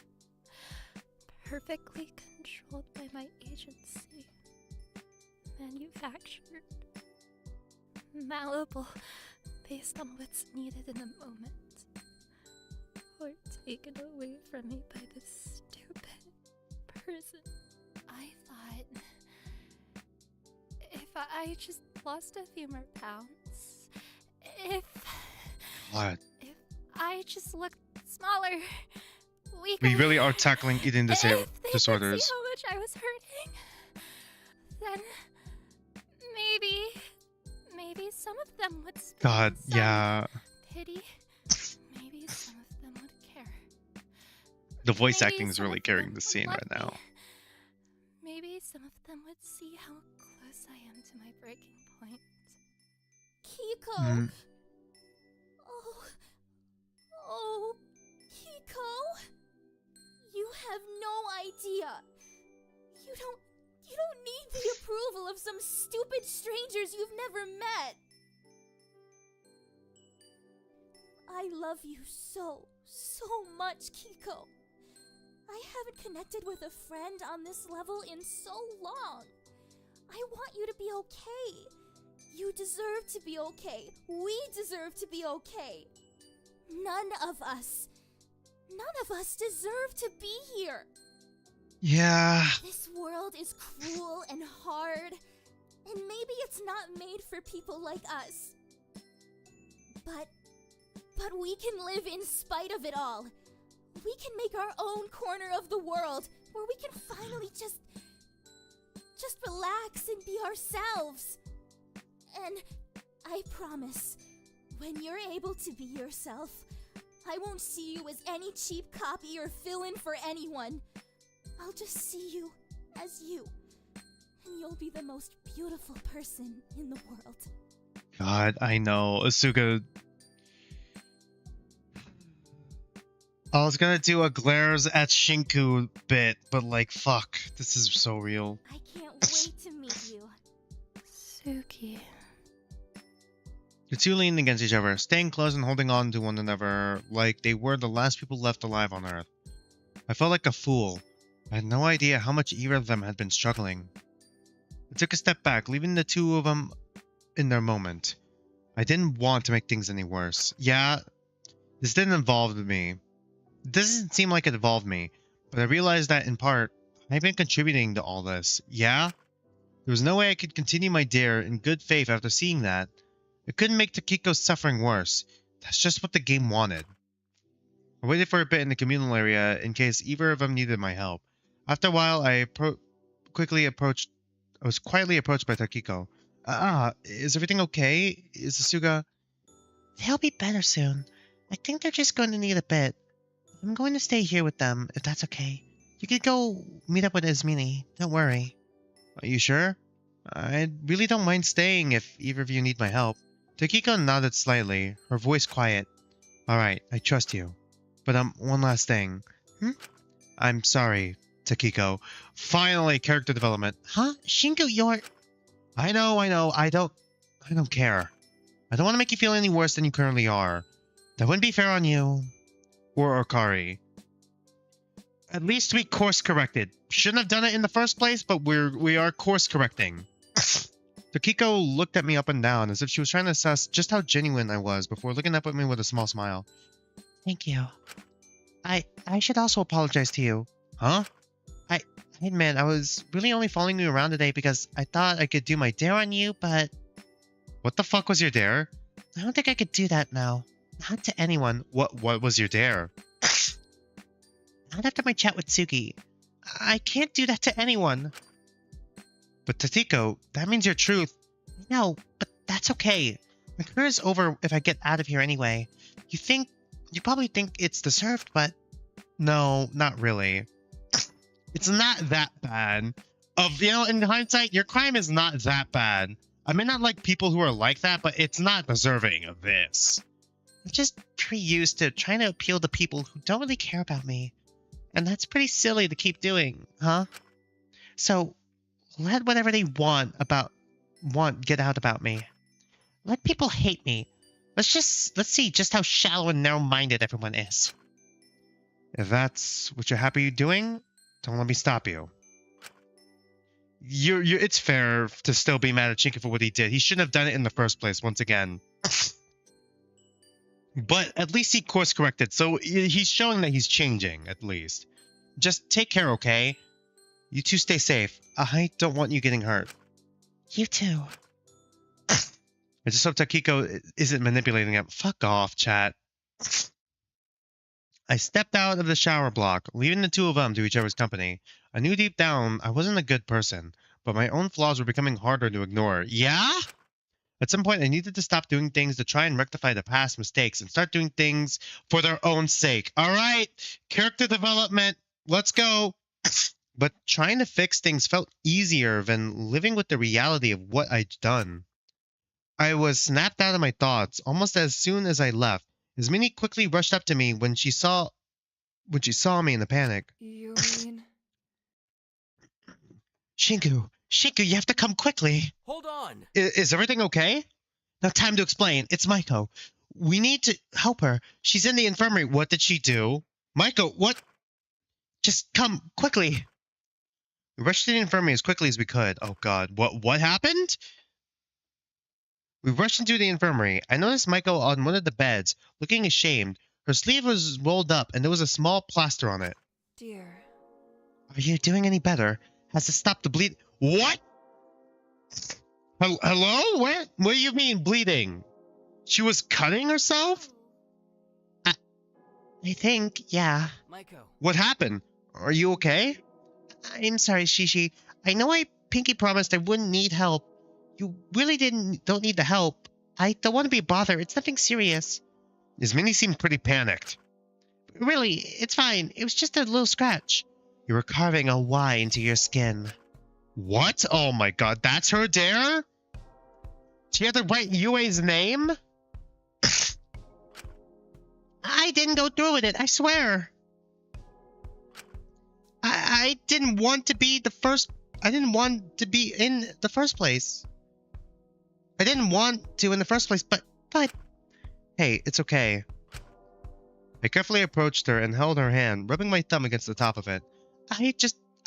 Perfectly controlled by my agency. Manufactured. Malleable based on what's needed in the moment. Or taken away from me by this stupid person. I thought if I just lost a few more pounds, if I just looked smaller, weaker, We really are tackling eating disorders. If they could see how much I was hurting, then maybe some of them would spare God, some yeah. pity. Maybe some of them would care. The voice Maybe acting is some really of carrying them the would scene love right now. me. Maybe some of them would see how close I am to my breaking point. Kiko! Mm. Oh, Kiko! You have no idea. You don't need the approval of some stupid strangers you've never met. I love you so much, Kiko. I haven't connected with a friend on this level in so long. I want you to be okay. You deserve to be okay. We deserve to be okay. None of us deserve to be here. Yeah. This world is cruel and hard, and maybe it's not made for people like us. But we can live in spite of it all. We can make our own corner of the world where we can finally just relax and be ourselves. And I promise, when you're able to be yourself, I won't see you as any cheap copy or fill-in for anyone. I'll just see you as you. And you'll be the most beautiful person in the world. God, I know. Asuka. I was gonna do a glares at Shinku bit, but like, fuck. This is so real. I can't wait to meet you. Suki. The two leaned against each other, staying close and holding on to one another like they were the last people left alive on Earth. I felt like a fool. I had no idea how much either of them had been struggling. I took a step back, leaving the two of them in their moment. I didn't want to make things any worse. Yeah, this didn't involve me. It doesn't seem like it involved me, but I realized that in part, I've been contributing to all this. Yeah? There was no way I could continue my dare in good faith after seeing that. I couldn't make Takiko's suffering worse. That's just what the game wanted. I waited for a bit in the communal area in case either of them needed my help. After a while, I was quietly approached by Takiko. Is everything okay? Is Asuka... They'll be better soon. I think they're just going to need a bit. I'm going to stay here with them, if that's okay. You could go meet up with Ismini. Don't worry. Are you sure? I really don't mind staying if either of you need my help. Takiko nodded slightly, her voice quiet. Alright, I trust you. But one last thing. I'm sorry, Takiko. Finally, character development. Huh? Shinku, you're... I know. I don't care. I don't want to make you feel any worse than you currently are. That wouldn't be fair on you. Or Okari. At least we course corrected. Shouldn't have done it in the first place, but we are course correcting. Takiko looked at me up and down as if she was trying to assess just how genuine I was before looking up at me with a small smile. Thank you. I should also apologize to you. Huh? I admit, I was really only following you around today because I thought I could do my dare on you, but... What the fuck was your dare? I don't think I could do that now. Not to anyone. What was your dare? Not after my chat with Tsuki. I can't do that to anyone. But Takiko, that means your truth. No, but that's okay. My career is over if I get out of here anyway. You probably think it's deserved, but... No, not really. It's not that bad. In hindsight, your crime is not that bad. I may not like people who are like that, but it's not deserving of this. I'm just pretty used to trying to appeal to people who don't really care about me. And that's pretty silly to keep doing, huh? So, let whatever they want get out about me. Let people hate me. Let's see just how shallow and narrow-minded everyone is. If that's what you're happy doing, don't let me stop you. It's fair to still be mad at Shinka for what he did. He shouldn't have done it in the first place, once again. But at least he course corrected, so he's showing that he's changing, at least. Just take care, okay? You two stay safe. I don't want you getting hurt. You too. I just hope Takiko isn't manipulating him. Fuck off, chat. I stepped out of the shower block, leaving the two of them to each other's company. I knew deep down I wasn't a good person, but my own flaws were becoming harder to ignore. Yeah? At some point, I needed to stop doing things to try and rectify the past mistakes and start doing things for their own sake. All right, character development, let's go. But trying to fix things felt easier than living with the reality of what I'd done. I was snapped out of my thoughts almost as soon as I left. Izmini quickly rushed up to me when she saw me in a panic. You mean? Shinku, you have to come quickly. Hold on. Is everything okay? No time to explain. It's Maiko. We need to help her. She's in the infirmary. What did she do? Maiko, what? Just come quickly. We rushed to the infirmary as quickly as we could. Oh god, what happened? We rushed into the infirmary. I noticed Maiko on one of the beds, looking ashamed. Her sleeve was rolled up and there was a small plaster on it. Dear. Are you doing any better? Has it stopped the bleed? What? Hello? What do you mean bleeding? She was cutting herself? I think, yeah. Maiko. What happened? Are you okay? I'm sorry, Shishi. I know I pinky promised I wouldn't need help. You really don't need the help. I don't want to be a bother. It's nothing serious. Izmini seemed pretty panicked. Really, it's fine. It was just a little scratch. You were carving a Y into your skin. What? Oh my god, that's her dare? She had to write Yue's name? I didn't go through with it, I swear. I didn't want to be the first... I didn't want to be in the first place. I didn't want to in the first place, but... Hey, it's okay. I carefully approached her and held her hand, rubbing my thumb against the top of it.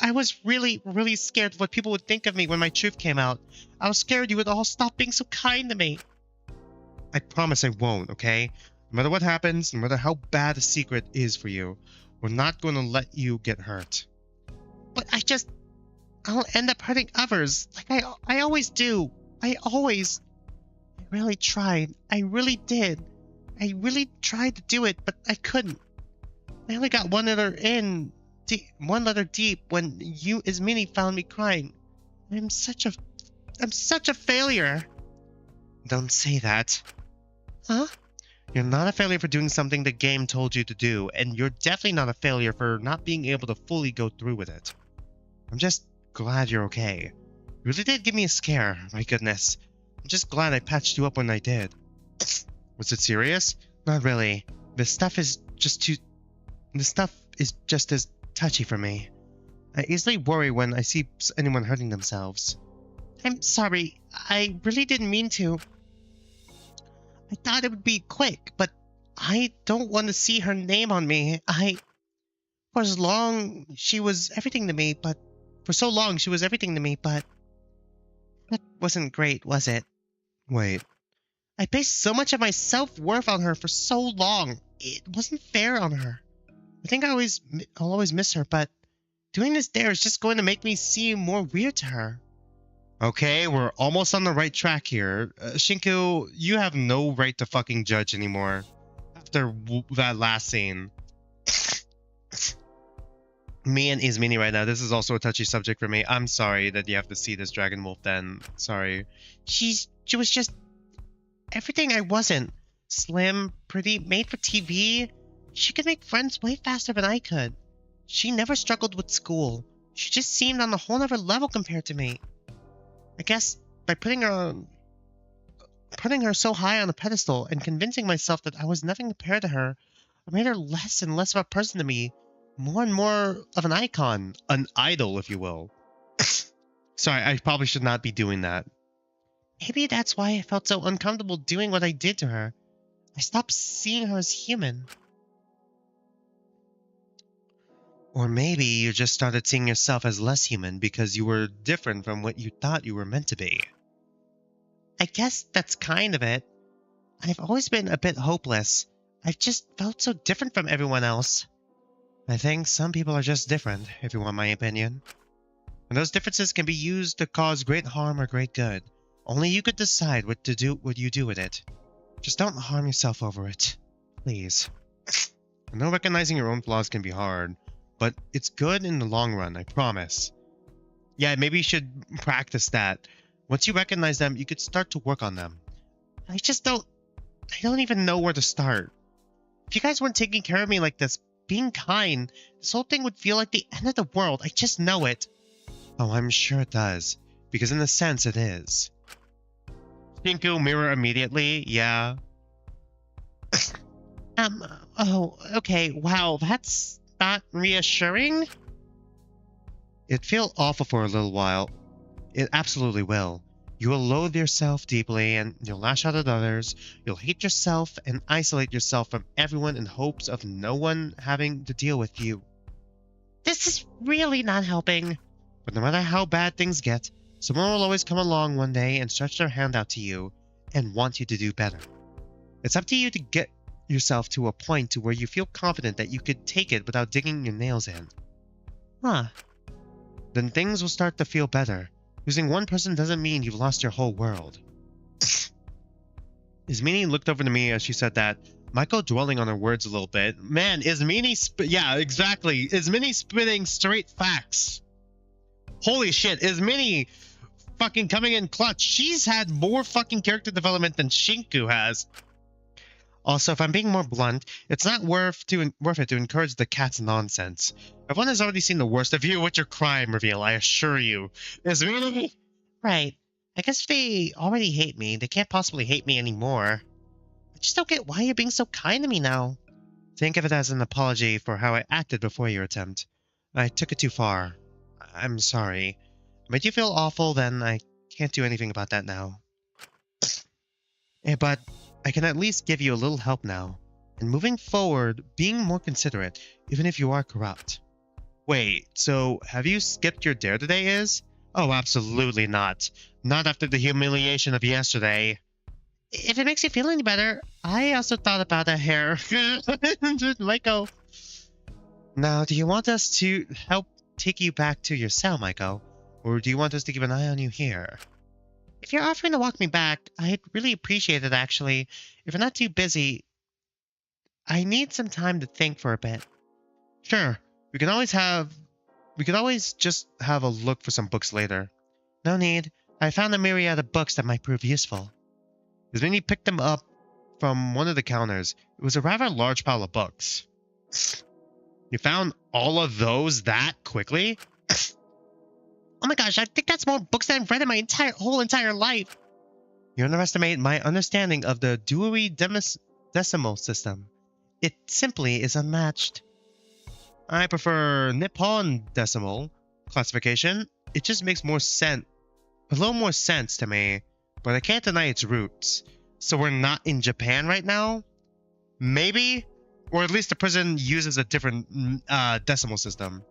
I was really, really scared of what people would think of me when my truth came out. I was scared you would all stop being so kind to me. I promise I won't, okay? No matter what happens, no matter how bad a secret is for you, we're not going to let you get hurt. But I'll end up hurting others, like I always do. I really tried. I really did. I really tried to do it, but I couldn't. I only got one letter deep when you, Izmini, found me crying. I'm such a failure. Don't say that. Huh? You're not a failure for doing something the game told you to do, and you're definitely not a failure for not being able to fully go through with it. I'm just glad you're okay. You really did give me a scare, my goodness. I'm just glad I patched you up when I did. Was it serious? Not really. This stuff is just as touchy for me. I easily worry when I see anyone hurting themselves. I'm sorry. I really didn't mean to. I thought it would be quick, but I don't want to see her name on me. For so long, she was everything to me, but that wasn't great, was it? Wait. I based so much of my self-worth on her for so long. It wasn't fair on her. I think I'll always miss her, but doing this dare is just going to make me seem more weird to her. Okay, we're almost on the right track here. Shinku, you have no right to fucking judge anymore. After that last scene. Me and Izmini right now, this is also a touchy subject for me. I'm sorry that you have to see this Dragon Wolf then. Sorry. She was just everything I wasn't. Slim, pretty, made for TV. She could make friends way faster than I could. She never struggled with school. She just seemed on a whole other level compared to me. I guess by putting her so high on a pedestal and convincing myself that I was nothing compared to her, I made her less and less of a person to me. More and more of an icon. An idol, if you will. Sorry, I probably should not be doing that. Maybe that's why I felt so uncomfortable doing what I did to her. I stopped seeing her as human. Or maybe you just started seeing yourself as less human because you were different from what you thought you were meant to be. I guess that's kind of it. I've always been a bit hopeless. I've just felt so different from everyone else. I think some people are just different, if you want my opinion. And those differences can be used to cause great harm or great good. Only you could decide what you do with it. Just don't harm yourself over it. Please. I know recognizing your own flaws can be hard, but it's good in the long run, I promise. Yeah, maybe you should practice that. Once you recognize them, you could start to work on them. I don't even know where to start. If you guys weren't taking care of me like this, being kind, this whole thing would feel like the end of the world. I just know it. Oh, I'm sure it does. Because in a sense, it is. Shinku, mirror immediately. Yeah. Oh, okay. Wow, that's not reassuring. It'd feel awful for a little while. It absolutely will. You will loathe yourself deeply, and you'll lash out at others. You'll hate yourself and isolate yourself from everyone in hopes of no one having to deal with you. This is really not helping. But no matter how bad things get, someone will always come along one day and stretch their hand out to you and want you to do better. It's up to you to get yourself to a point to where you feel confident that you could take it without digging your nails in. Huh. Then things will start to feel better. Losing one person doesn't mean you've lost your whole world. Izmini looked over to me as she said that, Michael dwelling on her words a little bit. Man, Izmini yeah, exactly. Izmini spitting straight facts. Holy shit, Izmini fucking coming in clutch. She's had more fucking character development than Shinku has. Also, if I'm being more blunt, it's not worth it to encourage the cat's nonsense. Everyone has already seen the worst of you with your crime reveal, I assure you. Izmini? Right. I guess if they already hate me, they can't possibly hate me anymore. I just don't get why you're being so kind to me now. Think of it as an apology for how I acted before your attempt. I took it too far. I'm sorry. Made you feel awful, then I can't do anything about that now. But I can at least give you a little help now. And moving forward, being more considerate, even if you are corrupt. Wait, so have you skipped your dare today, Iz? Oh, absolutely not. Not after the humiliation of yesterday. If it makes you feel any better, I also thought about a hair. Let go. Now, do you want us to help take you back to your cell, Maiko? Or do you want us to keep an eye on you here? If you're offering to walk me back, I'd really appreciate it, actually. If you're not too busy, I need some time to think for a bit. Sure, we can always just have a look for some books later. No need. I found a myriad of books that might prove useful. Izmini picked them up from one of the counters. It was a rather large pile of books. You found all of those that quickly? Oh my gosh, I think that's more books than I've read in my whole entire life. You underestimate my understanding of the Dewey Decimal System. It simply is unmatched. I prefer Nippon Decimal classification. It just makes more sense, a little more sense to me, but I can't deny its roots. So we're not in Japan right now? Maybe? Or at least the prison uses a different decimal system.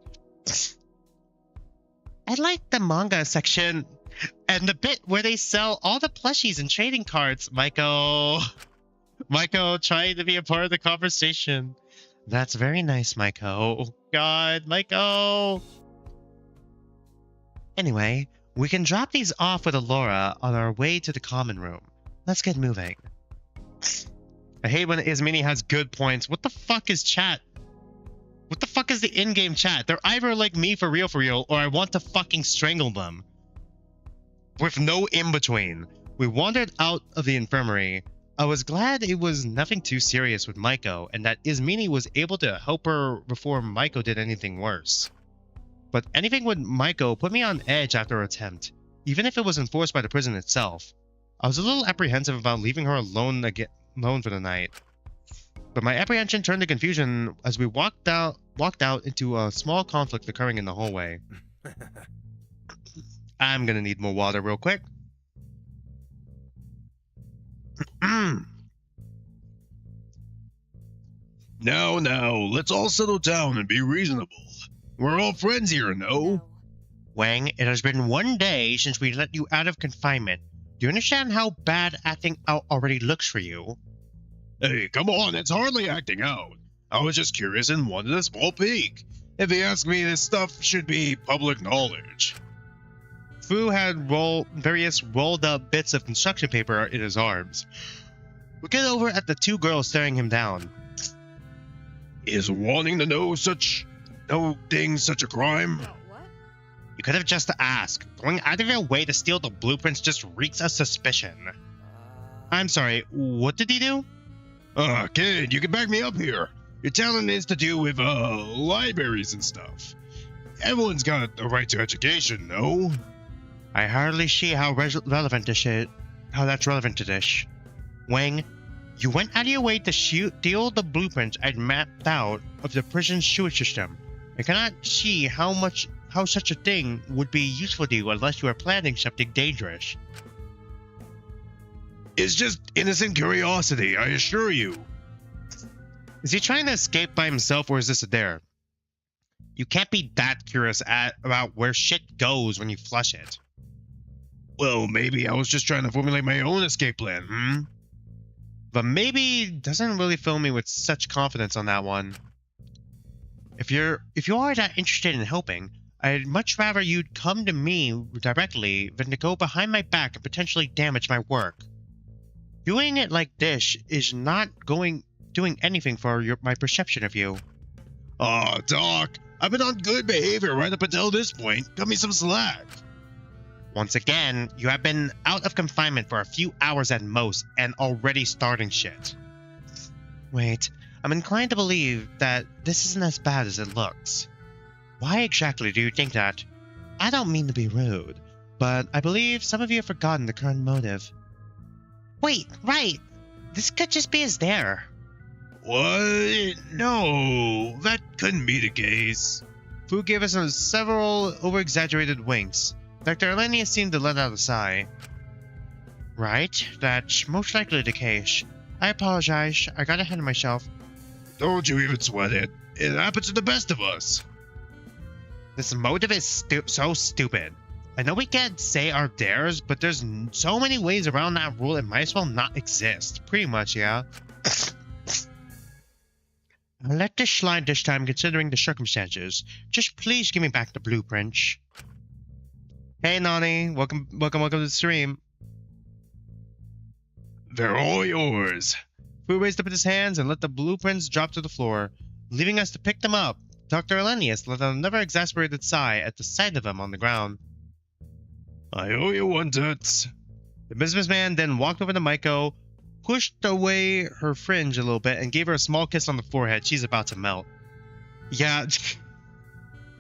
I like the manga section and the bit where they sell all the plushies and trading cards. Maiko trying to be a part of the conversation. That's very nice, Maiko. God, Maiko. Anyway, we can drop these off with Alora on our way to the common room. Let's get moving. I hate when Ismini has good points. What the fuck is chat? What the fuck is the in-game chat? They're either like me for real, or I want to fucking strangle them. With no in-between. We wandered out of the infirmary. I was glad it was nothing too serious with Maiko, and that Ismini was able to help her before Maiko did anything worse. But anything with Maiko put me on edge after her attempt, even if it was enforced by the prison itself. I was a little apprehensive about leaving her alone for the night. But my apprehension turned to confusion as we walked out into a small conflict occurring in the hallway. I'm gonna need more water real quick. Now, let's all settle down and be reasonable. We're all friends here, no? Wang, it has been 1 day since we let you out of confinement. Do you understand how bad acting out already looks for you? Hey, come on, it's hardly acting out. I was just curious and wanted a small peek. If you ask me, this stuff should be public knowledge. Fu had various rolled up bits of construction paper in his arms. Look over at the two girls staring him down. Is wanting to know things such a crime? What? You could have just asked. Going out of your way to steal the blueprints just reeks of suspicion. I'm sorry, what did he do? Kid, you can back me up here. Your talent is to do with, libraries and stuff. Everyone's got a right to education, no? I hardly see how that's relevant to this. Wang, you went out of your way to steal the blueprints I'd mapped out of the prison's sewage system. I cannot see how such a thing would be useful to you unless you are planning something dangerous. It's just innocent curiosity, I assure you. Is he trying to escape by himself, or is this a dare? You can't be that curious about where shit goes when you flush it. Well, maybe I was just trying to formulate my own escape plan, But maybe doesn't really fill me with such confidence on that one. If you are that interested in helping, I'd much rather you'd come to me directly than to go behind my back and potentially damage my work. Doing it like this is not doing anything for my perception of you. Aw, Doc, I've been on good behavior right up until this point. Cut me some slack. Once again, you have been out of confinement for a few hours at most and already starting shit. Wait, I'm inclined to believe that this isn't as bad as it looks. Why exactly do you think that? I don't mean to be rude, but I believe some of you have forgotten the current motive. Wait, right! This could just be his dare. What? No, that couldn't be the case. Fu gave us several over-exaggerated winks. Dr. Elenia seemed to let out a sigh. Right, that's most likely the case. I apologize, I got ahead of myself. Don't you even sweat it. It happens to the best of us. This motive is so stupid. I know we can't say our dares, but there's so many ways around that rule it might as well not exist. Pretty much, yeah. I'll let this slide this time considering the circumstances. Just please give me back the blueprints. Hey Nani, welcome to the stream. They're all yours. Fu raised up his hands and let the blueprints drop to the floor, leaving us to pick them up. Dr. Elenius let out another exasperated sigh at the sight of them on the ground. I owe you one, Toots. The businessman then walked over to Maiko, pushed away her fringe a little bit, and gave her a small kiss on the forehead. She's about to melt. Yeah,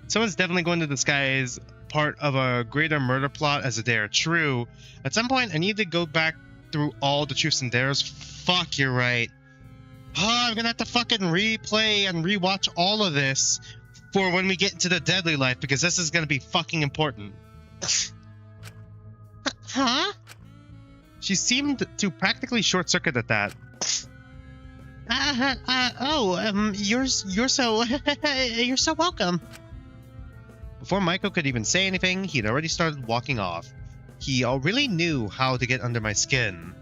someone's definitely going to disguise part of a greater murder plot as a dare. True. At some point, I need to go back through all the truths and dares. Fuck, you're right. Oh, I'm gonna have to fucking replay and rewatch all of this for when we get to the deadly life, because this is gonna be fucking important. Huh? She seemed to practically short-circuit at that. You're so you're so welcome. Before Michael could even say anything, he'd already started walking off. He really knew how to get under my skin.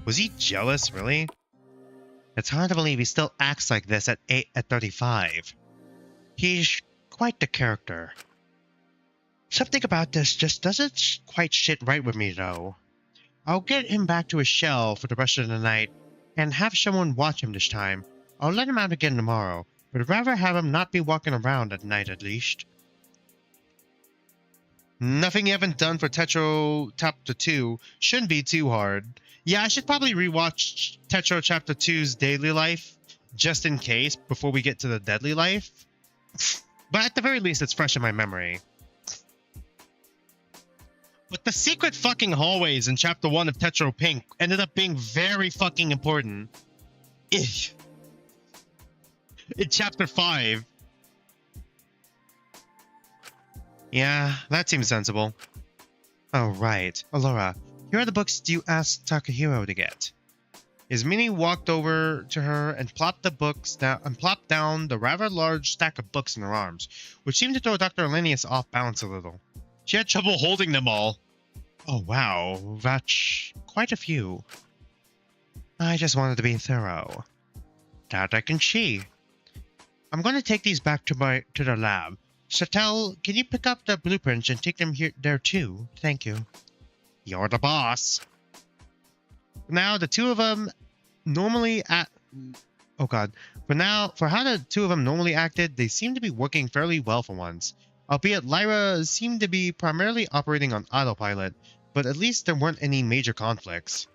Was he jealous, really? It's hard to believe he still acts like this at 35. He's quite the character. Something about this just doesn't quite sit right with me, though. I'll get him back to his shell for the rest of the night, and have someone watch him this time. I'll let him out again tomorrow, but I'd rather have him not be walking around at night at least. Nothing you haven't done for Tetro Chapter 2 shouldn't be too hard. Yeah, I should probably rewatch Tetro Chapter 2's daily life, just in case, before we get to the deadly life. But at the very least, it's fresh in my memory. But the secret fucking hallways in Chapter 1 of Tetro Pink ended up being very fucking important. In Chapter 5. Yeah, that seems sensible. Oh, right. Allura, here are the books you asked Takahiro to get. Izmini walked over to her and plopped down the rather large stack of books in her arms, which seemed to throw Dr. Linnaeus off balance a little. She had trouble holding them all. Oh wow, that's quite a few. I just wanted to be thorough. That I can see. I'm going to take these back to the lab. Satel, can you pick up the blueprints and take them there too? Thank you. You're the boss. Now the two of them normally oh god. For how the two of them normally acted, they seem to be working fairly well for once. Albeit Lyra seemed to be primarily operating on autopilot, but at least there weren't any major conflicts.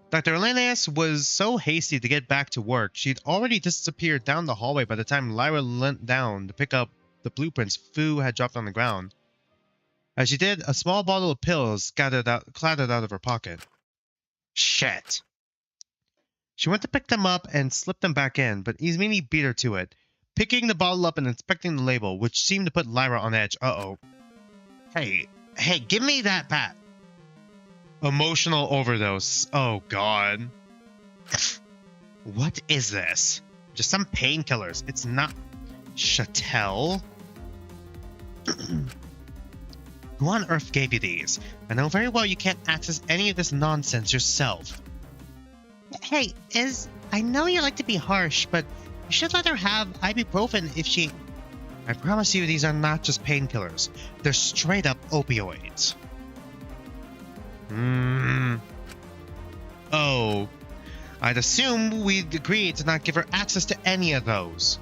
Dr. Linnaeus was so hasty to get back to work, she'd already disappeared down the hallway by the time Lyra leant down to pick up the blueprints Fu had dropped on the ground. As she did, a small bottle of pills clattered out of her pocket. Shit. She went to pick them up and slip them back in, but Izmini beat her to it, picking the bottle up and inspecting the label, which seemed to put Lyra on edge. Uh-oh. Hey, give me that bat. Emotional overdose. Oh, God. What is this? Just some painkillers. It's not... Satel? Who on earth gave you these? I know very well you can't access any of this nonsense yourself. Hey, I know you like to be harsh, but you should let her have ibuprofen if she... I promise you these are not just painkillers. They're straight up opioids. Oh. I'd assume we'd agree to not give her access to any of those.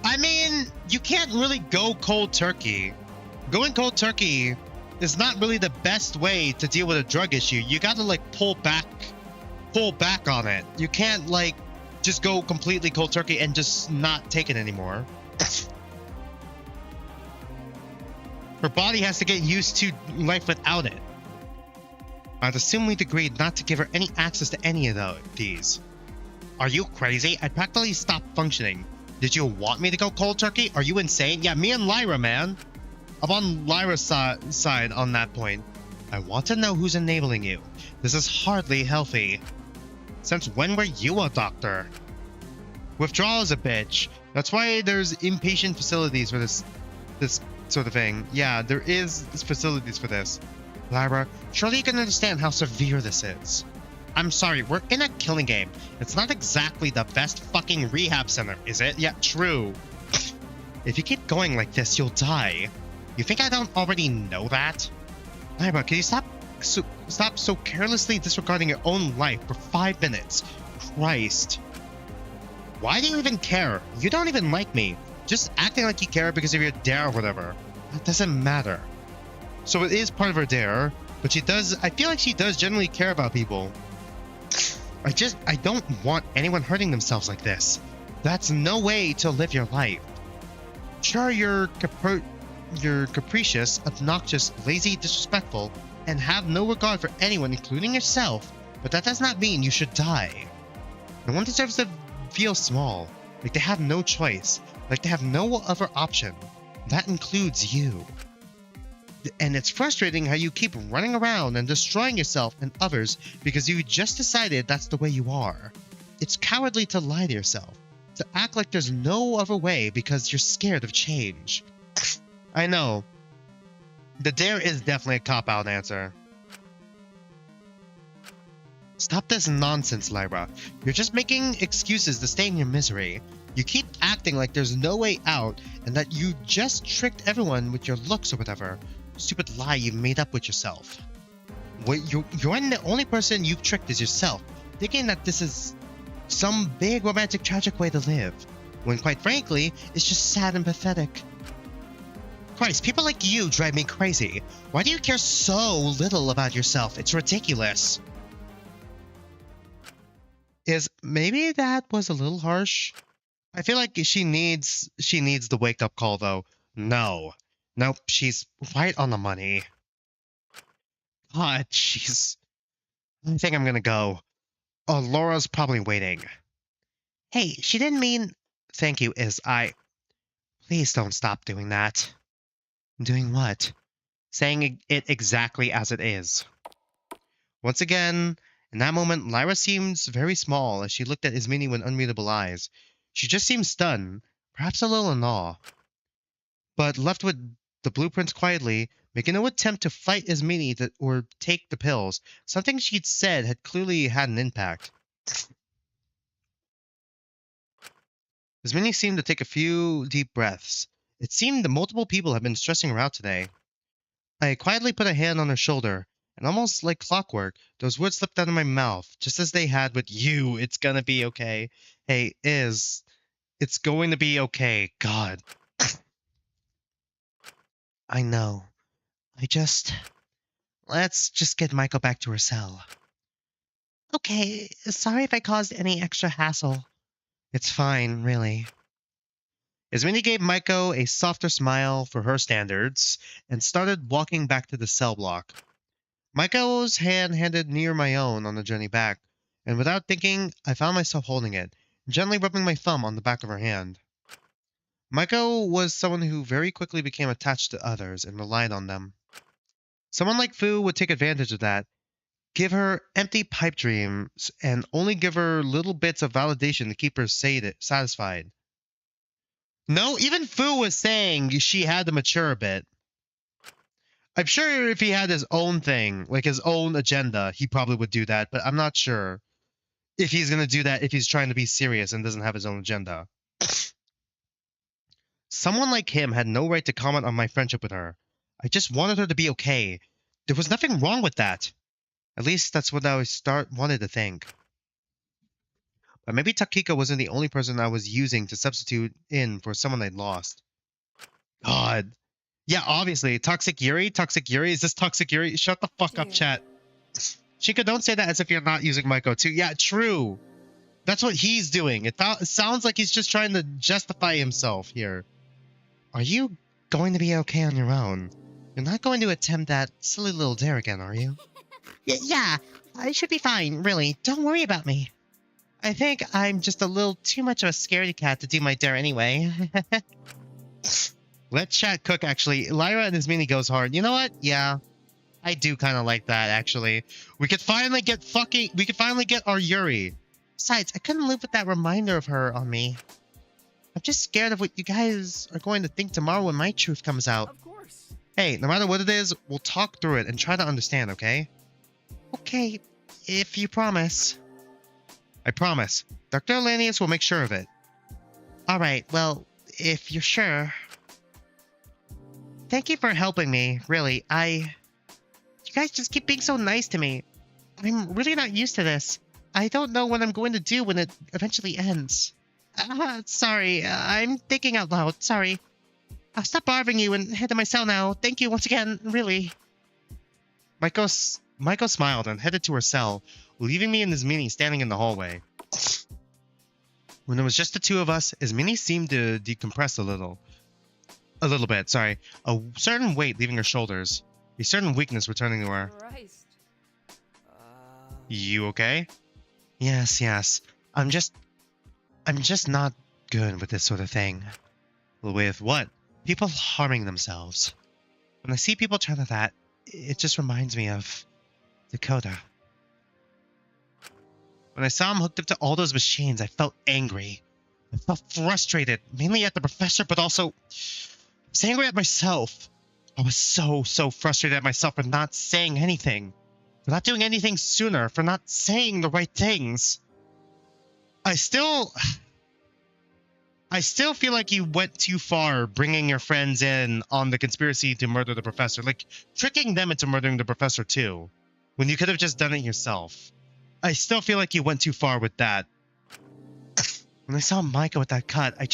I mean, you can't really go cold turkey. Going cold turkey is not really the best way to deal with a drug issue. You gotta, like, pull back on it. You can't, like, just go completely cold turkey and just not take it anymore. Her body has to get used to life without it. I'd assume we'd agreed not to give her any access to any of these. Are you crazy? I'd practically stop functioning. Did you want me to go cold turkey? Are you insane? Yeah, me and Lyra, man. I'm on Lyra's side on that point. I want to know who's enabling you. This is hardly healthy. Since when were you a doctor? Withdrawal is a bitch. That's why there's inpatient facilities for this sort of thing. Yeah, there is facilities for this. Lyra, surely you can understand how severe this is. I'm sorry, we're in a killing game. It's not exactly the best fucking rehab center, is it? Yeah, true. If you keep going like this, you'll die. You think I don't already know that? Lyra, can you stop so carelessly disregarding your own life for 5 minutes? Christ. Why do you even care? You don't even like me. Just acting like you care because of your dare or whatever. That doesn't matter. So it is part of her dare, but I feel like she does generally care about people. I don't want anyone hurting themselves like this. That's no way to live your life. Sure, you're capricious, obnoxious, lazy, disrespectful, and have no regard for anyone, including yourself, but that does not mean you should die. No one deserves to feel small, like they have no choice, like they have no other option. That includes you. And it's frustrating how you keep running around and destroying yourself and others because you just decided that's the way you are. It's cowardly to lie to yourself, to act like there's no other way because you're scared of change. I know. The dare is definitely a cop-out answer. Stop this nonsense, Lyra. You're just making excuses to stay in your misery. You keep acting like there's no way out and that you just tricked everyone with your looks or whatever. Stupid lie you made up with yourself. You're the only person you've tricked is yourself, thinking that this is some big romantic tragic way to live, when quite frankly, it's just sad and pathetic. Christ, people like you drive me crazy. Why do you care so little about yourself? It's ridiculous. Maybe that was a little harsh? I feel like she needs the wake up call though. Nope, she's right on the money. God, I think I'm gonna go. Oh, Laura's probably waiting. Hey, she didn't mean... Thank you, Please don't stop doing that. Doing what? Saying it exactly as it is. Once again, in that moment, Lyra seems very small as she looked at Ismini with unreadable eyes. She just seemed stunned, perhaps a little in awe. But left with the blueprints quietly, making no attempt to fight Ismini or take the pills, something she'd said had clearly had an impact. Ismini seemed to take a few deep breaths. It seemed that multiple people had been stressing her out today. I quietly put a hand on her shoulder, and almost like clockwork, those words slipped out of my mouth, just as they had with you. It's gonna be okay. Hey, it's going to be okay. God. I know. Let's just get Maiko back to her cell. Okay, sorry if I caused any extra hassle. It's fine, really. Ismini gave Maiko a softer smile for her standards and started walking back to the cell block. Maiko's hand handed near my own on the journey back, and without thinking, I found myself holding it, gently rubbing my thumb on the back of her hand. Maiko was someone who very quickly became attached to others and relied on them. Someone like Fu would take advantage of that, give her empty pipe dreams, and only give her little bits of validation to keep her satisfied. No, even Fu was saying she had to mature a bit. I'm sure if he had his own thing, like his own agenda, he probably would do that, but I'm not sure if he's going to do that if he's trying to be serious and doesn't have his own agenda. Someone like him had no right to comment on my friendship with her. I just wanted her to be okay. There was nothing wrong with that. At least that's what I wanted to think. But maybe Takika wasn't the only person I was using to substitute in for someone I'd lost. God. Yeah, obviously. Toxic Yuri? Is this Toxic Yuri? Shut the fuck up, chat. Shika, don't say that as if you're not using Maiko too. Yeah, true. That's what he's doing. It sounds like he's just trying to justify himself here. Are you going to be okay on your own? You're not going to attempt that silly little dare again, are you? Yeah, I should be fine, really. Don't worry about me. I think I'm just a little too much of a scaredy cat to do my dare anyway. Let chat cook, actually. Lyra and Ismini goes hard. You know what? Yeah. I do kind of like that, actually. We could finally get our Yuri. Besides, I couldn't live with that reminder of her on me. I'm just scared of what you guys are going to think tomorrow when my truth comes out. Of course. Hey, no matter what it is, we'll talk through it and try to understand, okay? Okay, if you promise. I promise. Dr. Elanius will make sure of it. Alright, well, if you're sure. Thank you for helping me, really. You guys just keep being so nice to me. I'm really not used to this. I don't know what I'm going to do when it eventually ends. Sorry, I'm thinking out loud. Sorry. I'll stop bothering you and head to my cell now. Thank you once again, really. Maiko smiled and headed to her cell, leaving me and Ismini standing in the hallway. When it was just the two of us, Ismini seemed to decompress a little. A little bit, sorry. A certain weight leaving her shoulders. A certain weakness returning to her. Christ. You okay? Yes. I'm just not good with this sort of thing. With what? People harming themselves. When I see people try to that, it just reminds me of Dakota. When I saw him hooked up to all those machines, I felt angry. I felt frustrated, mainly at the professor, but also I was angry at myself. I was so frustrated at myself for not saying anything, for not doing anything sooner, for not saying the right things. I still feel like you went too far bringing your friends in on the conspiracy to murder the professor, like tricking them into murdering the professor too, when you could have just done it yourself. I still feel like you went too far with that. When I saw Micah with that cut, I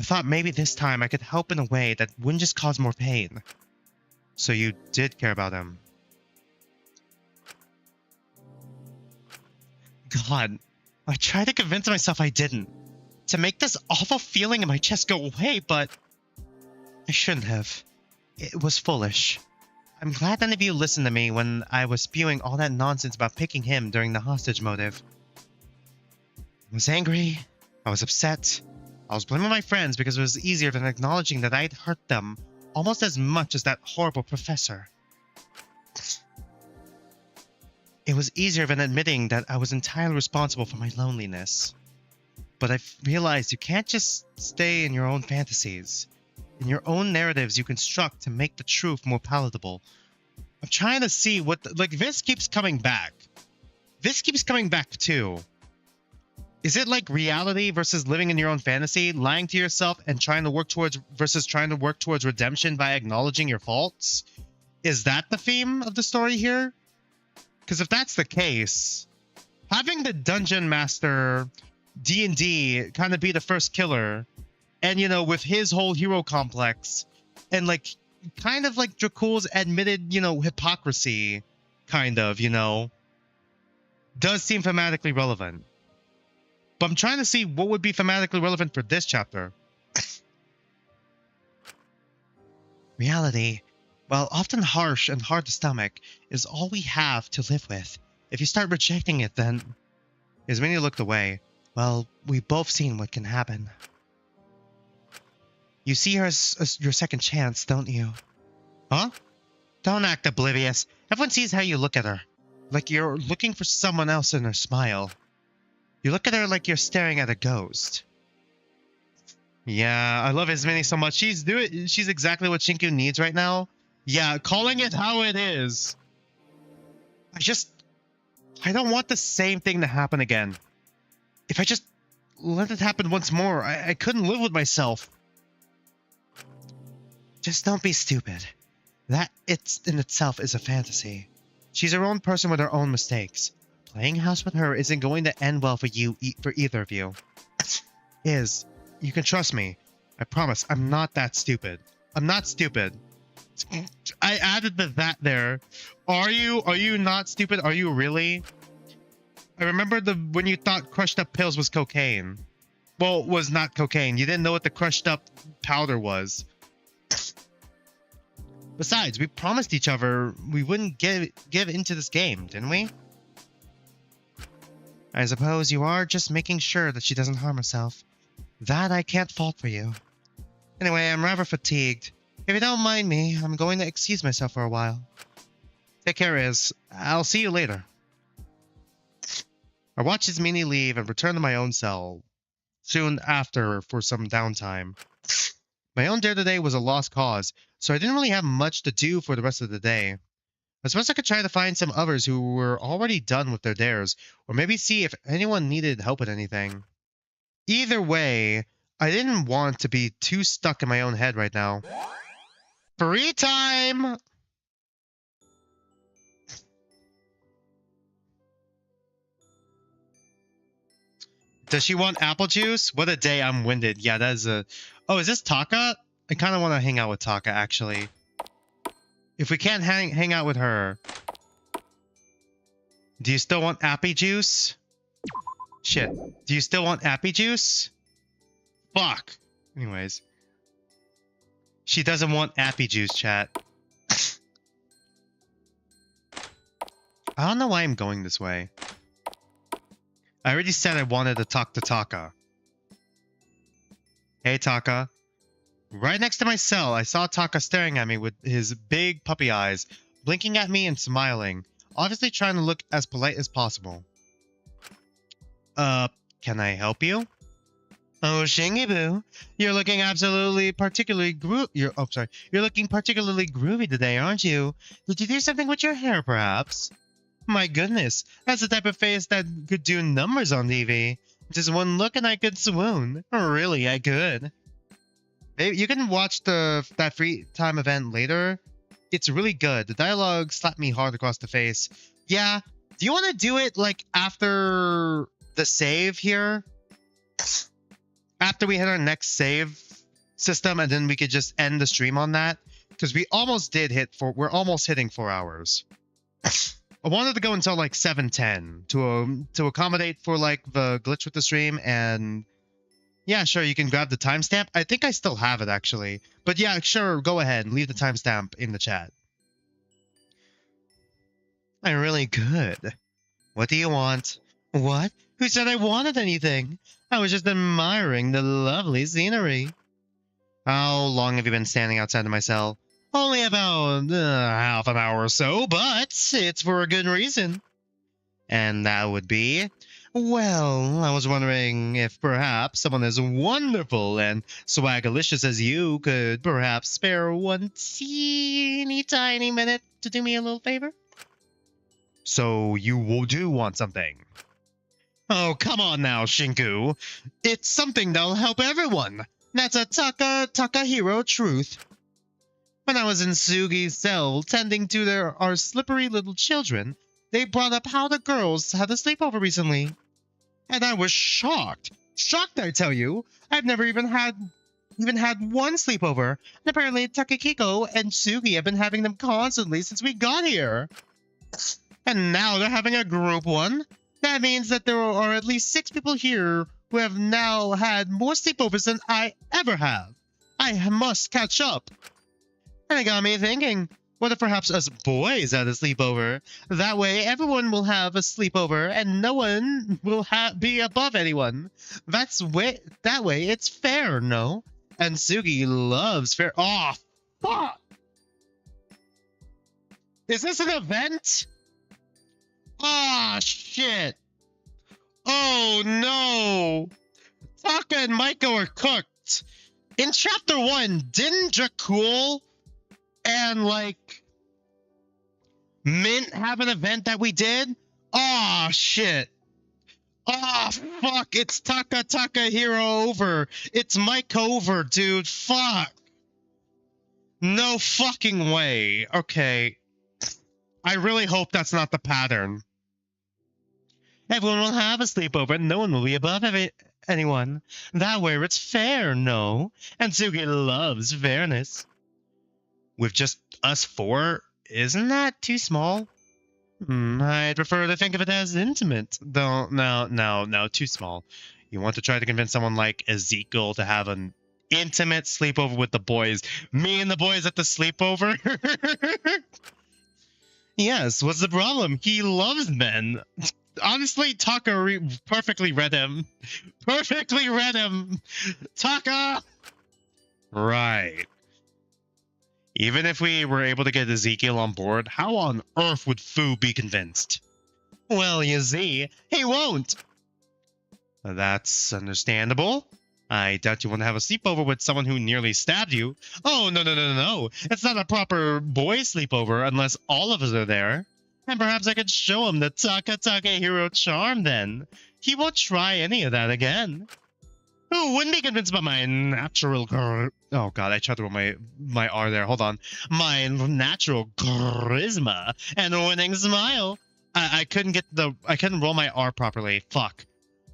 thought maybe this time I could help in a way that wouldn't just cause more pain. So you did care about him. God, I tried to convince myself I didn't. To make this awful feeling in my chest go away, but I shouldn't have. It was foolish. I'm glad none of you listened to me when I was spewing all that nonsense about picking him during the hostage motive. I was angry. I was upset. I was blaming my friends because it was easier than acknowledging that I'd hurt them almost as much as that horrible professor. It was easier than admitting that I was entirely responsible for my loneliness. But I realized you can't just stay in your own fantasies, in your own narratives you construct to make the truth more palatable. I'm trying to see what... this keeps coming back. This keeps coming back too. Is it like reality versus living in your own fantasy, lying to yourself and trying to work towards redemption by acknowledging your faults? Is that the theme of the story here? Because if that's the case, having the dungeon master D&D kind of be the first killer, and you know, with his whole hero complex, and like kind of like Dracul's admitted, you know, hypocrisy, kind of, you know, does seem thematically relevant. But I'm trying to see what would be thematically relevant for this chapter. Reality, while often harsh and hard to stomach, is all we have to live with. If you start rejecting it, then... As Minnie looked away, well, we've both seen what can happen. You see her as your second chance, don't you? Huh? Don't act oblivious. Everyone sees how you look at her. Like you're looking for someone else in her smile. You look at her like you're staring at a ghost. Yeah, I love Ismini so much. She's exactly what Shinku needs right now. Yeah, calling it how it is. I don't want the same thing to happen again. If I just let it happen once more, I couldn't live with myself. Just don't be stupid. That in itself is a fantasy. She's her own person with her own mistakes. Playing house with her isn't going to end well for either of you. You can trust me. I promise, I'm not that stupid. I'm not stupid. I added that there. Are you not stupid? Are you really? I remember when you thought crushed up pills was cocaine. Well, it was not cocaine. You didn't know what the crushed up powder was. Besides, we promised each other we wouldn't give into this game, didn't we? I suppose you are just making sure that she doesn't harm herself. That I can't fault for you. Anyway, I'm rather fatigued. If you don't mind me, I'm going to excuse myself for a while. Take care, Iz. I'll see you later. I watched Ismini leave and return to my own cell soon after for some downtime. My own dare today was a lost cause, so I didn't really have much to do for the rest of the day. I suppose I could try to find some others who were already done with their dares, or maybe see if anyone needed help with anything. Either way, I didn't want to be too stuck in my own head right now. Free time! Does she want apple juice? What a day, I'm winded. Yeah, that is a... Oh, is this Taka? I kind of want to hang out with Taka, actually. If we can't hang out with her... Do you still want appy juice? Shit. Do you still want appy juice? Fuck. Anyways. She doesn't want appy juice, chat. I don't know why I'm going this way. I already said I wanted to talk to Taka. Hey, Taka. Right next to my cell, I saw Taka staring at me with his big puppy eyes, blinking at me and smiling, obviously trying to look as polite as possible. Can I help you? Oh, Shingy-boo, you're looking particularly You're looking particularly groovy today, aren't you? Did you do something with your hair, perhaps? My goodness, that's the type of face that could do numbers on TV. Just one look and I could swoon. Really, I could. Maybe you can watch that free time event later. It's really good. The dialogue slapped me hard across the face. Yeah, do you want to do it like after the save here? After we hit our next save system, and then we could just end the stream on that? Because we almost we're almost hitting 4 hours. I wanted to go until like 7:10 to accommodate for like the glitch with the stream, and yeah, sure, you can grab the timestamp. I think I still have it actually, but yeah, sure, go ahead and leave the timestamp in the chat. I'm really good. What do you want? What? Who said I wanted anything? I was just admiring the lovely scenery. How long have you been standing outside of my cell? Only about half an hour or so, but it's for a good reason. And that would be? Well, I was wondering if perhaps someone as wonderful and swagalicious as you could perhaps spare one teeny tiny minute to do me a little favor? So you do want something? Oh, come on now, Shinku. It's something that'll help everyone. That's a Takahiro truth. When I was in Sugi's cell tending to our slippery little children, they brought up how the girls had a sleepover recently. And I was shocked. Shocked, I tell you. I've never even had one sleepover. And apparently Takakiko and Sugi have been having them constantly since we got here. And now they're having a group one. That means that there are at least 6 people here who have now had more sleepovers than I ever have. I must catch up. And it got me thinking, what if perhaps us boys had a sleepover? That way everyone will have a sleepover and no one will be above anyone. That way it's fair, no? And Sugi loves fair. Oh, fuck! Is this an event? Ah, shit. Oh, no. Taka and Maiko are cooked. In Chapter 1, didn't Jakul and, like, Mint have an event that we did? Oh, shit. Oh, fuck. It's Takahiro over. It's Mike over, dude. Fuck. No fucking way. Okay. I really hope that's not the pattern. Everyone will have a sleepover and no one will be above anyone. That way it's fair, no? And Sugi loves fairness. With just us 4, isn't that too small? I'd prefer to think of it as intimate. No, too small. You want to try to convince someone like Ezekiel to have an intimate sleepover with the boys. Me and the boys at the sleepover? Yes, what's the problem? He loves men. Honestly, Taka perfectly read him. Perfectly read him. Taka! Right. Even if we were able to get Ezekiel on board, how on earth would Fu be convinced? Well, you see, he won't. That's understandable. I doubt you want to have a sleepover with someone who nearly stabbed you. Oh, no. It's not a proper boy sleepover unless all of us are there. And perhaps I could show him the Takahiro charm then. He won't try any of that again. Who wouldn't be convinced by my natural oh god, I tried to roll my R there. Hold on. My natural charisma and winning smile. I couldn't roll my R properly. Fuck.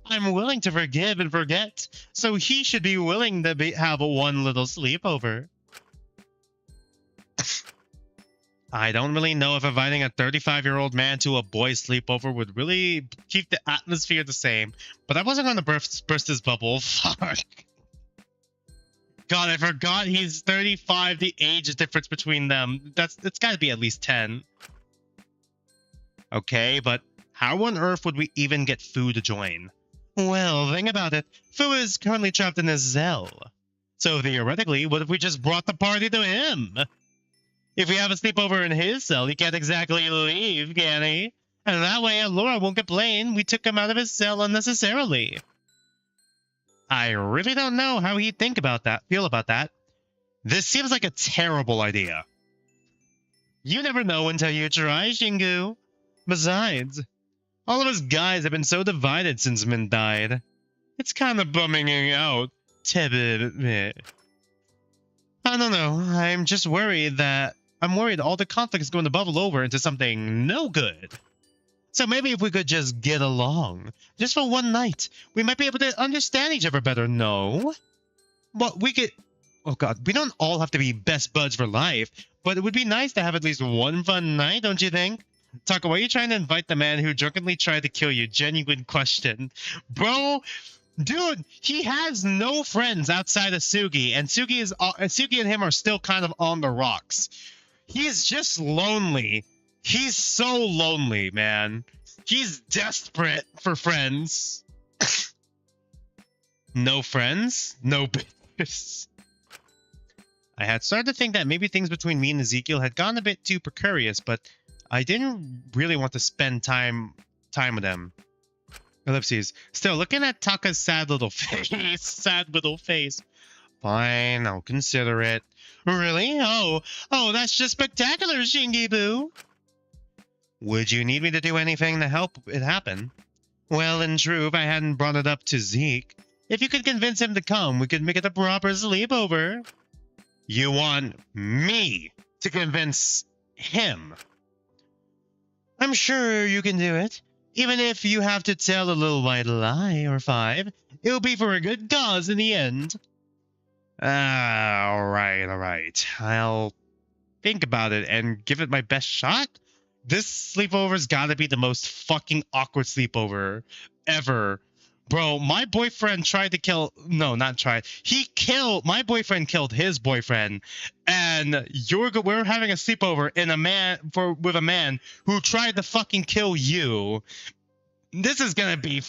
I'm willing to forgive and forget, so he should be willing to have one little sleepover. I don't really know if inviting a 35-year-old man to a boys' sleepover would really keep the atmosphere the same, but I wasn't going to burst his bubble. Fuck. God, I forgot he's 35. The age difference between them. It's got to be at least 10. Okay, but how on earth would we even get Fu to join? Well, think about it. Fu is currently trapped in his cell. So theoretically, what if we just brought the party to him? If we have a sleepover in his cell, he can't exactly leave, can he? And that way, Laura won't complain we took him out of his cell unnecessarily. I really don't know how he'd feel about that. This seems like a terrible idea. You never know until you try, Shingu. Besides, all of us guys have been so divided since Min died. It's kind of bumming out. I don't know. I'm just worried all the conflict is going to bubble over into something no good. So maybe if we could just get along, just for one night, we might be able to understand each other better, no? But we could... Oh god, we don't all have to be best buds for life, but it would be nice to have at least one fun night, don't you think? Taka, why are you trying to invite the man who drunkenly tried to kill you? Genuine question. Bro, dude, he has no friends outside of Sugi, and Sugi and him are still kind of on the rocks. He is just lonely. He's so lonely, man. He's desperate for friends. No friends? No business. I had started to think that maybe things between me and Ezekiel had gone a bit too precarious, but I didn't really want to spend time with them. Ellipses. Still, looking at Taka's sad little face. Fine, I'll consider it. Really? Oh, that's just spectacular, Shingi-boo. Would you need me to do anything to help it happen? Well, in truth, I hadn't brought it up to Zeke. If you could convince him to come, we could make it a proper sleepover. You want me to convince him? I'm sure you can do it. Even if you have to tell a little white lie or 5, it'll be for a good cause in the end. All right. I'll think about it and give it my best shot. This sleepover's gotta be the most fucking awkward sleepover ever. Bro, my boyfriend tried to kill... No, not tried. My boyfriend killed his boyfriend. And we're having a sleepover with a man who tried to fucking kill you. This is gonna be a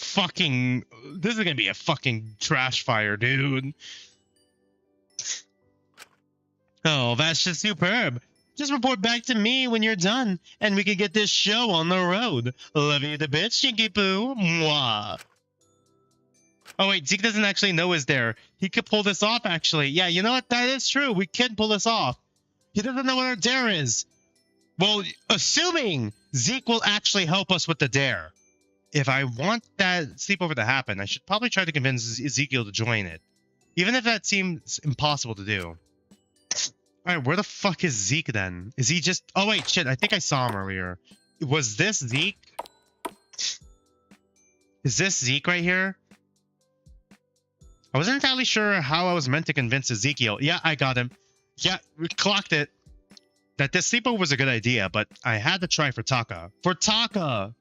fucking trash fire, dude. Oh, that's just superb. Just report back to me when you're done, and we can get this show on the road. Love you to bits, Shinky-poo. Mwah. Oh, wait, Zeke doesn't actually know is there. He could pull this off, actually. Yeah, you know what? That is true. We can pull this off. He doesn't know what our dare is. Well, assuming Zeke will actually help us with the dare. If I want that sleepover to happen, I should probably try to convince Ezekiel to join it. Even if that seems impossible to do. Alright, where the fuck is Zeke then? Is he just... Oh wait, shit, I think I saw him earlier. Was this Zeke? Is this Zeke right here? I wasn't entirely sure how I was meant to convince Ezekiel. Yeah, I got him. Yeah, we clocked it. That this sleepover was a good idea, but I had to try for Taka. For Taka!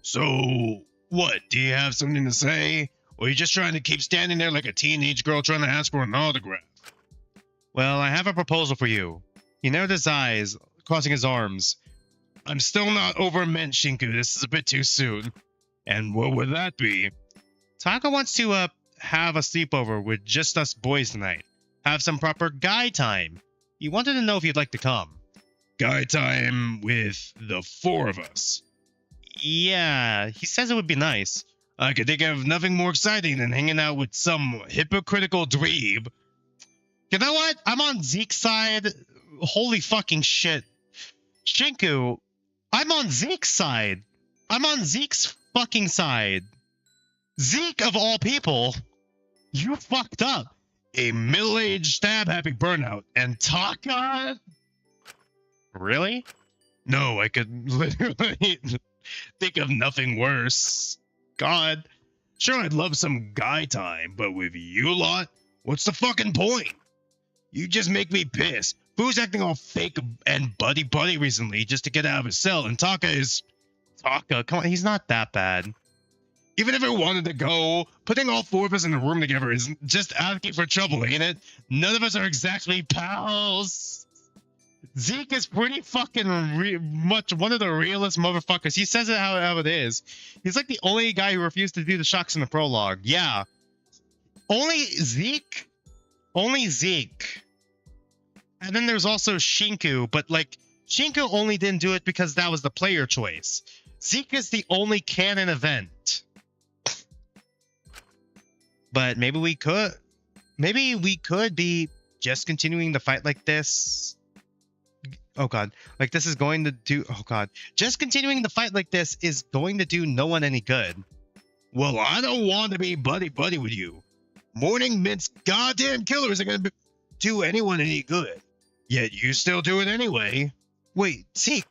So, what? Do you have something to say? Or are you just trying to keep standing there like a teenage girl trying to ask for an autograph? Well, I have a proposal for you. He narrowed his eyes, crossing his arms. I'm still not over mint, Shinku. This is a bit too soon. And what would that be? Taka wants to, have a sleepover with just us boys tonight. Have some proper guy time. He wanted to know if you'd like to come. Guy time with the 4 of us. Yeah, he says it would be nice. I could think of nothing more exciting than hanging out with some hypocritical dweeb. You know what? I'm on Zeke's side. Holy fucking shit. Shinku, I'm on Zeke's side. I'm on Zeke's fucking side. Zeke, of all people, you fucked up. A middle-aged stab-happy burnout. And Taka? Really? No, I could literally think of nothing worse. God. Sure, I'd love some guy time, but with you lot, what's the fucking point? You just make me pissed. Fu's acting all fake and buddy-buddy recently just to get out of his cell, and Taka, come on, he's not that bad. Even if I wanted to go, putting all four of us in a room together is just asking for trouble, ain't it? None of us are exactly pals. Zeke is pretty fucking much one of the realest motherfuckers. He says it how it is. He's like the only guy who refused to do the shocks in the prologue. Yeah. Only Zeke? Only Zeke. And then there's also Shinku, but like, Shinku only didn't do it because that was the player choice. Zeke is the only canon event. But maybe we could be just continuing the fight like this. Oh god, like this is going to do, oh god. Just continuing the fight like this is going to do no one any good. Well, I don't want to be buddy-buddy with you. Morning Mint's goddamn killers are going to do anyone any good. Yet you still do it anyway. Wait, Zeke.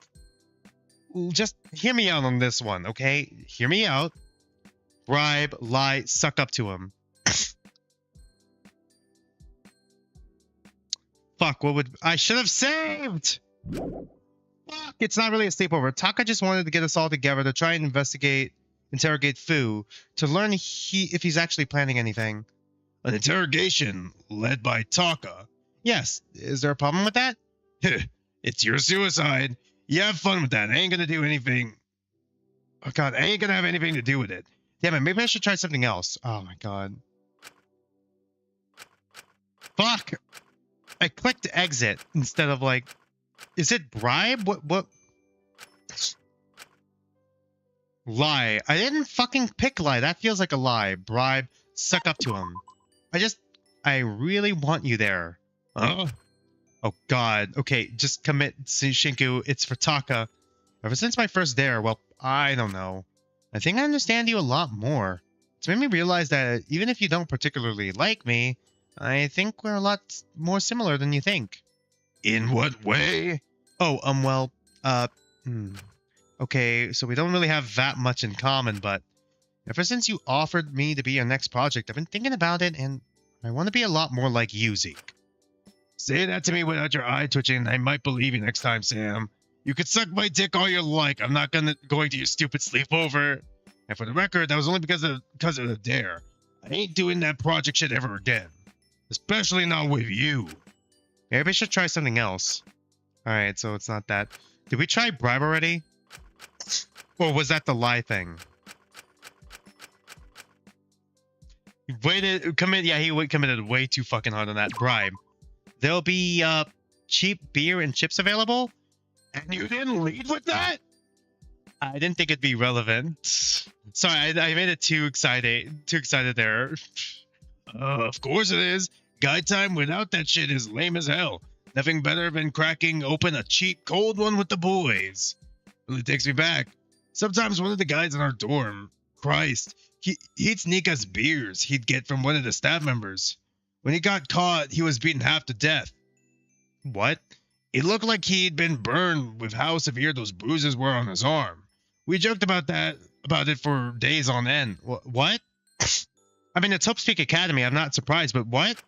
Just hear me out on this one, okay? Hear me out. Bribe, lie, suck up to him. Fuck, what would... I should have saved! Fuck, it's not really a sleepover. Taka just wanted to get us all together to try and interrogate Fu, to learn if he's actually planning anything. An interrogation led by Taka. Yes, is there a problem with that? It's your suicide. You have fun with that. I ain't gonna do anything. Oh god, I ain't gonna have anything to do with it. Damn it, maybe I should try something else. Oh my god. Fuck! I clicked exit instead of like... Is it bribe? What? Lie. I didn't fucking pick lie. That feels like a lie. Bribe. Suck up to him. I really want you there. Oh god. Okay, just commit, Shinku. It's for Taka. Ever since my first dare, well, I don't know. I think I understand you a lot more. It's made me realize that even if you don't particularly like me, I think we're a lot more similar than you think. In what way? Oh, well, okay, so we don't really have that much in common, but ever since you offered me to be your next project, I've been thinking about it, and I want to be a lot more like you, Zeke. Say that to me without your eye twitching, and I might believe you next time, Sam. You could suck my dick all you like. I'm not going to your stupid sleepover. And for the record, that was only because of the dare. I ain't doing that project shit ever again. Especially not with you. Maybe I should try something else. Alright, so it's not that. Did we try bribe already? Or was that the lie thing? He committed way too fucking hard on that bribe. There'll be cheap beer and chips available? And you didn't lead with that? I didn't think it'd be relevant. Sorry, I made it too excited there. Of course it is. Guide time without that shit is lame as hell. Nothing better than cracking open a cheap cold one with the boys. Really takes me back. Sometimes one of the guys in our dorm, Christ, he'd sneak us beers he'd get from one of the staff members. When he got caught, he was beaten half to death. What? It looked like he'd been burned with how severe those bruises were on his arm. We joked about it for days on end. What? I mean, it's Hope Speak Academy. I'm not surprised, but what?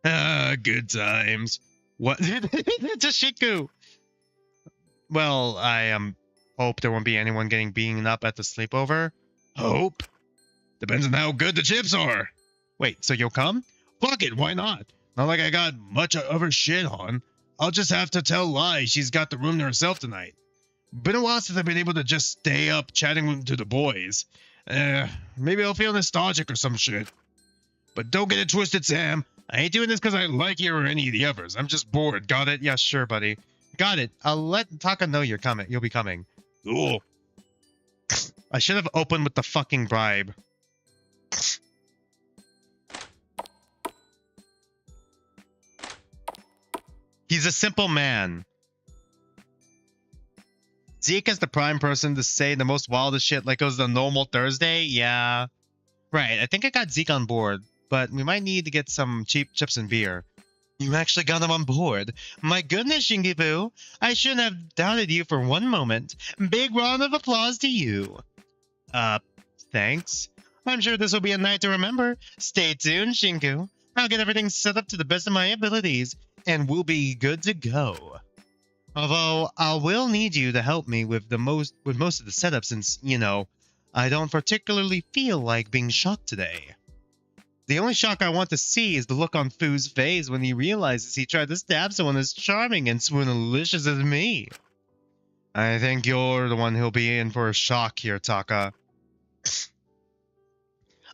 Good times. What? Just Shiku. Well, I hope there won't be anyone getting beaten up at the sleepover. Hope? Depends on how good the chips are. Wait, so you'll come? Fuck it, why not? Not like I got much other shit on. I'll just have to tell Lai she's got the room to herself tonight. Been a while since I've been able to just stay up chatting to the boys. Maybe I'll feel nostalgic or some shit. But don't get it twisted, Sam. I ain't doing this because I like you or any of the others. I'm just bored. Got it? Yeah, sure, buddy. Got it. I'll let Taka know you're coming. You'll be coming. Cool. I should have opened with the fucking bribe. He's a simple man. Zeke is the prime person to say the most wildest shit like it was a normal Thursday? Yeah. Right, I think I got Zeke on board, but we might need to get some cheap chips and beer. You actually got him on board. My goodness, Shingibu. I shouldn't have doubted you for one moment. Big round of applause to you. Thanks. I'm sure this will be a night to remember. Stay tuned, Shinku. I'll get everything set up to the best of my abilities, and we'll be good to go. Although, I will need you to help me with most of the setup since, you know, I don't particularly feel like being shocked today. The only shock I want to see is the look on Fu's face when he realizes he tried to stab someone as charming and swoonalicious as me. I think you're the one who'll be in for a shock here, Taka.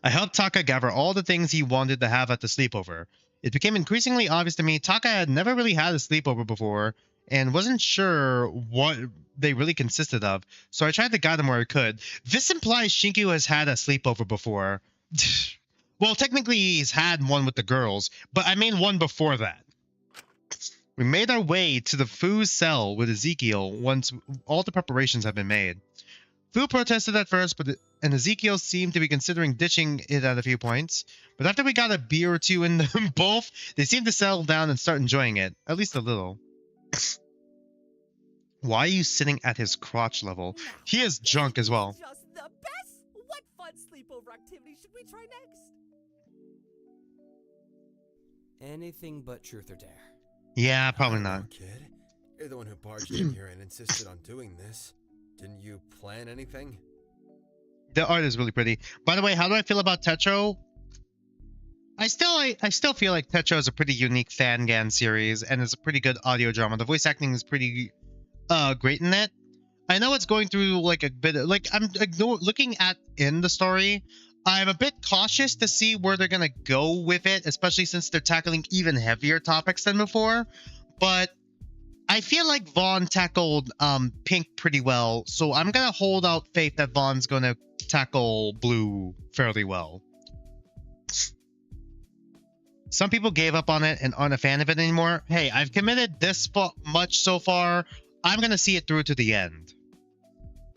I helped Taka gather all the things he wanted to have at the sleepover. It became increasingly obvious to me Taka had never really had a sleepover before and wasn't sure what they really consisted of, so I tried to guide him where I could. This implies Shinku has had a sleepover before. Well, technically he's had one with the girls, but I mean one before that. We made our way to the Fu's cell with Ezekiel once all the preparations had been made. Fu protested at first, and Ezekiel seemed to be considering ditching it at a few points. But after we got a beer or two in them both, they seemed to settle down and start enjoying it, at least a little. Why are you sitting at his crotch level? He is drunk as well. Just the best. What fun sleepover activity should we try next? Anything but truth or dare. Yeah, probably I don't know, not. kid. You're the one who barged in here and insisted on doing this. Didn't you plan anything? The art is really pretty. By the way, how do I feel about Tetro? I still feel like Tetro is a pretty unique Fangan series, and it's a pretty good audio drama. The voice acting is pretty great in it. I know it's going through like a bit of, like looking at in the story. I'm a bit cautious to see where they're gonna go with it, especially since they're tackling even heavier topics than before. But I feel like Vaughn tackled Pink pretty well, so I'm gonna hold out faith that Vaughn's gonna tackle Blue fairly well. Some people gave up on it and aren't a fan of it anymore. Hey, I've committed this much so far. I'm gonna see it through to the end.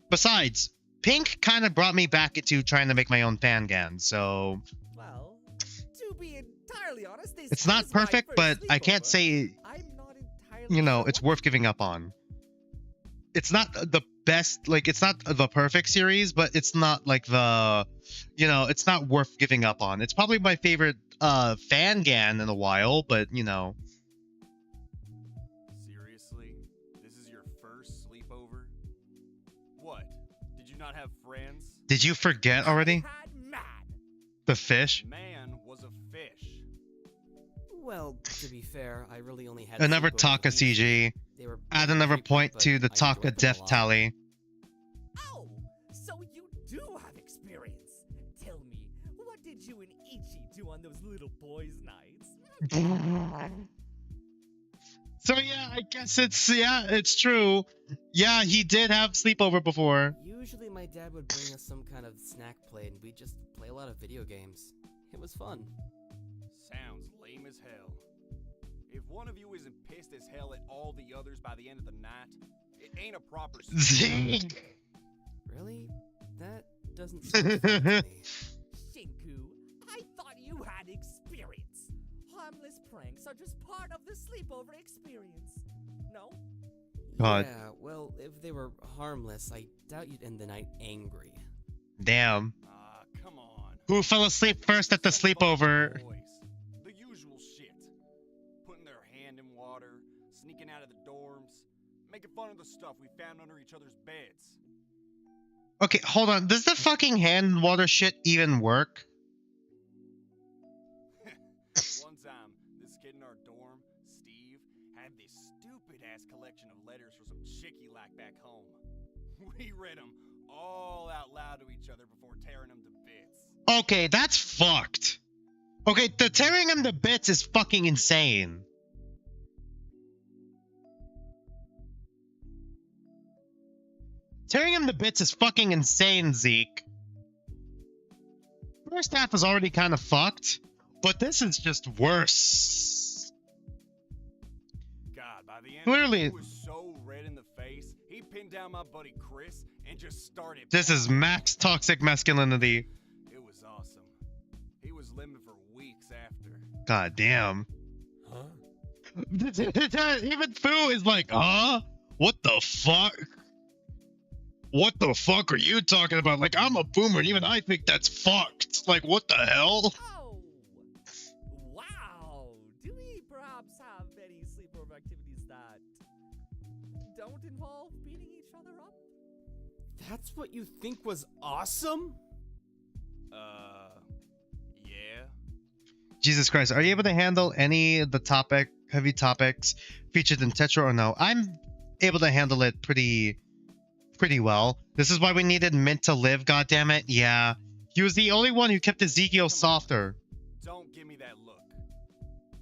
Besides, Pink kind of brought me back into trying to make my own Fangan, so... Well, to be entirely honest, this It's not is my perfect, first but I can't sleepover. say, I'm not entirely you know, sure it's what worth giving up on. It's not the best, like, it's not the perfect series, but it's not like the, you know, it's not worth giving up on. It's probably my favorite Fangan in a while, but, you know. Seriously? This is your first sleepover? What? Did you not have friends? Did you forget already? had mad. The fish? Man was a fish. Well, to be fair, I really only had Another sleepovers Taka with you. CG. They were Add pretty another frequent, point but to the I Taka enjoyed them a death lot. tally. Oh, so you do have experience. Tell me, what did you and Ichi do on those little boys' nights? So yeah, I guess it's true. Yeah, he did have sleepover before. Usually my dad would bring us some kind of snack plate and we'd just play a lot of video games. It was fun. Sounds lame as hell. If one of you isn't pissed as hell at all the others by the end of the night, it ain't a proper sleepover. Really? That doesn't sound fun to me. Shinku, I thought you had experience. Harmless pranks are just part of the sleepover experience. No? God. Yeah, well, if they were harmless, I doubt you'd end the night angry. Damn. Ah, come on. Who fell asleep first at the Some bunch of sleepover? boys. The usual shit. Putting their hand in water, sneaking out of the dorms, making fun of the stuff we found under each other's beds. Okay, hold on. Does the fucking hand water shit even work? One time, this kid in our dorm, Steve, had this stupid-ass collection of letters for some chick he liked back home. We read them all out loud to each other before tearing them to bits. Okay, that's fucked. Okay, the tearing him to bits is fucking insane. Tearing him to bits is fucking insane, Zeke. First half is already kind of fucked, but this is just worse. God, by the end, Clearly- he was so red in the face, he pinned down my buddy Chris and just started. This is max toxic masculinity. It was awesome. He was limping for weeks after. God damn. Huh? Even Fu is like, what the fuck? What the fuck are you talking about? Like, I'm a boomer, and even I think that's fucked. Like, what the hell? Oh! Wow! Do we perhaps have any sleepover activities that don't involve beating each other up? That's what you think was awesome? Yeah. Jesus Christ, are you able to handle any of the heavy topics featured in Tetra or no? I'm able to handle it pretty well. This is why we needed Mint to live, goddammit. Yeah. He was the only one who kept Ezekiel softer. Don't give me that look.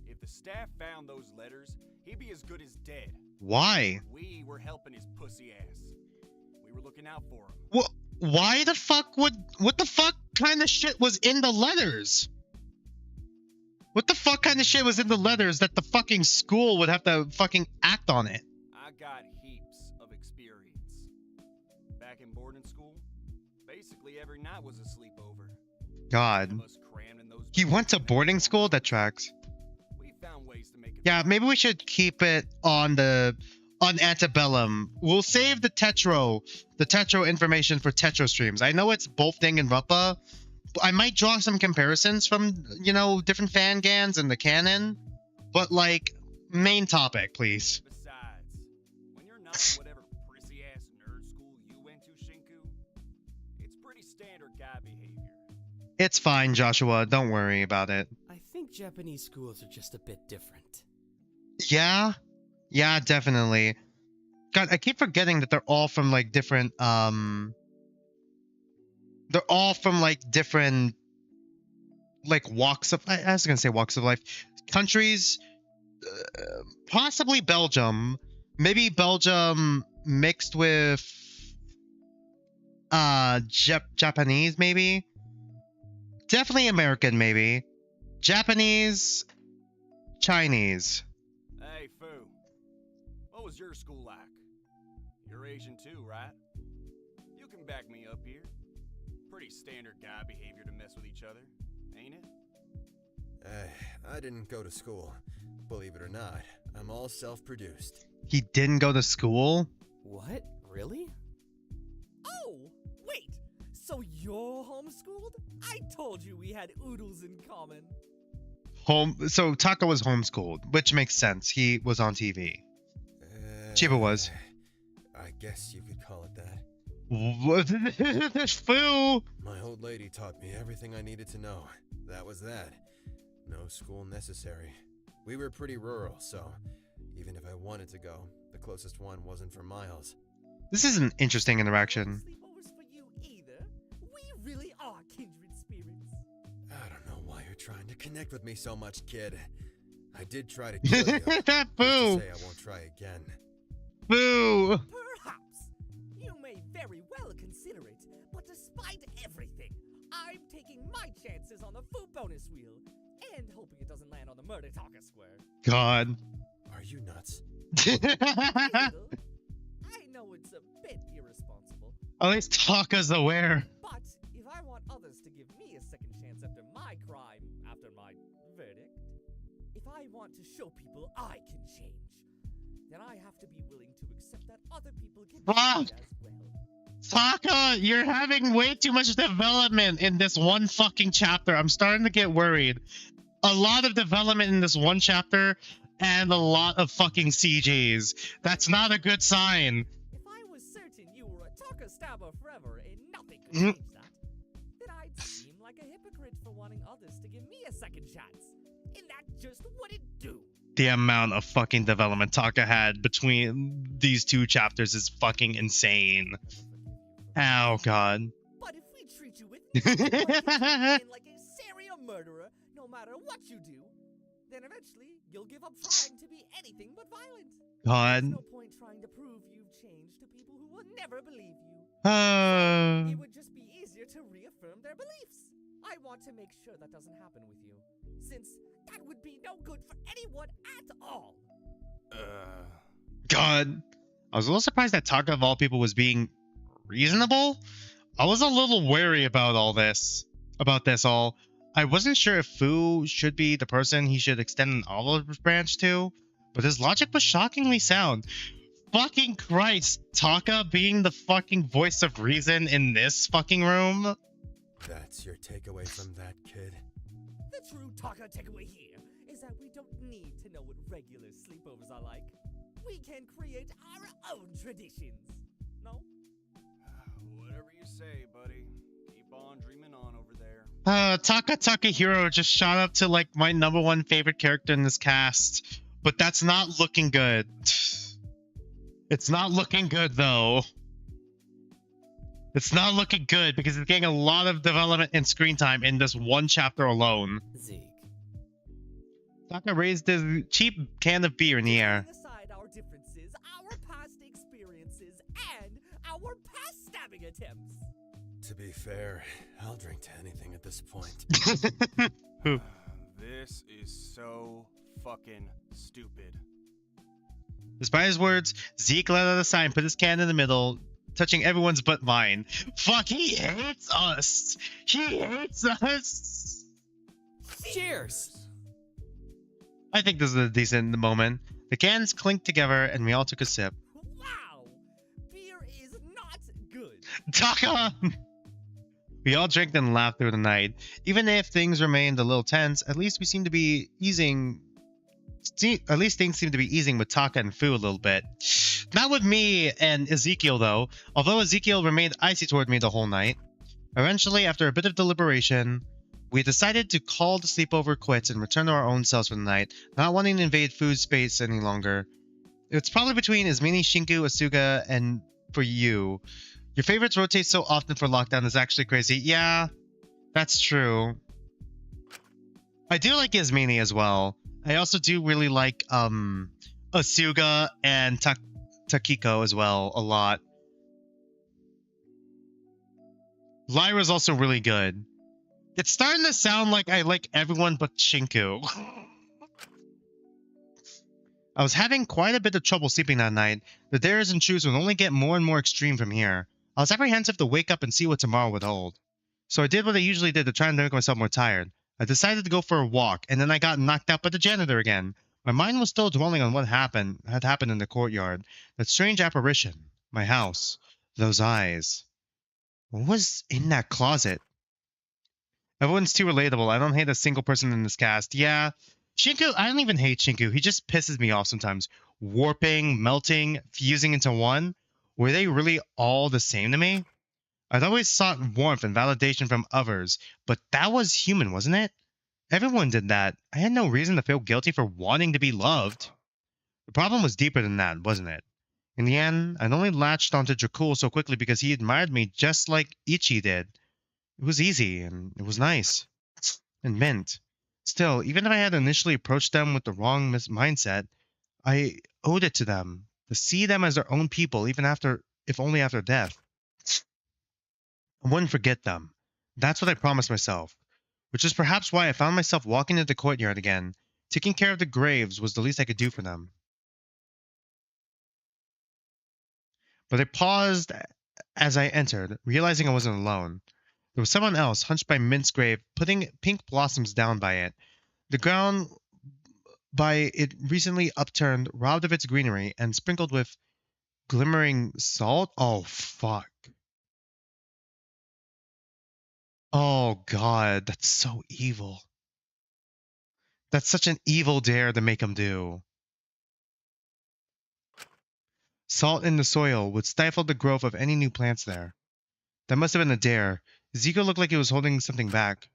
If the staff found those letters, he'd be as good as dead. Why? We were helping his pussy ass. We were looking out for him. Why the fuck what the fuck kind of shit was in the letters? What the fuck kind of shit was in the letters that the fucking school would have to fucking act on it? I got heaps of experience. Back in boarding school, basically every night was a sleepover. God. He went to boarding school? That tracks. We found ways to make it. Yeah, maybe we should keep it on Antebellum. We'll save the Tetro information for Tetro streams. I know it's both Danganronpa. I might draw some comparisons from, different fangans and the canon. But, main topic, please. Besides, when you're not in whatever prissy-ass nerd school you went to, Shinku, it's pretty standard guy behavior. It's fine, Joshua. Don't worry about it. I think Japanese schools are just a bit different. Yeah? Yeah, definitely. God, I keep forgetting that they're all from, different, they're all from, different, walks of... I was gonna say walks of life. Countries, possibly Belgium. Maybe Belgium mixed with, Japanese, maybe? Definitely American, maybe. Japanese, Chinese. Hey, Fu. What was your school like? You're Asian too, right? You can back me up here. Pretty standard guy behavior to mess with each other, ain't it? I didn't go to school. Believe it or not, I'm all self-produced. He didn't go to school? What? Really? Oh, wait! So you're homeschooled? I told you we had oodles in common. So Taka was homeschooled, which makes sense. He was on TV. Chiba was. I guess you could call it that. What? Fu! My old lady taught me everything I needed to know. That was that. No school necessary. We were pretty rural, so even if I wanted to go, the closest one wasn't for miles. This is an interesting interaction. Sleepovers for you either. We really are kindred spirits. I don't know why you're trying to connect with me so much, kid. I did try to kill you. Boo! Say I won't try again. Boo! Perhaps. You may very well consider it, but despite everything, I'm taking my chances on the food bonus wheel and hoping it doesn't land on the murder talker square. God. Are you nuts? I know it's a bit irresponsible. At least Taka's aware. But if I want others to give me a second chance after my crime, after my verdict, if I want to show people I can change, then I have to be willing to accept that other people can change as well. Taka, you're having way too much development in this one fucking chapter. I'm starting to get worried. A lot of development in this one chapter and a lot of fucking CGs. That's not a good sign. If I was certain you were a Taka stabber forever and nothing could change that, then I'd seem like a hypocrite for wanting others to give me a second chance. And that just wouldn't do. The amount of fucking development Taka had between these two chapters is fucking insane. Oh, God. But if we treat you with like a serial murderer, no matter what you do, then eventually you'll give up trying to be anything but violent. God. There's no point trying to prove you've changed to people who will never believe you. It would just be easier to reaffirm their beliefs. I want to make sure that doesn't happen with you, since that would be no good for anyone at all. God. I was a little surprised that Taka of all people was being reasonable. I was a little wary about all this. About this all. I wasn't sure if Fu should be the person he should extend an olive branch to, but his logic was shockingly sound. Fucking Christ, Taka being the fucking voice of reason in this fucking room? That's your takeaway from that, kid? The true Taka takeaway here is that we don't need to know what regular sleepovers are like. We can create our own traditions. No? Taka Takahiro just shot up to like my #1 favorite character in this cast, but that's not looking good. It's not looking good though. It's not looking good because it's getting a lot of development and screen time in this one chapter alone. Zeke. Taka raised his cheap can of beer in the air. Setting aside our differences, our past experiences, and our past stabbing attempts. To be fair, I'll drink to anything at this point. This is so fucking stupid. Despite his words, Zeke let out a sigh and put his can in the middle, touching everyone's but mine. Fuck, he hates us! He hates us! Cheers! I think this is a decent moment. The cans clinked together and we all took a sip. Wow! Beer is not good. Taka! We all drank and laughed through the night. Even if things remained a little tense, at least we seemed to be easing. At least things seemed to be easing with Taka and Fu a little bit. Not with me and Ezekiel though, although Ezekiel remained icy toward me the whole night. Eventually, after a bit of deliberation, we decided to call the sleepover quits and return to our own cells for the night, not wanting to invade Fu's space any longer. It's probably between Ismini, Shinku, Asuga, and for you. Your favorites rotate so often for lockdown is actually crazy. Yeah, that's true. I do like Ismini as well. I also do really like Asuga and Takiko as well a lot. Lyra's also really good. It's starting to sound like I like everyone but Shinku. I was having quite a bit of trouble sleeping that night. The dares and truths would only get more and more extreme from here. I was apprehensive to wake up and see what tomorrow would hold. So I did what I usually did to try and make myself more tired. I decided to go for a walk, and then I got knocked out by the janitor again. My mind was still dwelling on what had happened in the courtyard. That strange apparition. My house. Those eyes. What was in that closet? Everyone's too relatable. I don't hate a single person in this cast. Yeah. Shinku, I don't even hate Shinku. He just pisses me off sometimes. Warping, melting, fusing into one. Were they really all the same to me? I'd always sought warmth and validation from others, but that was human, wasn't it? Everyone did that. I had no reason to feel guilty for wanting to be loved. The problem was deeper than that, wasn't it? In the end, I'd only latched onto Dracul so quickly because he admired me just like Ichi did. It was easy, and it was nice. And meant. Still, even if I had initially approached them with the wrong mindset, I owed it to them to see them as their own people, even if only after death. I wouldn't forget them. That's what I promised myself. Which is perhaps why I found myself walking into the courtyard again. Taking care of the graves was the least I could do for them. But I paused as I entered, realizing I wasn't alone. There was someone else, hunched by Mint's grave, putting pink blossoms down by it. The ground by it recently upturned, robbed of its greenery, and sprinkled with glimmering salt? Oh, fuck. Oh, God, that's so evil. That's such an evil dare to make him do. Salt in the soil would stifle the growth of any new plants there. That must have been a dare. Ezekiel looked like he was holding something back.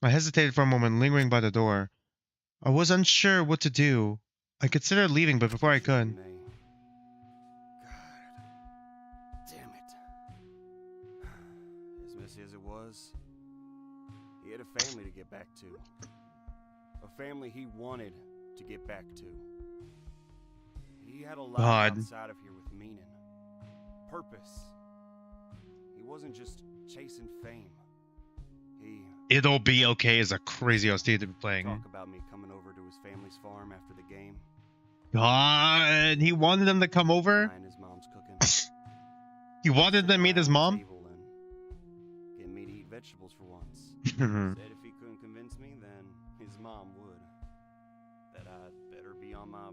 I hesitated for a moment, lingering by the door. I was unsure what to do. I considered leaving, but before I could... God damn it. As messy as it was, he had a family to get back to. A family he wanted to get back to. He had a lot outside of here with meaning. Purpose. He wasn't just chasing fame. It'll Be Okay is a crazy OST to be playing. Talk about me coming over to his family's farm after the game. God, he wanted them to come over? His mom's cooking. He wanted them to meet his mom? Get me to eat vegetables for once. Said if he couldn't convince me, then his mom would. That I'd better be on my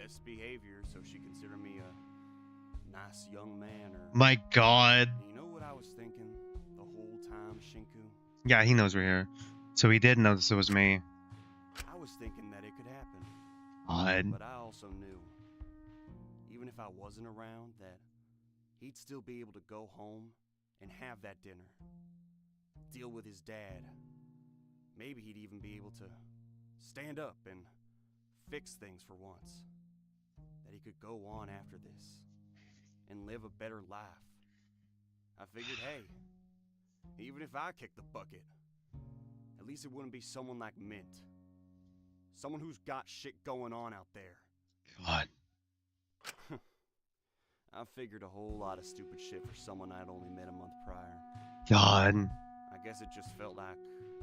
best behavior so she consider me a nice young man or... My God. You know what I was thinking the whole time, Shinku? Yeah, he knows we're here. So he did notice it was me. I was thinking that it could happen. God. But I also knew, even if I wasn't around, that he'd still be able to go home and have that dinner. deal with his dad. Maybe he'd even be able to stand up and fix things for once. That he could go on after this and live a better life. I figured, hey, even if I kick the bucket, at least it wouldn't be someone like Mint. Someone who's got shit going on out there. God. I figured a whole lot of stupid shit for someone I'd only met a month prior. God. I guess it just felt like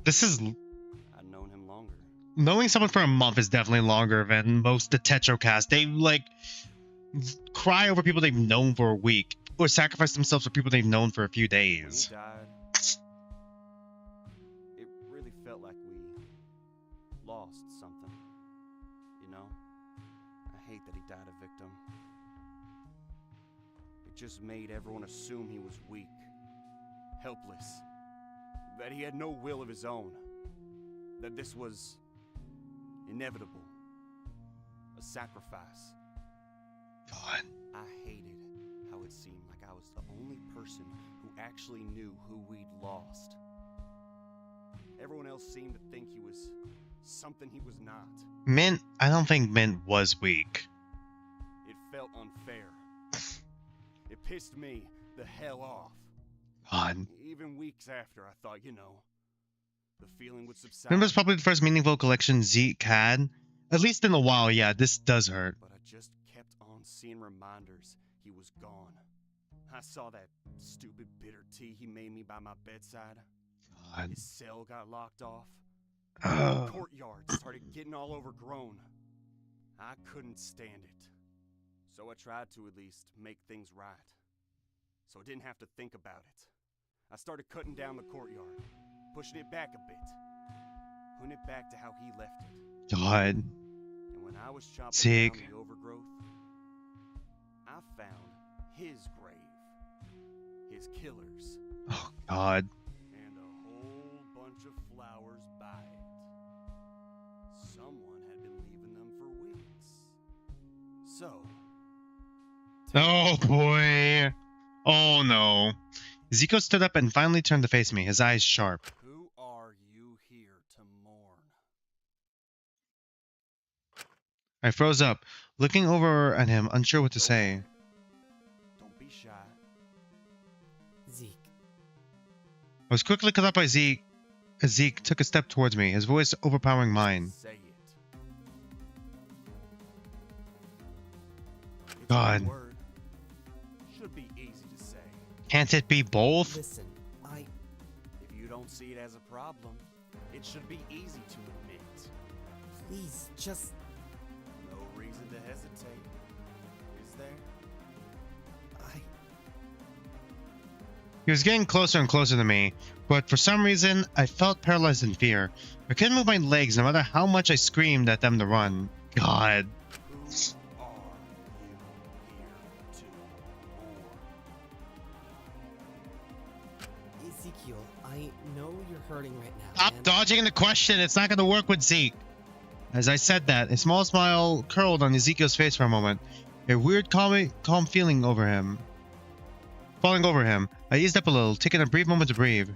This is... I'd known him longer. Knowing someone for a month is definitely longer than most the Tetrocast. They, like, cry over people they've known for a week. Or sacrifice themselves for people they've known for a few When days. he died, it really felt like we lost something. You know? I hate that he died a victim. It just made everyone assume he was weak, helpless, that he had no will of his own, that this was inevitable, a sacrifice. God. I hated how it seemed like I was the only person who actually knew who we'd lost. Everyone else seemed to think he was something he was not. Mint, I don't think Mint was weak. It felt unfair. It pissed me the hell off. God. Even weeks after, I thought, you know, the feeling would subside. Mint was probably the first meaningful collection Zeke had. At least in a while, yeah, this does hurt. But I just kept on seeing reminders he was gone. I saw that stupid bitter tea he made me by my bedside. God. His cell got locked off. Ugh. The courtyard started getting all overgrown. I couldn't stand it. So I tried to at least make things right. So I didn't have to think about it. I started cutting down the courtyard, pushing it back a bit, putting it back to how he left it. God. And when I was chopping Zeke. down the overgrowth, I found his grave, his killers, Oh, God. and a whole bunch of flowers by it. Someone had been leaving them for weeks. So, Oh, boy. Oh, no. Zico stood up and finally turned to face me, his eyes sharp. who are you here to mourn? I froze up, looking over at him, unsure what to say. Don't be shy. Zeke. I was quickly cut off by Zeke as Zeke took a step towards me, his voice overpowering mine. Say it. It's God. one word. Should be easy to say. Can't it be both? Listen, If you don't see it as a problem, it should be easy to admit. please, just... No reason to hesitate, is there? He was getting closer and closer to me, but for some reason, I felt paralyzed in fear. I couldn't move my legs no matter how much I screamed at them to run. God. Who are you here to mourn? Ezekiel, I know you're hurting right now. Stop dodging the question. It's not going to work with Zeke. As I said that, a small smile curled on Ezekiel's face for a moment. A weird calm feeling falling over him. I eased up a little, taking a brief moment to breathe.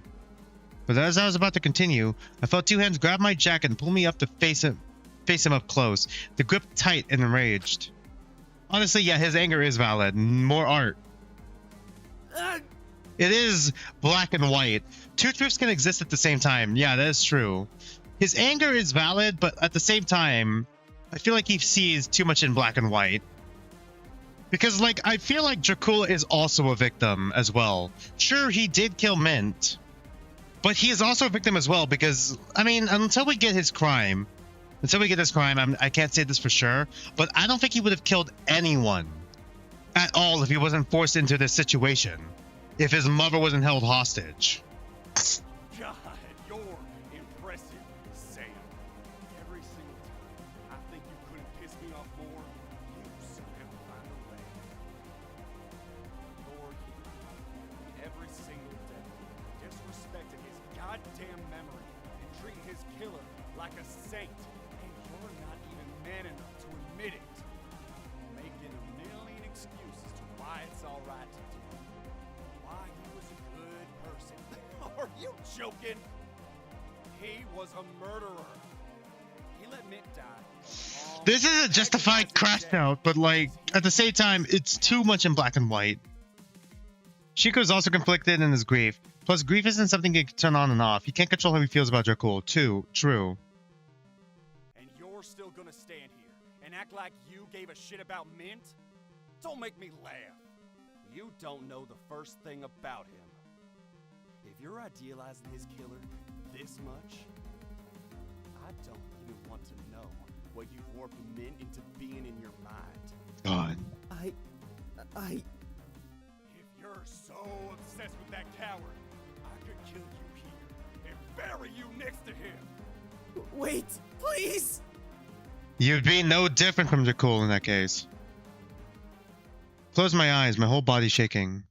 But as I was about to continue, I felt two hands grab my jacket and pull me up to face him up close, the grip tight and enraged. Honestly, yeah, his anger is valid. More art. It is black and white. Two truths can exist at the same time. Yeah, that is true. His anger is valid, but at the same time, I feel like he sees too much in black and white. Because, like, I feel like Dracula is also a victim as well. Sure, he did kill Mint, but he is also a victim as well because, I mean, until we get his crime, I can't say this for sure, but I don't think he would have killed anyone at all if he wasn't forced into this situation. If his mother wasn't held hostage. God, you're impressive, Sam. Every single time I think you couldn't piss me off more, you somehow find a way. You're here every single day, disrespecting his goddamn memory and treating his killer like a saint, and you're not even man enough to admit it. Making a million excuses to why it's alright to do it. Why he was a good person. Are You joking? He was a murderer. He let Mint die. This is a justified crash out, but like at the same time, it's too much in black and white. Shiko's also conflicted in his grief. Plus, grief isn't something you can turn on and off. He can't control how he feels about Dracul, too. True. And you're still gonna stand here and act like you gave a shit about Mint? Don't make me laugh. You don't know the first thing about him. If you're idealizing his killer this much, I don't even want to know what you've warped Mint into being in your mind. God. If you're so obsessed with that coward, I could kill you here and bury you next to him. Wait, please! You'd be no different from Dracul in that case. Closed my eyes, my whole body shaking.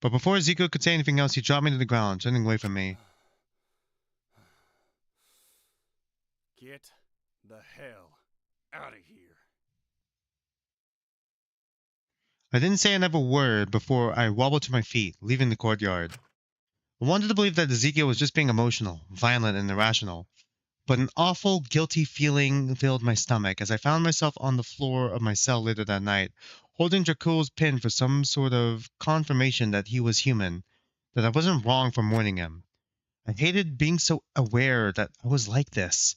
But before Ezekiel could say anything else, he dropped me to the ground, turning away from me. Get the hell out of here. I didn't say another word before I wobbled to my feet, leaving the courtyard. I wanted to believe that Ezekiel was just being emotional, violent, and irrational. But an awful, guilty feeling filled my stomach as I found myself on the floor of my cell later that night, holding Dracul's pin for some sort of confirmation that he was human, that I wasn't wrong for mourning him. I hated being so aware that I was like this.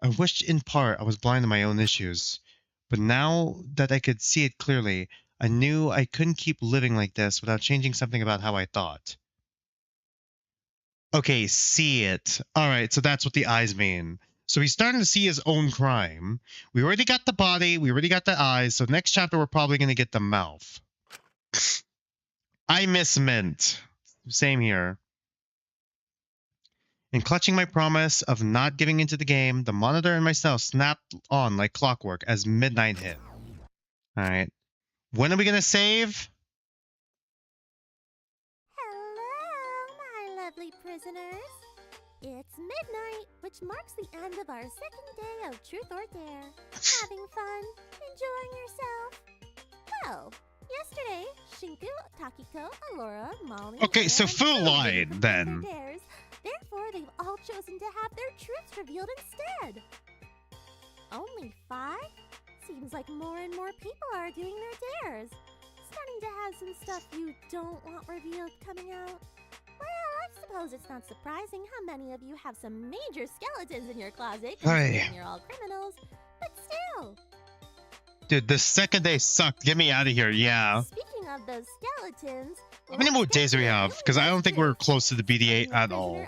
I wished in part I was blind to my own issues. But now that I could see it clearly, I knew I couldn't keep living like this without changing something about how I thought. Okay, see it. Alright, so that's what the eyes mean. So he's starting to see his own crime. We already got the body, we already got the eyes, so next chapter we're probably going to get the mouth. I miss Mint. Same here. In clutching my promise of not giving into the game, the monitor and myself snapped on like clockwork as midnight hit. Alright. When are we going to save? Hello, my lovely prisoners. It's midnight, which marks the end of our second day of Truth or Dare. Having fun? Enjoying yourself? Well, yesterday, Shinku, Takiko, Alora, Molly, Okay, so and full Sue line, didn't then. complete their dares. Therefore, they've all chosen to have their truths revealed instead. Only 5? Seems like more and more people are doing their dares. Starting to have some stuff you don't want revealed coming out. Well, I suppose it's not surprising how many of you have some major skeletons in your closet, considering you're all criminals. But still. Dude, the second day sucked. Get me out of here, yeah. Speaking of those skeletons, How many more days do we have? Because I don't think we're close to the BD8 at all.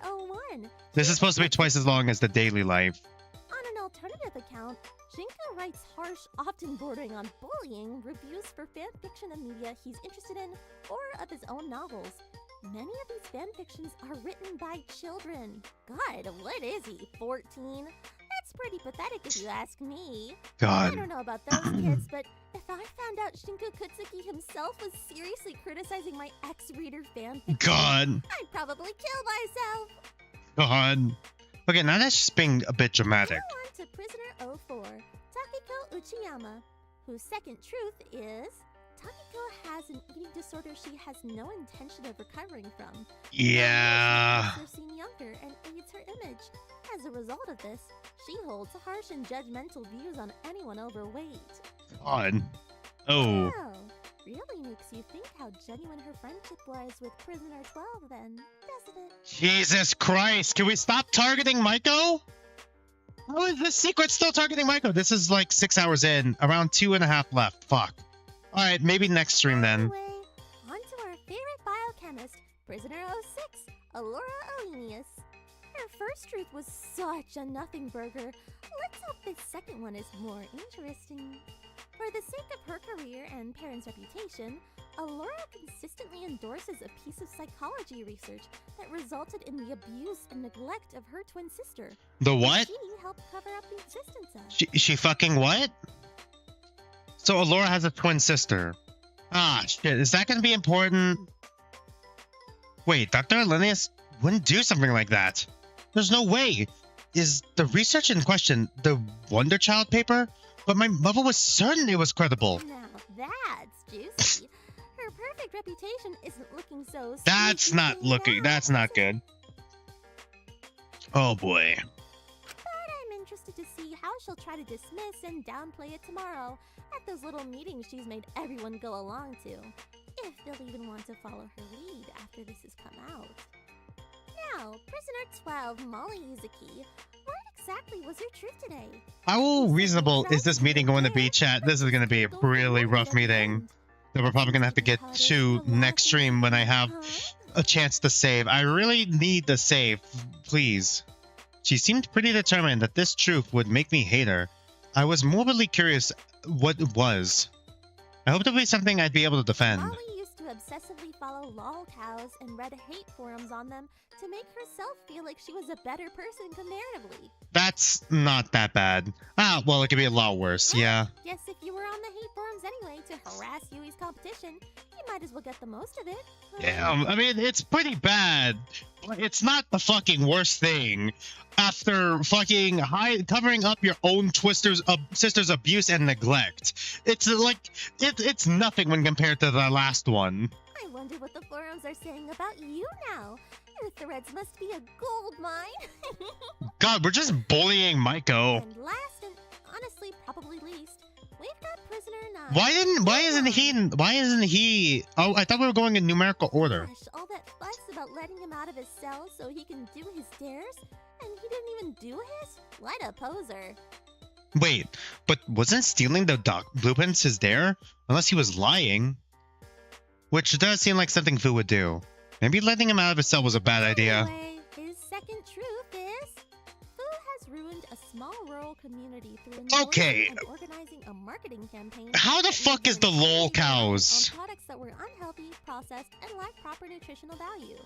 This is supposed to be twice as long as the daily life. On an alternative account, Shinka writes harsh, often bordering on bullying, reviews for fanfiction and media he's interested in, or of his own novels. Many of these fanfictions are written by children. God, what is he, 14? That's pretty pathetic if you ask me. God. I don't know about those kids, but if I found out Shinku Kutsuki himself was seriously criticizing my ex-reader fanfiction, God. I'd probably kill myself. God. Okay, now that's just being a bit dramatic. Now on to Prisoner 04, Takiko Uchiyama, whose second truth is Takiko has an eating disorder she has no intention of recovering from. Yeah. She makes her seem younger and aids her image. As a result of this, she holds harsh and judgmental views on anyone overweight. God. Oh. Wow, really makes you think how genuine her friendship was with Prisoner 12 then, doesn't it? Jesus Christ, can we stop targeting Maiko? How is this secret still targeting Maiko? This is like 6 hours in, around 2.5 left. Fuck. Alright, maybe next stream then. Anyway, on to our favorite biochemist, Prisoner 06, Alora Alenius. Her first truth was such a nothing burger. Let's hope this second one is more interesting. For the sake of her career and parents' reputation, Alora consistently endorses a piece of psychology research that resulted in the abuse and neglect of her twin sister. The what? She helped cover up the existence of. She fucking what? So Alora has a twin sister. Ah, shit. Is that going to be important? Wait, Dr. Alenius wouldn't do something like that. There's no way. Is the research in question the Wonder Child paper? But my mother was certain it was credible. Now that's juicy. Her perfect reputation isn't looking so. That's not looking. That's not good. Oh boy. But I'm interested to see how she'll try to dismiss and downplay it tomorrow at those little meetings she's made everyone go along to. If they'll even want to follow her lead after this has come out. Now, Prisoner 12, Molly Yuzuki, what exactly was your truth today? How reasonable is this meeting going to be, chat? This is going to be a really rough meeting that we're probably going to have to get to next stream when I have a chance to save. I really need the save, please. She seemed pretty determined that this truth would make me hate her. I was morbidly curious what it was. I hope to be something I'd be able to defend. Molly used to obsessively follow lol cows and read hate forums on them to make herself feel like she was a better person comparatively. That's not that bad. Ah, well, it could be a lot worse, yeah. Guess if you were on the hate forums anyway to harass Yui's competition, you might as well get the most of it. Yeah, I mean, it's pretty bad, but it's not the fucking worst thing. After fucking covering up your own sister's abuse and neglect, it's like it's nothing when compared to the last one. I wonder what the forums are saying about you now. Your threads must be a gold mine. God, we're just bullying Maiko. And last and honestly probably least, we've got Prisoner 9. Why isn't he? Oh, I thought we were going in numerical order. Gosh, all that fuss about letting him out of his cell so he can do his dares, and he didn't even do his? What a poser. Wait, but wasn't stealing the blueprints his dare? Unless he was lying. Which does seem like something Fu would do. Maybe letting him out of his cell was a bad idea. Anyway, his second truth is Fu has ruined a small rural community through endorsing and organizing a marketing campaign. How the fuck is the lol cows? On products that were unhealthy, processed, and lacked proper nutritional value.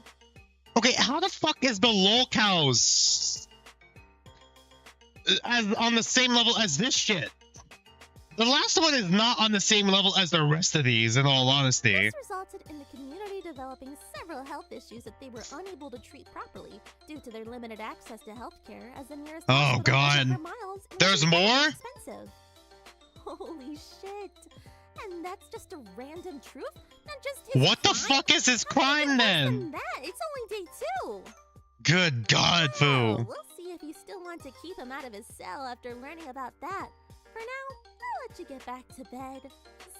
Okay, how the fuck is the lol cows on the same level as this shit? The last one is not on the same level as the rest of these, in all honesty. This resulted in the community developing several health issues that they were unable to treat properly due to their limited access to healthcare, as the nearest oh god, miles there's more? Expensive. Holy shit! And that's just a random truth? Not just his what crime? The fuck is his crime then? It's only day 2. Good god, Fu. We'll see if you still want to keep him out of his cell after learning about that. For now, I'll let you get back to bed.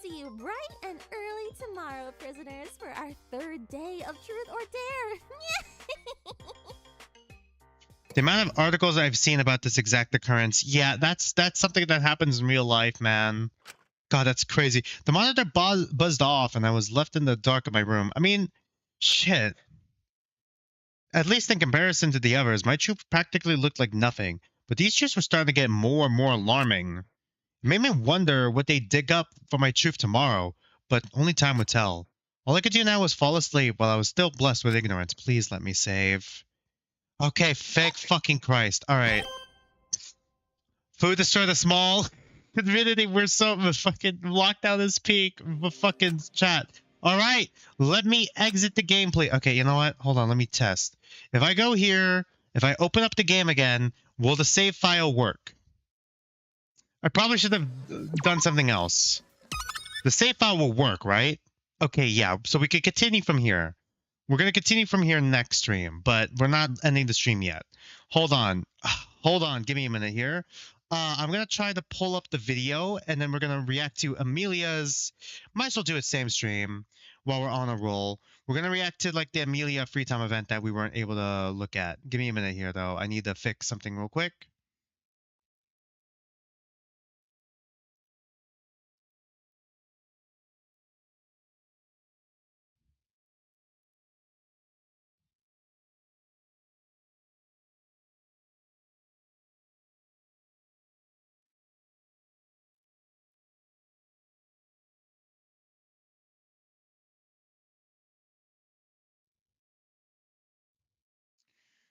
See you bright and early tomorrow, prisoners, for our 3rd day of Truth or Dare. The amount of articles I've seen about this exact occurrence, yeah, that's something that happens in real life, man. God, that's crazy. The monitor buzzed off and I was left in the dark of my room. I mean, shit. At least in comparison to the others, my truth practically looked like nothing. But these truths were starting to get more and more alarming. It made me wonder what they'd dig up for my truth tomorrow, but only time would tell. All I could do now was fall asleep while I was still blessed with ignorance. Please let me save. Okay, fake fucking Christ. Alright. Food destroy the small community. We're so fucking locked down this peak. Fucking chat. Alright, let me exit the gameplay. Okay, you know what? Hold on, let me test. If I go here, if I open up the game again, will the save file work? I probably should have done something else. The save file will work, right? Okay, yeah, so we could continue from here. We're going to continue from here next stream, but we're not ending the stream yet. Hold on. Hold on, give me a minute here. I'm going to try to pull up the video, and then we're going to react to Amelia's... Might as well do it same stream while we're on a roll. We're going to react to, like, the Amelia free time event that we weren't able to look at. Give me a minute here, though. I need to fix something real quick.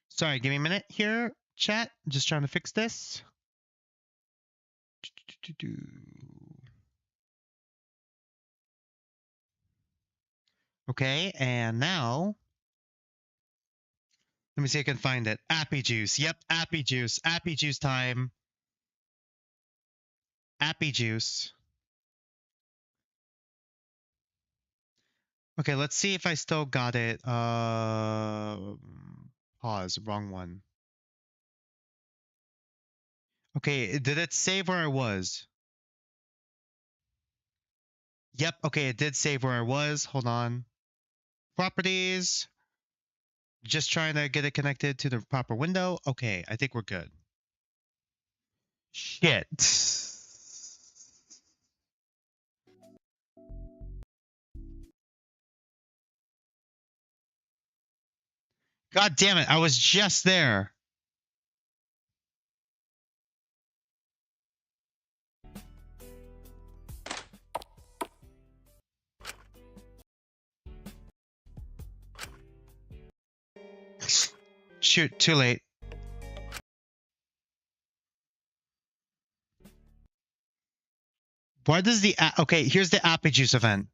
Sorry, give me a minute here, chat. Just trying to fix this. Okay, and now... Let me see if I can find it. Appy Juice. Yep, Appy Juice. Appy Juice time. Appy Juice. Okay, let's see if I still got it. Pause. Wrong one. Okay, did it save where I was? Yep, okay, it did save where I was. Hold on. Properties. Just trying to get it connected to the proper window. Okay, I think we're good. Shit. God damn it, I was just there. Shoot, too late. Why does the... Okay, here's the Appy Juice event.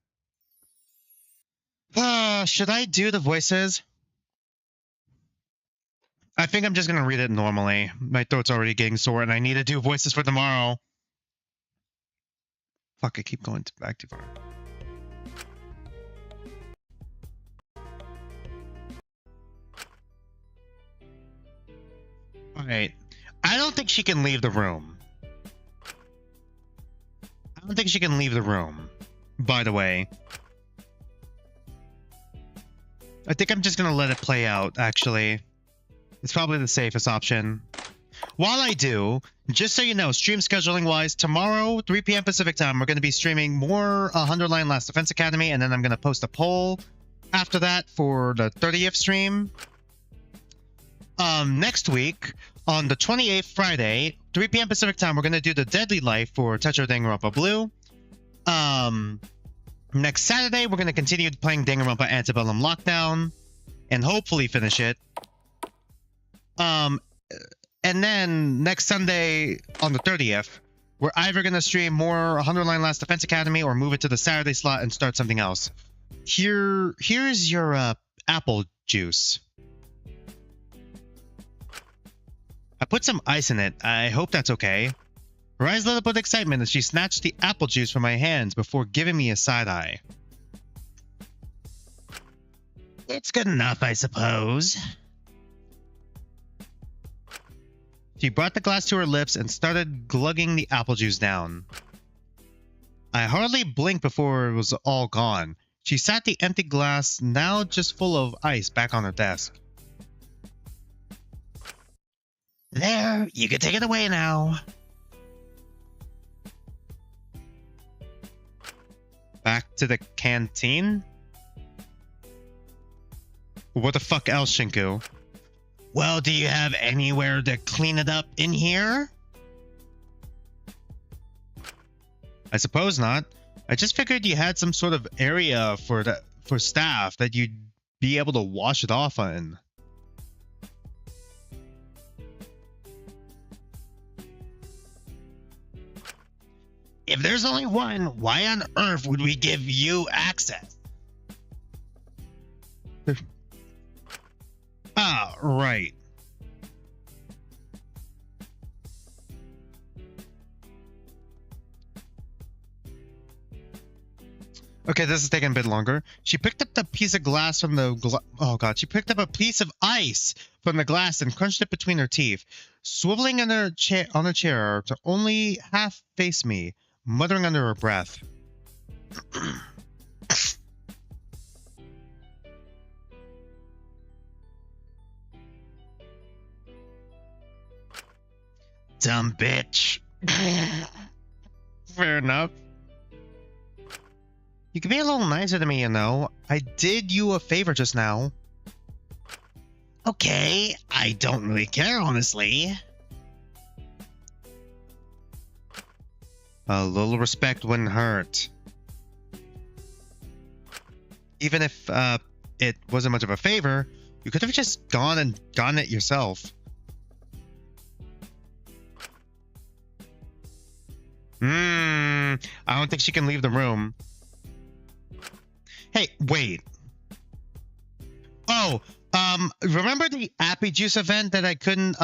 Should I do the voices? I think I'm just gonna read it normally. My throat's already getting sore and I need to do voices for tomorrow. Fuck, I keep going back too far. Alright. I don't think she can leave the room. I don't think she can leave the room, by the way. I think I'm just gonna let it play out, actually. It's probably the safest option. While I do, just so you know, stream scheduling wise, tomorrow, 3 p.m. Pacific time, we're going to be streaming more 100 Line Last Defense Academy, and then I'm going to post a poll after that for the 30th stream. Next week, on the 28th Friday, 3 p.m. Pacific time, we're going to do the Deadly Life for Tetra Danganronpa Blue. Next Saturday, we're going to continue playing Danganronpa Antebellum Lockdown, and hopefully finish it. And then next Sunday on the 30th, we're either going to stream more 100 Line Last Defense Academy or move it to the Saturday slot and start something else. Here's your apple juice. I put some ice in it. I hope that's okay. Her eyes lit up with excitement as she snatched the apple juice from my hands before giving me a side eye. It's good enough, I suppose. She brought the glass to her lips and started glugging the apple juice down. I hardly blinked before it was all gone. She sat the empty glass, now just full of ice, back on her desk. There, you can take it away now. Back to the canteen? What the fuck else, Shinku? Well, do you have anywhere to clean it up in here? I suppose not. I just figured you had some sort of area for staff that you'd be able to wash it off in. If there's only one, why on earth would we give you access? Ah, right. Okay, this is taking a bit longer. She picked up the piece of glass from the oh god, she picked up a piece of ice from the glass and crunched it between her teeth, swiveling on her chair to only half face me, muttering under her breath. Dumb bitch. Fair enough. You can be a little nicer to me, you know. I did you a favor just now. Okay, I don't really care, honestly. A little respect wouldn't hurt. Even if it wasn't much of a favor, you could have just gone and gotten it yourself. I don't think she can leave the room. Hey, wait. Oh, remember the Appy Juice event that I couldn't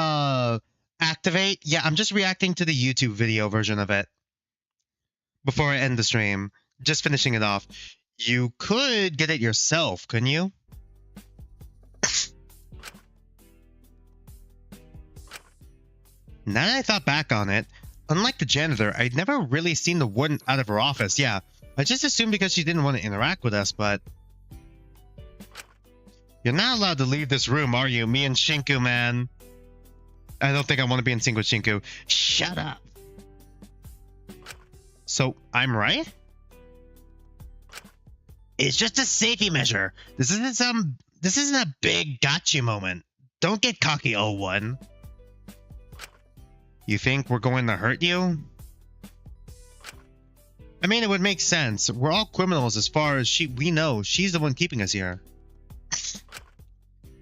activate? Yeah, I'm just reacting to the YouTube video version of it before I end the stream. Just finishing it off. You could get it yourself, couldn't you? Now that I thought back on it, unlike the janitor, I'd never really seen the warden out of her office. Yeah, I just assumed because she didn't want to interact with us, but... You're not allowed to leave this room, are you? Me and Shinku, man. I don't think I want to be in sync with Shinku. Shut up. So, I'm right? It's just a safety measure. This isn't a big gotcha moment. Don't get cocky, 01. You think we're going to hurt you? I mean, it would make sense. We're all criminals as far as we know. She's the one keeping us here.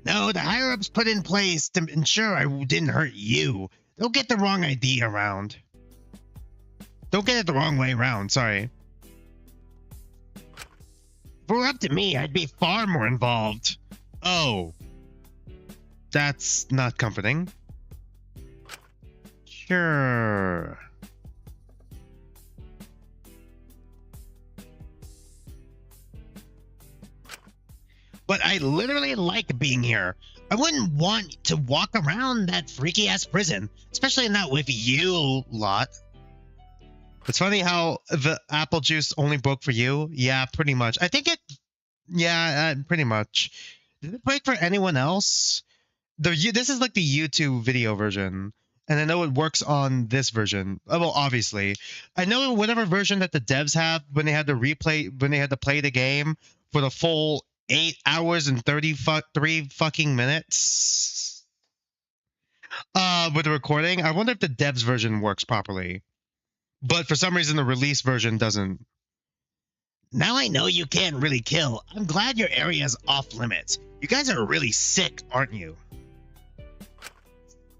No, the higher-ups put in place to ensure I didn't hurt you. Don't get the wrong idea around. Don't get it the wrong way around, sorry. If it were up to me, I'd be far more involved. Oh. That's not comforting. Sure. But I literally like being here. I wouldn't want to walk around that freaky-ass prison, especially not with you lot. It's funny how the apple juice only broke for you. Yeah, pretty much. I think it... Yeah, pretty much. Did it break for anyone else? This is like the YouTube video version. And I know it works on this version. Well, obviously. I know whatever version that the devs have when they had to play the game for the full 8 hours and 33 fucking minutes with the recording. I wonder if the devs version works properly. But for some reason, the release version doesn't. Now I know you can't really kill. I'm glad your area's off limits. You guys are really sick, aren't you?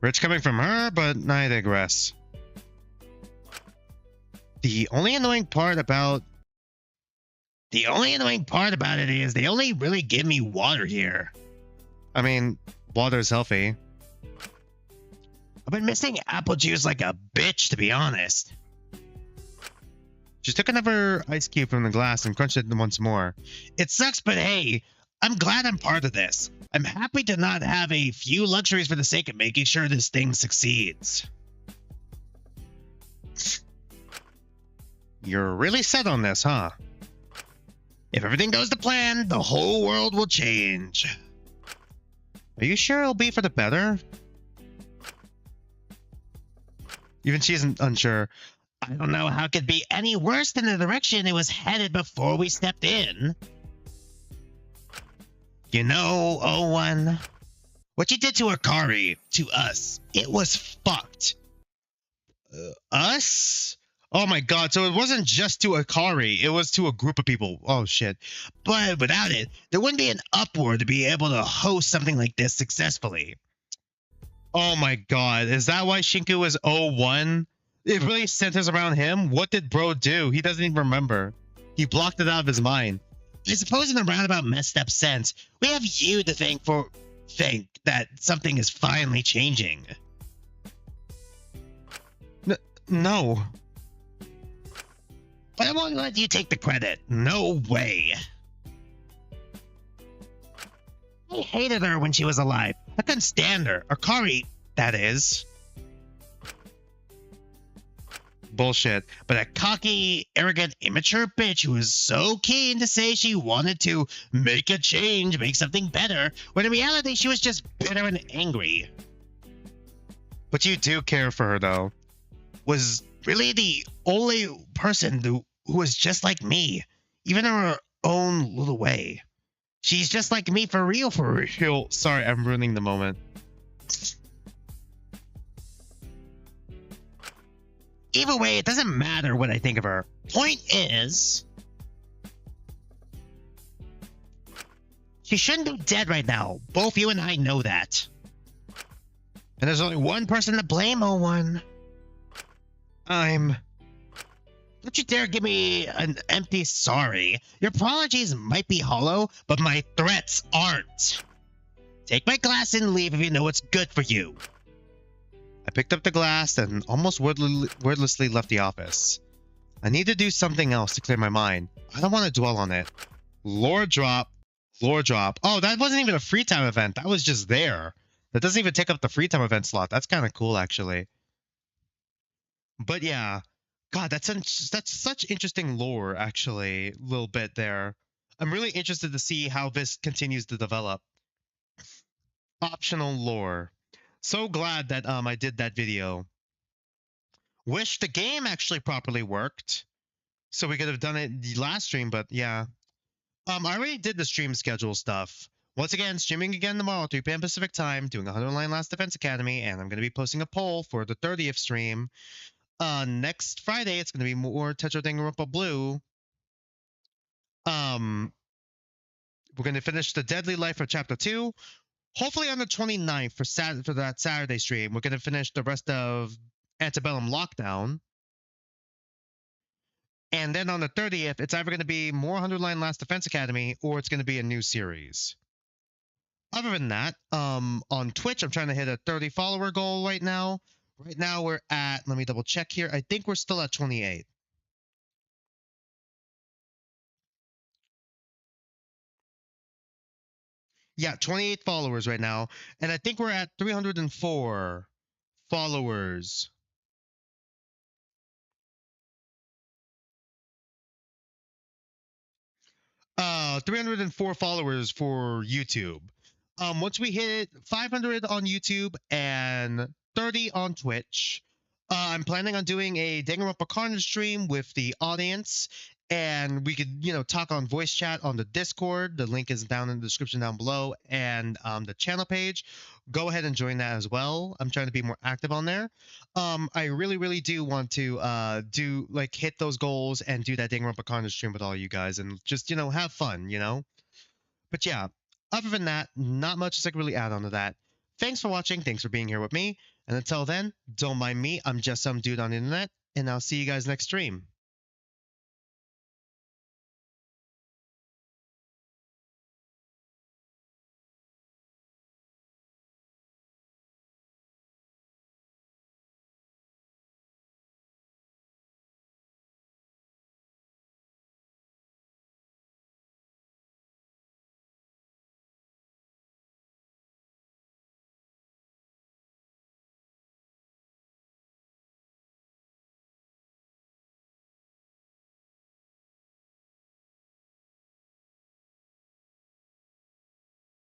Rich coming from her, but I digress. The only annoying part about it is they only really give me water here. I mean, water's healthy. I've been missing apple juice like a bitch, to be honest. She took another ice cube from the glass and crunched it once more. It sucks, but hey, I'm glad I'm part of this. I'm happy to not have a few luxuries for the sake of making sure this thing succeeds. You're really set on this, huh? If everything goes to plan, the whole world will change. Are you sure it'll be for the better? Even she isn't unsure. I don't know how it could be any worse than the direction it was headed before we stepped in. You know, 01, what you did to Akari, to us, it was fucked. Us? Oh my god, so it wasn't just to Akari, it was to a group of people. Oh shit. But without it, there wouldn't be an upward to be able to host something like this successfully. Oh my god, is that why Shinku is 01? It really centers around him? What did bro do? He doesn't even remember. He blocked it out of his mind. I suppose in a roundabout messed up sense, we have you to thank that something is finally changing. No. But I won't let you take the credit. No way. I hated her when she was alive. I couldn't stand her. Akari, that is. Bullshit. But a cocky, arrogant, immature bitch who was so keen to say she wanted to make a change, make something better, when in reality she was just bitter and angry. But you do care for her, though. Was really the only person who was just like me, even in her own little way. She's just like me for real, for real. Sorry, I'm ruining the moment. Either way, it doesn't matter what I think of her. Point is, she shouldn't be dead right now. Both you and I know that. And there's only one person to blame, 01. Don't you dare give me an empty sorry. Your apologies might be hollow, but my threats aren't. Take my glass and leave if you know what's good for you. I picked up the glass and almost wordlessly left the office. I need to do something else to clear my mind. I don't want to dwell on it. Lore drop. Oh, that wasn't even a free time event. That was just there. That doesn't even take up the free time event slot. That's kind of cool, actually. But yeah, God, that's such interesting lore, actually. A little bit there. I'm really interested to see how this continues to develop. Optional lore. So glad that I did that video. Wish the game actually properly worked, so we could have done it the last stream. But yeah, I already did the stream schedule stuff. Once again, streaming again tomorrow, 3 p.m. Pacific time, doing 100 Line Last Defense Academy, and I'm going to be posting a poll for the 30th stream. Next Friday, it's going to be more Tetra Danganronpa Blue. We're going to finish the Deadly Life of Chapter 2. Hopefully on the 29th for that Saturday stream, we're going to finish the rest of Antebellum Lockdown. And then on the 30th, it's either going to be more 100 Line Last Defense Academy or it's going to be a new series. Other than that, on Twitch, I'm trying to hit a 30 follower goal right now. Right now we're at, let me double check here. I think we're still at 28. Yeah, 28 followers right now. And I think we're at 304 followers. 304 followers for YouTube. Once we hit 500 on YouTube and 30 on Twitch, I'm planning on doing a Danganronpa Carnage stream with the audience, and we could, talk on voice chat on the Discord. The link is down in the description down below, and the channel page. Go ahead and join that as well. I'm trying to be more active on there. I really, really do want to hit those goals and do that Danganronpa Carnage stream with all you guys, and just have fun, But yeah, other than that, not much to really add on to that. Thanks for watching. Thanks for being here with me. And until then, don't mind me. I'm just some dude on the internet, and I'll see you guys next stream.